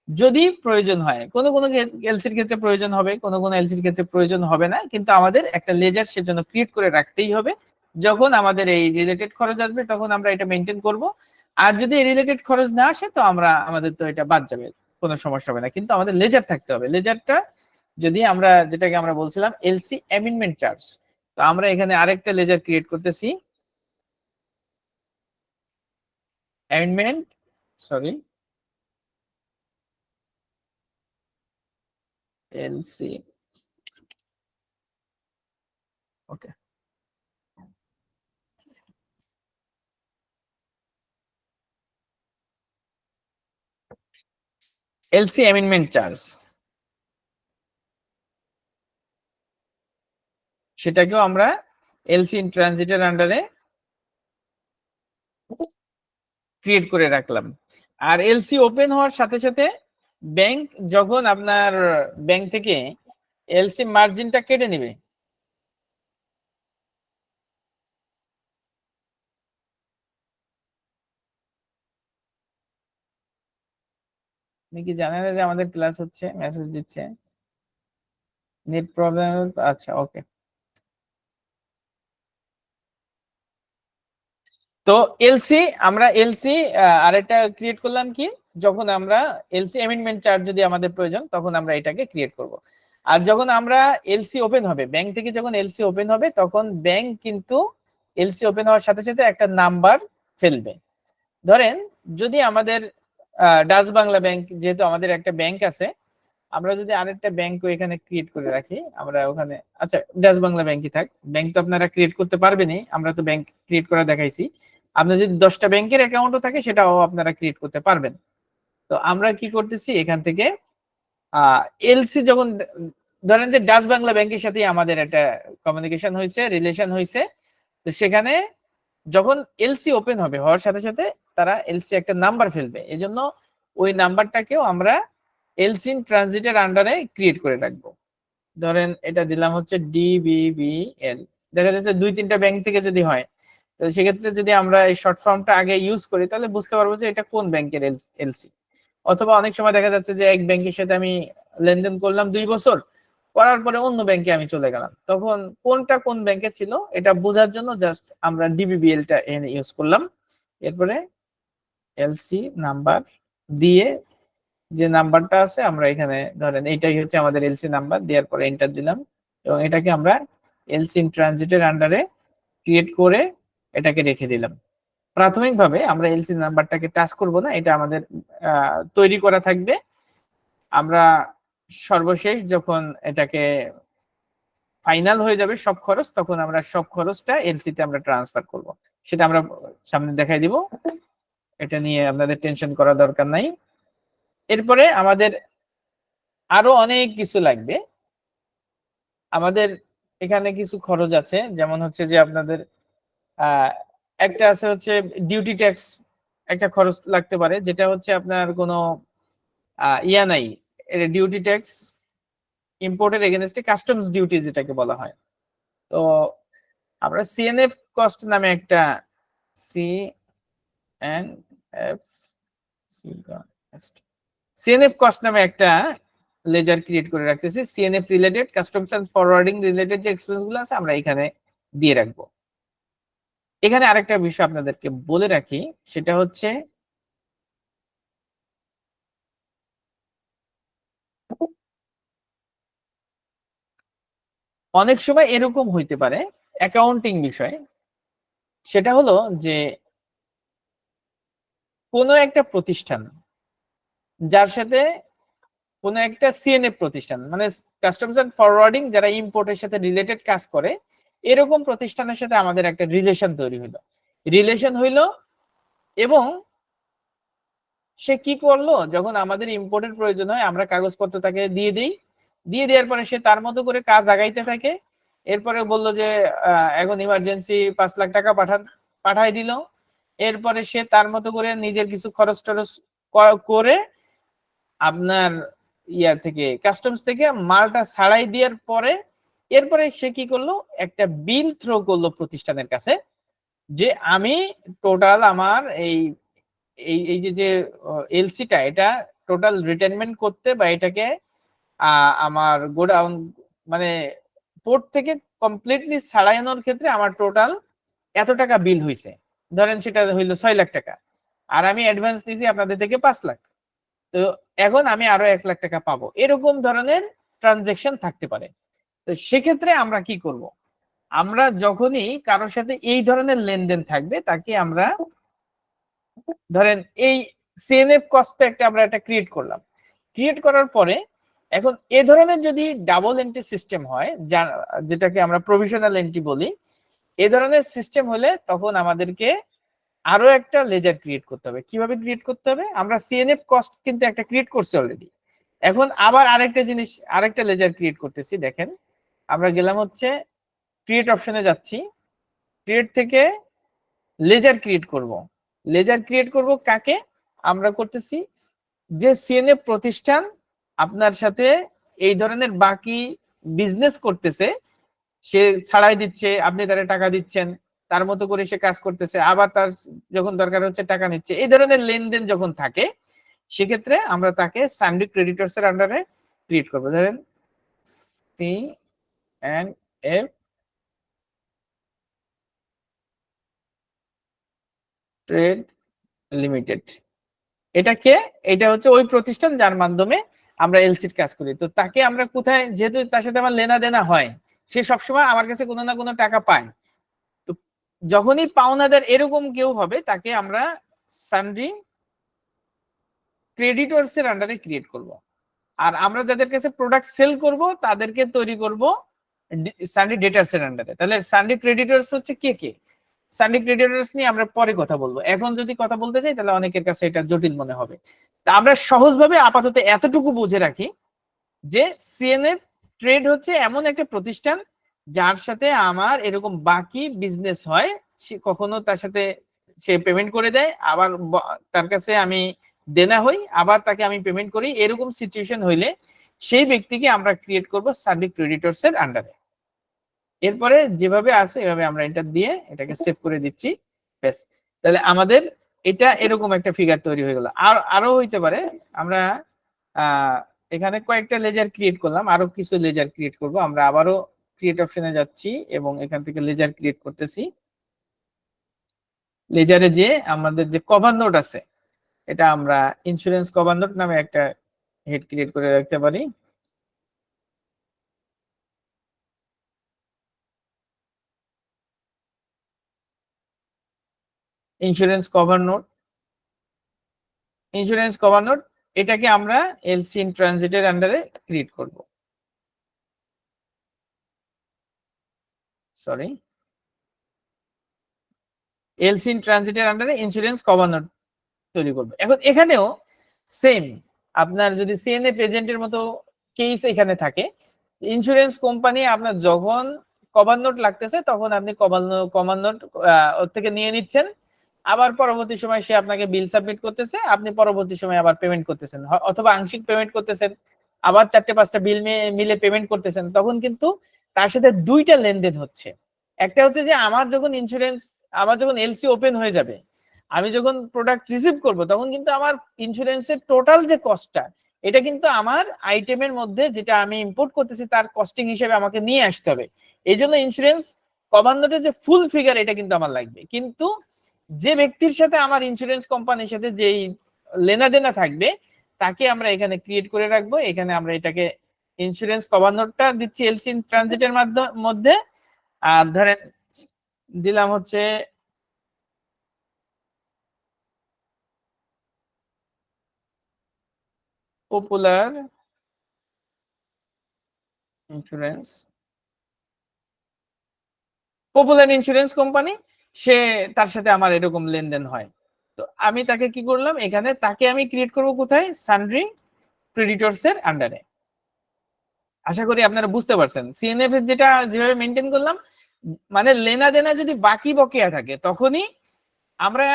যদি প্রয়োজন হয় কোনো কোনো এলসির ক্ষেত্রে প্রয়োজন হবে, কোনো কোনো এলসির ক্ষেত্রে প্রয়োজন হবে না, কিন্তু আমাদের একটা লেজার সেজন্য ক্রিয়েট করে রাখতেই হবে। যখন আমাদের এই রিলেটেড খরচ আসবে তখন আমরা এটা মেনটেন করব। আর যদি এই রিলেটেড খরচ না আসে তো আমাদের তো এটা বাদ যাবে, কোনো সমস্যা হবে না, কিন্তু আমাদের লেজার থাকতে হবে। লেজারটা যদি আমরা যেটাকে আমরা বলছিলাম এলসি অ্যামেন্ডমেন্ট চার্জ, তো আমরা এখানে আরেকটা লেজার ক্রিয়েট করতেছি, অ্যামেন্ডমেন্ট সরি, এলসি, ওকে। এলসি অ্যামেন্ডমেন্ট চার্জ, সেটাকেও আমরা এলসি ইন ট্রানজিটের আন্ডারে ক্রিয়েট করে রাখলাম। আর এলসি ওপেন হওয়ার সাথে সাথে ব্যাংক যখন আপনার ব্যাংক থেকে এলসি মার্জিনটা কেটে নেবে, আপনি কি জানেন না যে আমাদের ক্লাস হচ্ছে? মেসেজ দিচ্ছে নেট প্রবলেম। আচ্ছা, ওকে। তো এলসি, আমরা এলসি আরেকটা ক্রিয়েট করলাম কি, যখন আমরা এলসি অ্যামেন্ডমেন্ট চার্জ যদি আমাদের প্রয়োজন তখন আমরা এটাকে ক্রিয়েট করব। আর যখন আমরা এলসি ওপেন হবে, ব্যাংক থেকে যখন এলসি ওপেন হবে তখন ব্যাংক কিন্তু এলসি ওপেন হওয়ার সাথে সাথে একটা নাম্বার ফেলবে। ধরেন যদি আমাদের ডাচ বাংলা ব্যাংক, যেহেতু আমাদের একটা ব্যাংক আছে, আমরা যদি আরেকটা ব্যাংক এখানে ক্রিয়েট করে রাখি, আমরা ওখানে, আচ্ছা ডাচ বাংলা ব্যাংকই থাক, ব্যাংক তো আপনারা ক্রিয়েট করতে পারবেনই, আমরা তো ব্যাংক ক্রিয়েট করা দেখাইছি। আপনার যদি 10টা ব্যাংকের অ্যাকাউন্টও থাকে সেটাও আপনারা ক্রিয়েট করতে পারবেন। তো আমরা কি করতেছি, এখান থেকে এলসি যখন ধরেন যে ডাচ বাংলা ব্যাংকের সাথে আমাদের একটা কমিউনিকেশন হয়েছে, রিলেশন হয়েছে, তো সেখানে যখন এলসি ওপেন হবে হওয়ার সাথে সাথে তারা এলসি একটা নাম্বার ফেলবে, এজন্য ওই নাম্বারটাকেও আমরা এলসি ইন ট্রানজিটের আন্ডারে ক্রিয়েট করে রাখবো। ধরেন এটা দিলাম হচ্ছে ডিবিবিএল, দেখা যাচ্ছে 2-3টা ব্যাংক থেকে যদি হয়, তো সেক্ষেত্রে যদি আমরা এই শর্ট ফর্মটা আগে ইউজ করি তাহলে বুঝতে পারবো যে এটা কোন ব্যাংকের এলসি। অথবা অনেক সময় দেখা যাচ্ছে যে এক ব্যাংকের সাথে আমি লেনদেন করলাম 2 বছর, করার পরে অন্য ব্যাংকে আমি চলে গেলাম, তখন কোনটা কোন ব্যাংকে ছিল এটা বোঝার জন্য জাস্ট আমরা ডিবিবিএলটা এনে ইউজ করলাম। এরপরে এলসি নাম্বার দিয়ে যে নাম্বারটা আছে আমরা এখানে ধরেন এইটাই হচ্ছে আমাদের এলসি নাম্বার, দেওয়ার পরে এন্টার দিলাম এবং এটাকে আমরা এলসি ইন ট্রানজিটের আন্ডারে ক্রিয়েট করে এটাকে রেখে দিলাম। প্রাথমিকভাবে আমরা এলসি নাম্বারটাকে টাচ করব না, এটা আমাদের তৈরি করা থাকবে। আমরা সর্বশেষ যখন এটাকে ফাইনাল হয়ে যাবে সব খরচ, তখন আমরা সব খরচটা এলসি তে আমরা ট্রান্সফার করব, সেটা আমরা সামনে দেখাই দিব, এটা নিয়ে আপনাদের টেনশন করার দরকার নাই। এরপরে আমাদের আরো অনেক কিছু লাগবে। আমাদের এখানে কিছু খরচ আছে, যেমন হচ্ছে যে আপনাদের একটা আছে হচ্ছে ডিউটি ট্যাক্স, একটা খরচ লাগতে পারে, যেটা হচ্ছে আপনার কোনো ইয়া নাই, ডিউটি ট্যাক্স ইম্পোর্টের এগেনস্টে কাস্টমস ডিউটি যেটাকে বলা হয়। তো আমরা সিএনএফ কস্ট নামে একটা সিএনএফ কস্ট নামে একটা লেজার ক্রিয়েট করে রাখতেছি। CNF related, customs and forwarding related যে এক্সপেন্স গুলো আছে আমরা এখানে দিয়ে রাখবো। এখানে আরেকটা বিষয় আপনাদেরকে বলে রাখি, সেটা হচ্ছে অনেক সময় এরকম হইতে পারে অ্যাকাউন্টিং বিষয়, সেটা হলো যে কোনো একটা প্রতিষ্ঠান যার সাথে কোনো একটা সিএনএফ প্রতিষ্ঠান, মানে কাস্টমস এন্ড ফরওয়ার্ডিং, যারা ইম্পোর্টের সাথে রিলেটেড কাজ করে, এরকম প্রতিষ্ঠানের সাথে আমাদের একটা রিলেশন তৈরি হইলো এবং সে কি করলো, যখন আমাদের ইম্পোর্টের প্রয়োজন হয় আমরা কাগজপত্র তাকে দিয়ে দিই, দিয়ে দেওয়ার পরে সে তার মতো করে কাজ আগাইতে থাকে। এরপরে বললো যে এখন ইমার্জেন্সি 5 লাখ টাকা পাঠাই দিল। এরপরে সে তার মতো করে নিজের কিছু খরচ টরচ করে আপনার ইয়া থেকে কাস্টমস থেকে মালটা ছাড়াই দেওয়ার পরে এরপরে সে কি করলো, একটা বিল থ্রো করলো প্রতিষ্ঠানের কাছে, যে আমি টোটাল আমার এই এই যে এলসিটা, এটা টোটাল রিটার্নমেন্ট করতে বা এটাকে আমার গোডাউন মানে পোর্ট থেকে কমপ্লিটলি ছাড়ানোর ক্ষেত্রে আমার টোটাল এত টাকা বিল হয়েছে, ধরেন সেটা হইলো 6 লাখ টাকা, আর আমি অ্যাডভান্স নিয়েছি আপনাদের থেকে 5 লাখ, তো এখন আমি আরো 1 লাখ টাকা পাবো, এরকম ধরনের ট্রানজেকশন থাকতে পারে। তো সেক্ষেত্রে আমরা কি করব, আমরা যখনই কারোর সাথে এই ধরনের লেনদেন থাকবে তাকে আমরা ধরেন সিএনএফ কস্ট একটা আমরা একটা ক্রিয়েট করলাম। ক্রিয়েট করার পরে এখন এ ধরনের যদি ডাবল এন্ট্রি সিস্টেম হয়, যেটাকে আমরা প্রভিশনাল এন্ট্রি বলি, এ ধরনের সিস্টেম হলে তখন আমাদেরকে আরো একটা লেজার ক্রিয়েট করতে হবে। কিভাবে ক্রিয়েট করতে হবে? আমরা সিএনএফ কস্ট কিন্তু একটা ক্রিয়েট করছি অলরেডি, এখন আবার আরেকটা লেজার ক্রিয়েট করতেছি। দেখেন, আমরা গেলাম হচ্ছে ক্রিয়েট অপশনে যাচ্ছি, ক্রিয়েট থেকে লেজার ক্রিয়েট করব। লেজার ক্রিয়েট করব কাকে? আমরা করতেছি যে সিএনএফ প্রতিষ্ঠান আপনার সাথে এই ধরনের বাকি বিজনেস করতেছে, সে ছাড়াই দিচ্ছে, আপনি তারে টাকা দিচ্ছেন, তার মতো করে সে কাজ করতেছে, আবার তার যখন দরকার হচ্ছে টাকা নিচ্ছে, এই ধরনের লেনদেন যখন থাকে, সেক্ষেত্রে আমরা তাকে সানডি ক্রেডিটরস এর আন্ডারে ক্রিয়েট করবো। ধরেন C and F trade limited. এটা কে? এটা হচ্ছে ওই প্রতিষ্ঠান যার মাধ্যমে আমরা এলসির কাজ করি। তো তাকে আমরা কোথায়, যেহেতু তার সাথে আমার লেনা দেনা হয়, সে সবসময় আমার কাছে কোনো না কোনো টাকা পায়, তো যখনই পাওনাদার এরকম কেউ হবে, তাকে আমরা সানডি ক্রেডিটরস এর আন্ডারে ক্রিয়েট করব। আর আমরা যাদের কাছে প্রোডাক্ট সেল করব তাদেরকে তৈরি করব সানডি ডেটার্স এর আন্ডারে। তাহলে সানডি ক্রেডিটরস হচ্ছে কে কে? সানডি ক্রেডিটরস নিয়ে আমরা পরে কথা বলবো। এখন যদি কথা বলতে চাই তাহলে অনেকের কাছে এটা জটিল মনে হবে। তা আমরা সহজভাবে আপাতত এতটুকু বুঝে রাখি যে সিএনএফ ট্রেড হচ্ছে এমন একটা প্রতিষ্ঠান যার সাথে আমার এরকম বাকি বিজনেস হয়, সে কখনো তার সাথে সে পেমেন্ট করে দেয়, আবার তার কাছে আমি দেনা হই, আবার তাকে আমি পেমেন্ট করি, এরকম সিচুয়েশন হইলে সেই ব্যক্তিকে আমরা ক্রিয়েট করব সানডি ক্রেডিটরস এর আন্ডারে। এরপরে যেভাবে আছে এভাবে আমরা এটা দিয়ে এটাকে সেভ করে দিচ্ছি, ব্যাস। তাহলে আমাদের এটা এরকম একটা ফিগার তৈরি হয়ে গেল। আর আরো হইতে পারে, আমরা এখানে কয়েকটা লেজার ক্রিয়েট করলাম, আরো কিছু লেজার ক্রিয়েট করব। আমরা আবারও ক্রিয়েট অপশনে যাচ্ছি এবং এখান থেকে লেজার ক্রিয়েট করতেছি। লেজারে যে আমাদের যে কভার নোট আছে, এটা আমরা ইন্স্যুরেন্স কভার নোট নামে একটা হেড ক্রিয়েট করে রাখতে পারি। ইন্স্যুরেন্স কভার নোট এটাকে আমরা এলসি ইন ট্রানজিটের আন্ডারে ক্রিয়েট করব। সরি, এলসি ইন ট্রানজিটের আন্ডারে ইন্স্যুরেন্স কভার নোট তৈরি করব। এখন এখানেও সেম, আপনার যদি সিএনএফ এজেন্টের মতো কেস এখানে থাকে, ইন্স্যুরেন্স কোম্পানি আপনার যখন কভার নোট লাগতেছে তখন আপনি কভার নোট ওর থেকে নিয়ে নিচ্ছেন, আবার পরবর্তী সময় সে আপনাকে বিল সাবমিট করতেছে, আপনি পরবর্তী সময় আবার পেমেন্ট করতেছেন, অথবা আংশিক পেমেন্ট করতেছেন, আবার 4-5টা বিল মিলে পেমেন্ট করতেছেন। তখন কিন্তু তার সাথে দুইটা লেনদেন হচ্ছে। একটা হচ্ছে যে আমার যখন এলসি ওপেন হয়ে যাবে, আমি যখন প্রোডাক্ট রিসিভ করব, তখন কিন্তু আমার ইন্স্যুরেন্সের টোটাল যে কস্টটা, এটা কিন্তু আমার আইটেমের মধ্যে যেটা আমি ইম্পোর্ট করতেছি তার কস্টিং হিসেবে আমাকে নিয়ে আসতে হবে। এই জন্য ইন্স্যুরেন্স কভার নোটের যে ফুল ফিগার, এটা কিন্তু আমার লাগবে। কিন্তু যে ব্যক্তির সাথে আমার ইন্স্যুরেন্স কোম্পানির সাথে যেই লেনা দেনা থাকবে, তাকে আমরা এখানে ক্রিয়েট করে রাখবো। এখানে আমরা এটাকে ইন্স্যুরেন্স কভার নোটটা দিচ্ছি এলসি ইন ট্রানজিটের মধ্যে, আর ধরেন দিলাম হচ্ছে পপুলার ইন্স্যুরেন্স কোম্পানি, সে তার সাথে আমার এরকম লেনদেন হয়। তো আমি তাকে কি করলাম, এখানে তাকে আমি ক্রিয়েট করব কোথায়? সানডি ক্রেডিটরস এর আন্ডারে। আশা করি আপনারা বুঝতে পারছেন সিএনএফ এর যেটা যেভাবে মেনটেন করলাম, মানে লেনা দেনা যদি বাকি বকেয়া থাকে তখনই আমরা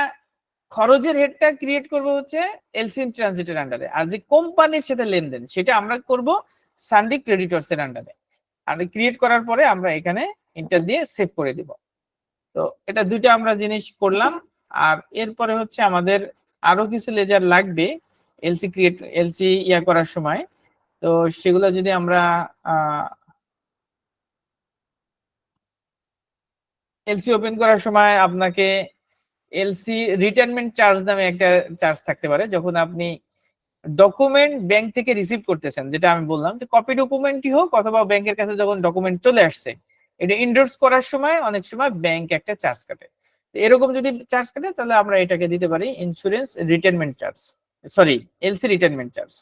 খরচের হেডটা ক্রিয়েট করব হচ্ছে এলসি ইন ট্রানজিটের আন্ডারে, আর যে কোম্পানির সাথে লেনদেন সেটা আমরা করব সানডি ক্রেডিটরস এর আন্ডারে। আর ক্রিয়েট করার পরে আমরা এখানে এন্টার দিয়ে সেভ করে দিব। তো এটা দুইটা আমরা জিনিস করলাম। আর এরপরে হচ্ছে আমাদের আরো কিছু লেজার লাগবে এলসি করার সময়। তো সেগুলো যদি আমরা এলসি ওপেন করার সময় আপনাকে এলসি রিটার্নমেন্ট চার্জ নামে একটা চার্জ থাকতে পারে। যখন আপনি ডকুমেন্ট ব্যাংক থেকে রিসিভ করতেছেন, যেটা আমি বললাম যে কপি ডকুমেন্টই হোক অথবা ব্যাংকের কাছে যখন ডকুমেন্ট চলে আসছে, এটা ইন্ডোর্স করার সময় অনেক সময় ব্যাংক একটা চার্জ কাটে। এরকম যদি চার্জ কাটে তাহলে আমরা এটাকে দিতে পারি insurance retainment charge, sorry LC retainment charge.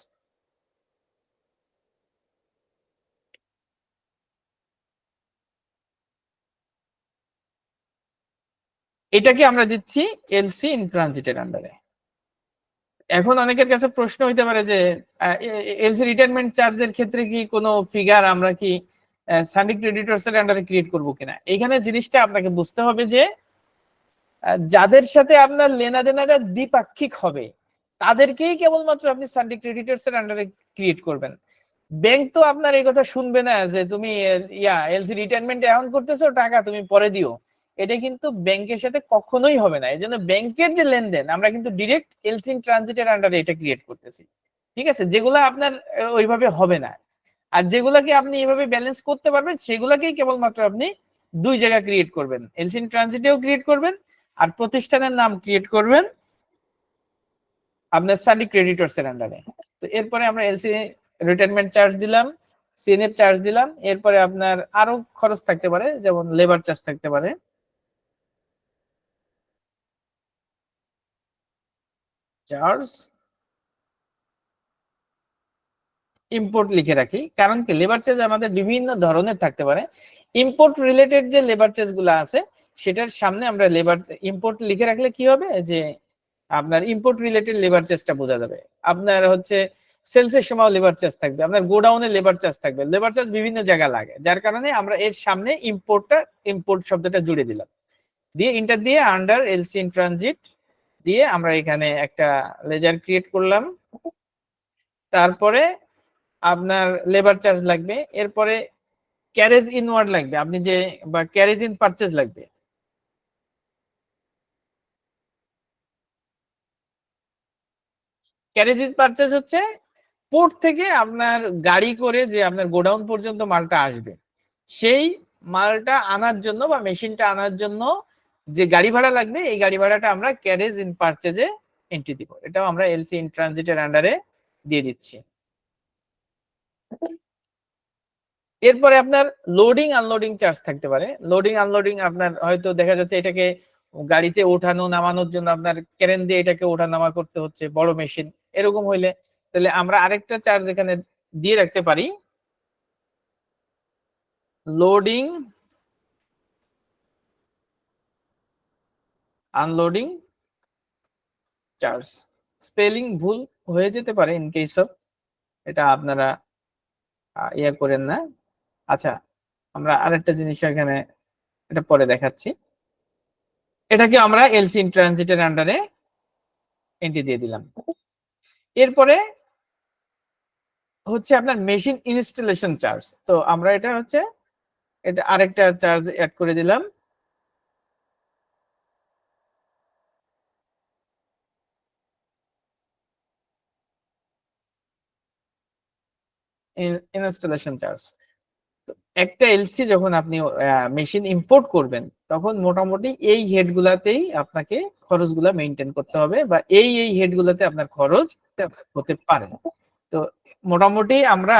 এটাকে আমরা দিচ্ছি এলসি ইন ট্রানজিটের আন্ডারে। এখন অনেকের কাছে প্রশ্ন হইতে পারে যে এলসি রিটায়ারমেন্ট চার্জের ক্ষেত্রে কি কোনো ফিগার আমরা কি সান্ডি ক্রেডিটরস এর আন্ডারে ক্রিয়েট করব কিনা। এখানে জিনিসটা আপনাকে বুঝতে হবে যে যাদের সাথে আপনার লেনাদেনাটা দ্বিপাক্ষিক হবে তাদেরকেই কেবলমাত্র আপনি সান্ডি ক্রেডিটরস এর আন্ডারে ক্রিয়েট করবেন। ব্যাংক তো আপনার এই কথা শুনবে না যে তুমি এলসি রিটায়ারমেন্ট এখন করতেছো, টাকা তুমি পরে দিও। এটা কিন্তু ব্যাংকের সাথে কখনোই হবে না। এই জন্য ব্যাংকের যে লেনদেন আমরা কিন্তু ডিরেক্ট এলসি ইন ট্রানজিটের আন্ডারে এটা ক্রিয়েট করতেছি, ঠিক আছে। যেগুলো আপনার ওইভাবে হবে না, আর যেগুলাকে আপনি এইভাবে ব্যালেন্স করতে পারবেন সেগুলাকেই কেবলমাত্র আপনি দুই জায়গা ক্রিয়েট করবেন, এলসি ইন ট্রানজিটেও ক্রিয়েট করবেন আর প্রতিষ্ঠানের নাম ক্রিয়েট করবেন আপনার সান্ডি ক্রেডিটরস এর আন্ডারে। তো এরপরে আমরা এলসি রিটায়ারমেন্ট চার্জ দিলাম, সিএনএফ চার্জ দিলাম, এরপরে আপনার আরো খরচ থাকতে পারে যেমন লেবার চার্জ থাকতে পারে। চার্জ ইম্পোর্ট লিখে রাখি, কারণ কি লেবার চার্জ আমাদের বিভিন্ন ধরনের থাকতে পারে। ইম্পোর্ট রিলেটেড যে লেবার চার্জ গুলো আছে সেটার সামনে আমরা লেবার ইম্পোর্ট লিখে রাখলে কি হবে যে আপনার ইম্পোর্ট রিলেটেড লেবার চার্জটা বোঝা যাবে। আপনার হচ্ছে সেলসের সময় লেবার চার্জ থাকবে, আপনার গোডাউনে লেবার চার্জ থাকবে, লেবার চার্জ বিভিন্ন জায়গায় লাগে, যার কারণে আমরা এর সামনে ইম্পোর্ট শব্দটা জুড়ে দিলাম, দিয়ে ইন্টার দিয়ে আন্ডার এলসি ইন ট্রানজিট দিয়ে আমরা এখানে একটা লেজার ক্রিয়েট করলাম। তারপরে আপনার লেবার চার্জ লাগবে, এরপরে ক্যারেজ ইনওয়ার্ড লাগবে, আপনি যে বা ক্যারেজ ইন পারচেজ লাগবে। ক্যারেজ ইন পারচেজ হচ্ছে পোর্ট থেকে আপনার গাড়ি করে যে আপনার গোডাউন পর্যন্ত মালটা আসবে, সেই মালটা আনার জন্য বা মেশিনটা আনার জন্য যে গাড়ি ভাড়া লাগবে এই গাড়ি ভাড়াটা আমরা ক্যারেজ ইন পারচেজে এন্ট্রি দিব। এটাও আমরা এলসি ইন ট্রানজিটের আন্ডারে দিয়ে দিচ্ছি। এরপরে আপনার লোডিং আনলোডিং চার্জ থাকতে পারে। লোডিং আনলোডিং আপনার হয়তো দেখা যাচ্ছে এটাকে গাড়িতে ওঠানো নামানোর জন্য আপনার ক্রেন দিয়ে এটাকে ওঠা নামা করতে হচ্ছে, বড় মেশিন এরকম হইলে তাহলে আমরা আরেকটা চার্জ এখানে দিয়ে রাখতে পারি, লোডিং আনলোডিং চার্জ। স্পেলিং ভুল হয়ে যেতে পারে ইন কেস অফ, এটা আপনারা ইয়া করেন না। আচ্ছা, আমরা আরেকটা জিনিস এখানে এটা পরে দেখাচ্ছি। এটাকে আমরা এলসি ইন ট্রানজিটের আন্ডারে এন্ট্রি দিয়ে দিলাম। এরপরে হচ্ছে আপনার মেশিন ইনস্টলেশন চার্জ। তো আমরা এটা হচ্ছে এটা আরেকটা চার্জ অ্যাড করে দিলাম, ইনস্টলেশন চার্জ। একটা এলসি যখন আপনি মেশিন ইম্পোর্ট করবেন তখন মোটামুটি এই হেড গুলাতেই আপনাকে খরচগুলা মেনটেন করতে হবে, বা এই হেড গুলাতে আপনার খরচ হতে পারে। তো মোটামুটি আমরা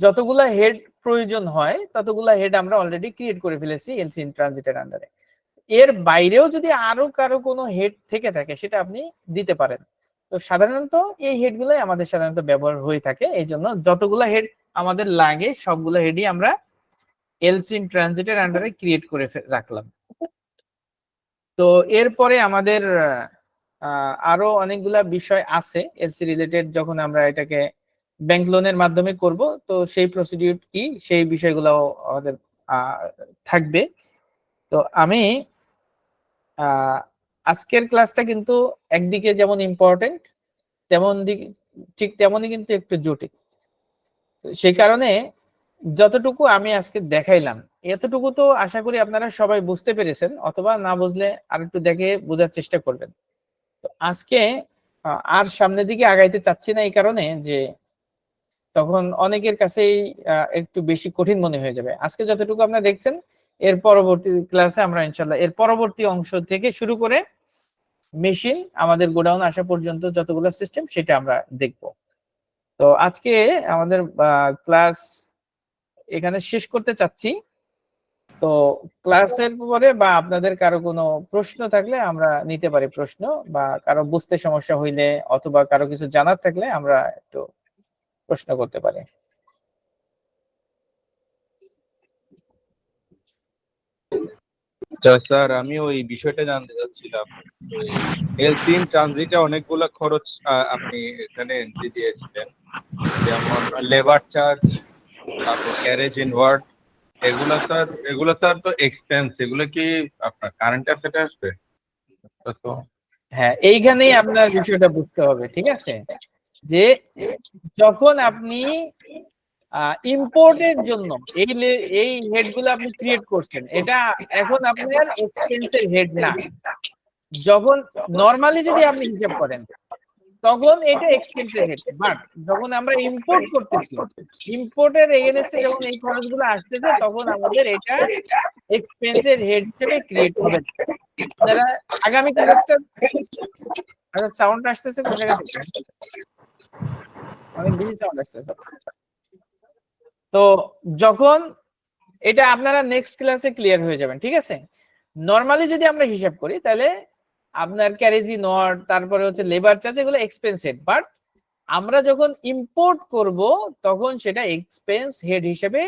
যতগুলা হেড প্রয়োজন হয় ততগুলা হেড আমরা অলরেডি ক্রিয়েট করে ফেলেছি এলসি ইন ট্রানজিটের আন্ডারে। এর বাইরেও যদি আরো কারো কোনো হেড থেকে থাকে সেটা আপনি দিতে পারেন। তো সাধারণত এই হেড গুলাই আমাদের সাধারণত ব্যবহার হয়ে থাকে, এই জন্য যতগুলা হেড আমাদের লাগে সবগুলো হেডই আমরা এলসি ইন ট্রানজিটের আন্ডারে ক্রিয়েট করে রাখলাম। তো এরপরে আমাদের আরো অনেকগুলা বিষয় আছে এলসি রিলেটেড, যখন আমরা এটাকে ব্যাংক লোনের মাধ্যমে করব তো সেই প্রসিডিউর কি সেই বিষয়গুলো আমাদের থাকবে। তো আমি আজকের ক্লাসটা কিন্তু একদিকে যেমন ইম্পর্টেন্ট তেমন ঠিক তেমনই কিন্তু একটু জটিল। সেই কারণে যতটুকু আমি আজকে দেখাইলাম এতটুকু তো আশা করি আপনারা সবাই বুঝতে পেরেছেন, অথবা না বুঝলে আর একটু দেখে বোঝার চেষ্টা করবেন। তো আজকে আর সামনের দিকে আগাইতে চাচ্ছি না এই কারণে যে তখন অনেকের কাছেই একটু বেশি কঠিন মনে হয়ে যাবে। আজকে যতটুকু আপনারা দেখছেন এর পরবর্তী ক্লাসে আমরা ইনশাল্লাহ এর পরবর্তী অংশ থেকে শুরু করে মেশিন আমাদের গোডাউন আসা পর্যন্ত যতগুলো সিস্টেম সেটা আমরা দেখব। তো আজকে আমাদের ক্লাস এখানে শেষ করতে চাচ্ছি। তো ক্লাসের পরে বা আপনাদের কারো কোনো প্রশ্ন থাকলে আমরা নিতে পারি প্রশ্ন, বা কারো বুঝতে সমস্যা হইলে অথবা কারো কিছু জানার থাকলে আমরা একটু প্রশ্ন করতে পারি। স্যার আমি ওই বিষয়টা জানতে চাচ্ছিলাম, এলসি ইন ট্রানজিটে অনেকগুলো খরচ আপনি এখানে এন্ট্রি দিয়েছিলেন, যেমন লেবার চার্জ, তারপর ক্যারেজ ইনওয়ার্ড, এগুলো স্যার তো এক্সপেন্স, এগুলো কি আপনার কারেন্ট অ্যাসেটে আসবে? তো হ্যাঁ, এইখানেই আপনার বিষয়টা বুঝতে হবে, ঠিক আছে? যে যখন আপনি ইম্পোর্টের জন্য এই হেড গুলো আপনি ক্রিয়েট করছেন, এটা এখন আপনার এক্সপেন্সের হেড না। যখন নরমালি যদি আপনি হিসাব করেন তখন এটা এক্সপেন্সের হেড, বাট যখন আমরা ইম্পোর্ট করতেছি, ইম্পোর্টের এগেইনস্টে যখন এই খরচগুলো আসতেছে তখন আমাদের এটা এক্সপেন্সের হেড হিসেবে ক্রিয়েট হবে। আপনারা আগামী ক্লাসটা, আচ্ছা সাউন্ড আসতেছে কোন জায়গা থেকে? অনেক বেশি সাউন্ড আসতেছে। তো যখন এটা আপনারা নেক্সট ক্লাসে ক্লিয়ার হয়ে যাবেন, ঠিক আছে? নরমালি যদি আমরা হিসাব করি তাহলে আপনার ক্যারেজি নট, তারপরে হচ্ছে লেবার চার্জ, এগুলো এক্সপেন্সেড, বাট আমরা যখন ইম্পোর্ট করব তখন সেটা এক্সপেন্স হেড হিসেবে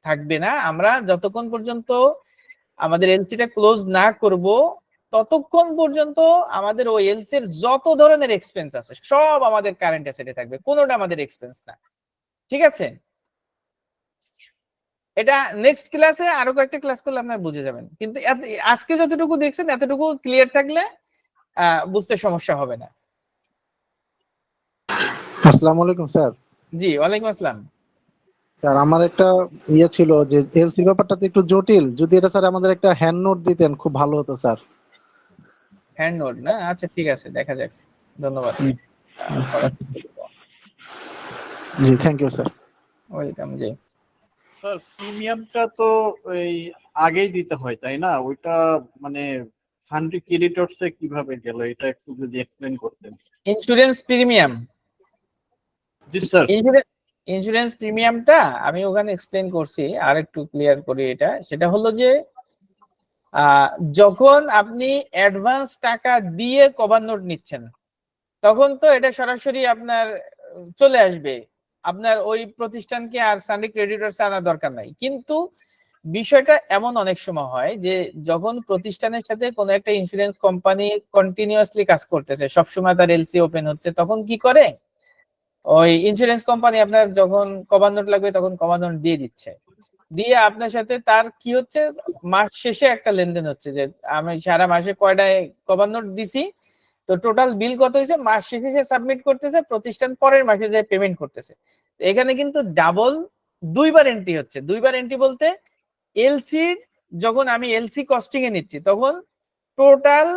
থাকবে না। আমরা যতক্ষণ পর্যন্ত আমাদের এলসিটা ক্লোজ না করব ততক্ষণ পর্যন্ত আমাদের ওই এলসি এর যত ধরনের এক্সপেন্স আছে সব আমাদের কারেন্ট অ্যাসেটে থাকবে, কোনোটা আমাদের এক্সপেন্স না, ঠিক আছে? এটা নেক্সট ক্লাসে আরো কয়েকটা ক্লাস করলে আপনারা বুঝে যাবেন, কিন্তু আজকে যতটুকু দেখছেন এতটুকু ক্লিয়ার থাকলে বুঝতে সমস্যা হবে না। আসসালামু আলাইকুম স্যার। জি, ওয়ালাইকুম আসসালাম। স্যার আমার একটা ছিল যে এলসি ব্যাপারটা তো একটু জটিল, যদি এটা স্যার আমাদের একটা হ্যান্ড নোট দিতেন খুব ভালো হতো স্যার। হ্যান্ড নোট না? আচ্ছা ঠিক আছে, দেখা যাক। ধন্যবাদ। জি থ্যাংক ইউ স্যার। ওয়েলকাম। জি স্যার, প্রিমিয়ামটা তো ওই আগেই দিতে হয় তাই না? ওইটা মানে সানডে ক্রেডিটরসে কিভাবে গেল এটা একটু যদি এক্সপ্লেইন করতেন। ইন্স্যুরেন্স প্রিমিয়াম, জি স্যার। ইন্স্যুরেন্স প্রিমিয়ামটা আমি ওখানে এক্সপ্লেন করছি, আর একটু ক্লিয়ার করি। এটা সেটা হলো যে যখন আপনি অ্যাডভান্স টাকা দিয়ে কভার নোট নিচ্ছেন তখন তো এটা সরাসরি আপনার চলে আসবে, আপনার ওই প্রতিষ্ঠানকে আর সানডে ক্রেডিটরস আনার দরকার নাই। কিন্তু বিষয়টা এমন অনেক সময় হয় যে যখন প্রতিষ্ঠানের সাথে কোনো একটা ইন্স্যুরেন্স কোম্পানি কন্টিনিউয়াসলি কাজ করতেছে, সবসময় তার এলসি ওপেন হচ্ছে, তখন কি করে ওই ইন্স্যুরেন্স কোম্পানি আপনার যখন কভার নোট লাগবে তখন কভার নোট দিয়ে দিচ্ছে, দিয়ে আপনার সাথে তার কি হচ্ছে, মাস শেষে একটা লেনদেন হচ্ছে যে আমি সারা মাসে কয়টায় কভার নোট দিছি, তো টোটাল বিল কত হয়েছে মাস শেষে সে সাবমিট করতেছে, প্রতিষ্ঠান পরের মাসে যে পেমেন্ট করতেছে। এখানে কিন্তু ডাবল দুইবার এন্ট্রি হচ্ছে। দুইবার এন্ট্রি বলতে এলসি, যখন আমি এলসি কস্টিং এ নিচ্ছি তখন টোটাল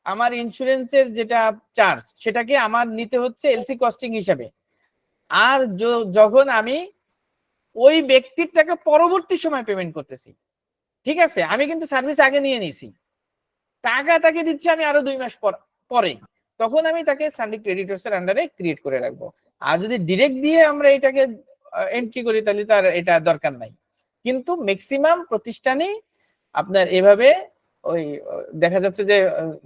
আমার ইন্স্যুরেন্সের যেটা চার্জ সেটাকে আমার নিতে হচ্ছে এলসি কস্টিং হিসাবে, আর যখন আমি ওই ব্যক্তির টাকা পরবর্তী সময় পেমেন্ট করতেছি, ঠিক আছে, আমি কিন্তু সার্ভিস আগে নিয়ে নিছি, টাকা তাকে দিচ্ছি আমি আরো 2 মাস পরে, তখন আমি তাকে সানডে ক্রেডিটরস এর আন্ডারে ক্রিয়েট করে রাখবো। আর যদি ডিরেক্ট দিয়ে আমরা এটাকে এন্ট্রি করি তাহলে তার এটা দরকার নাই। কিন্তু ম্যাক্সিমাম প্রতিষ্ঠানই আপনার এভাবে ওই দেখা যাচ্ছে যে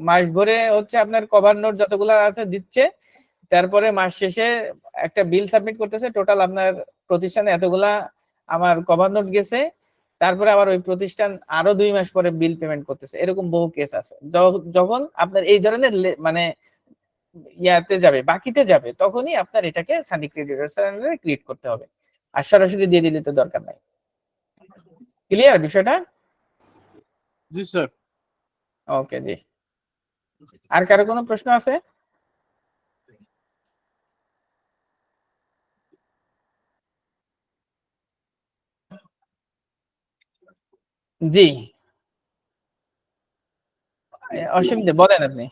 মাস ভরে হচ্ছে আপনার কভার নোট যতগুলো আছে দিচ্ছে, তারপরে মাস শেষে একটা বিল সাবমিট করতেছে, টোটাল আপনার প্রতিষ্ঠানে এতগুলা আমার কভার নোট গেছে, তারপরে আবার ওই প্রতিষ্ঠান আরো 2 মাস পরে বিল পেমেন্ট করতেছে। এরকম বহু কেস আছে। যখন আপনার এই ধরনের মানে ইয়াতে যাবে, বাকিতে যাবে, তখনই আপনার এটাকে সানডে ক্রেডিটরস এর আন্ডারে ক্রিয়েট করতে হবে, আর সরাসরি দিয়ে দিলে তো দরকার নাই। ক্লিয়ার বিষয়টা? জি স্যার। ওকে, জি। আর কারো কোনো প্রশ্ন আছে? জি, অসীম দে বলেন আপনি।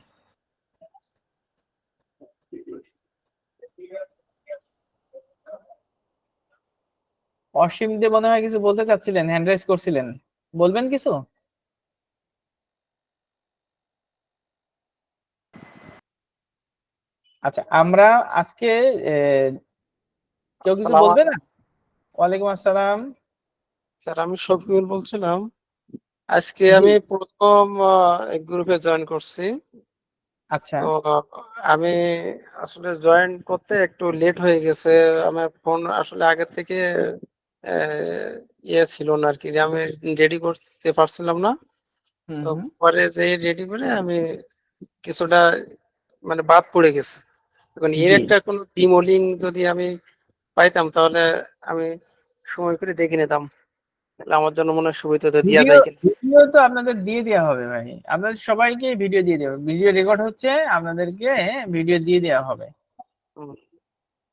অসীম দে মনে হয় কিছু বলতে চাচ্ছিলেন, হ্যান্ড রাইজ করছিলেন, বলবেন কিছু? আচ্ছা, আমরা আজকে কেউ কিছু বলবে না? ওয়ালাইকুম আসসালাম। স্যার আমি শফিউল বলছিলাম। আজকে জি। আমি প্রথম গ্রুপে জয়েন করছি। আচ্ছা তো আমি আসলে জয়েন করতে একটু লেট হয়ে গেছে। আমার ফোন আসলে আগের থেকে ইয়ে ছিল না আর কি, আমি রেডি করতে পারছিলাম না। হুম তো হুম পরে যে রেডি করে আমি কিছুটা মানে বাদ পড়ে গেছে। এখন এর জি একটা কোনো ডিমো লিঙ্ক যদি আমি পাইতাম তাহলে আমি সময় করে দেখে নিতাম, তাহলে আমার জন্য মনে হয় সুবিধা দেওয়া ভিডিও যায় কিনা। ভিডিও তো আপনাদের দিয়ে দেওয়া হবে ভাই, আপনাদের সবাইকে ভিডিও দিয়ে দেওয়া হবে, ভিডিও রেকর্ড হচ্ছে, আপনাদেরকে ভিডিও দিয়ে দেওয়া হবে। হুম,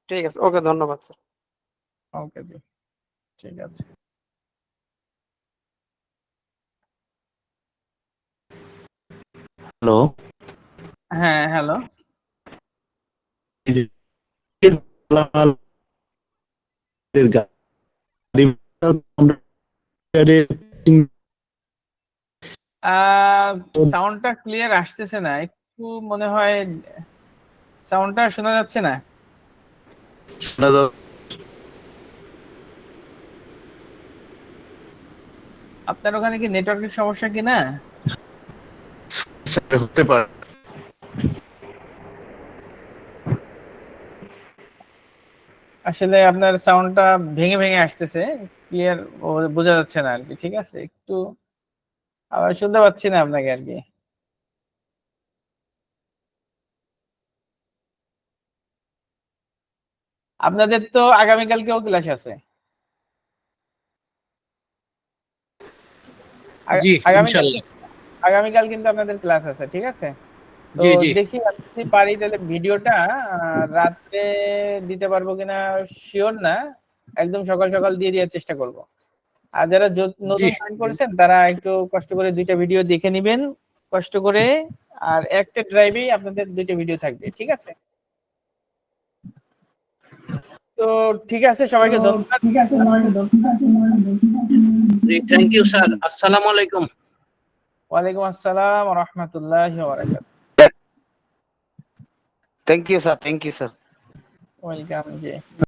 ঠিক আছে, ওকে, ধন্যবাদ স্যার। ওকে জি, ঠিক আছে। হ্যালো। হ্যাঁ হ্যালো। সাউন্ডটা ক্লিয়ার আসতেছে না, একটু মনে হয় সাউন্ডটা শোনা যাচ্ছে না। আপনার ওখানে কি নেটওয়ার্কের সমস্যা কিনা? হতে পারে। আসলে আপনার সাউন্ডটা ভেঙে ভেঙে আসতেছে, ক্লিয়ার বোঝা যাচ্ছে না আর কি। ঠিক আছে, একটু আবার শুনতে পাচ্ছি না আপনাকে আর কি। আপনাদের তো আগামীকালকেও ক্লাস আছে। জি আগামীকাল ইনশাল্লাহ। আগামীকাল কিন্তু আপনাদের ক্লাস আছে, ঠিক আছে? তো জি জি দেখি আমি যদি পারি তাহলে ভিডিওটা রাত্রে দিতে পারবো কিনা শিওর না, একদম সকাল সকাল দিয়ে দেওয়ার চেষ্টা করব। আর যারা জি নতুন জয়েন করেছেন তারা একটু কষ্ট করে 2টা ভিডিও দেখে নেবেন, কষ্ট করে। আর একটা ড্রাইভেই আপনাদের 2টা ভিডিও থাকবে, ঠিক আছে? তো ঠিক আছে, সবাইকে ধন্যবাদ। জি, থ্যাংক ইউ স্যার। আসসালামু আলাইকুম। ওয়ালাইকুম আসসালাম ওয়া রাহমাতুল্লাহি ওয়া বারাকাতুহু। Thank you sir, thank you sir. Welcome G.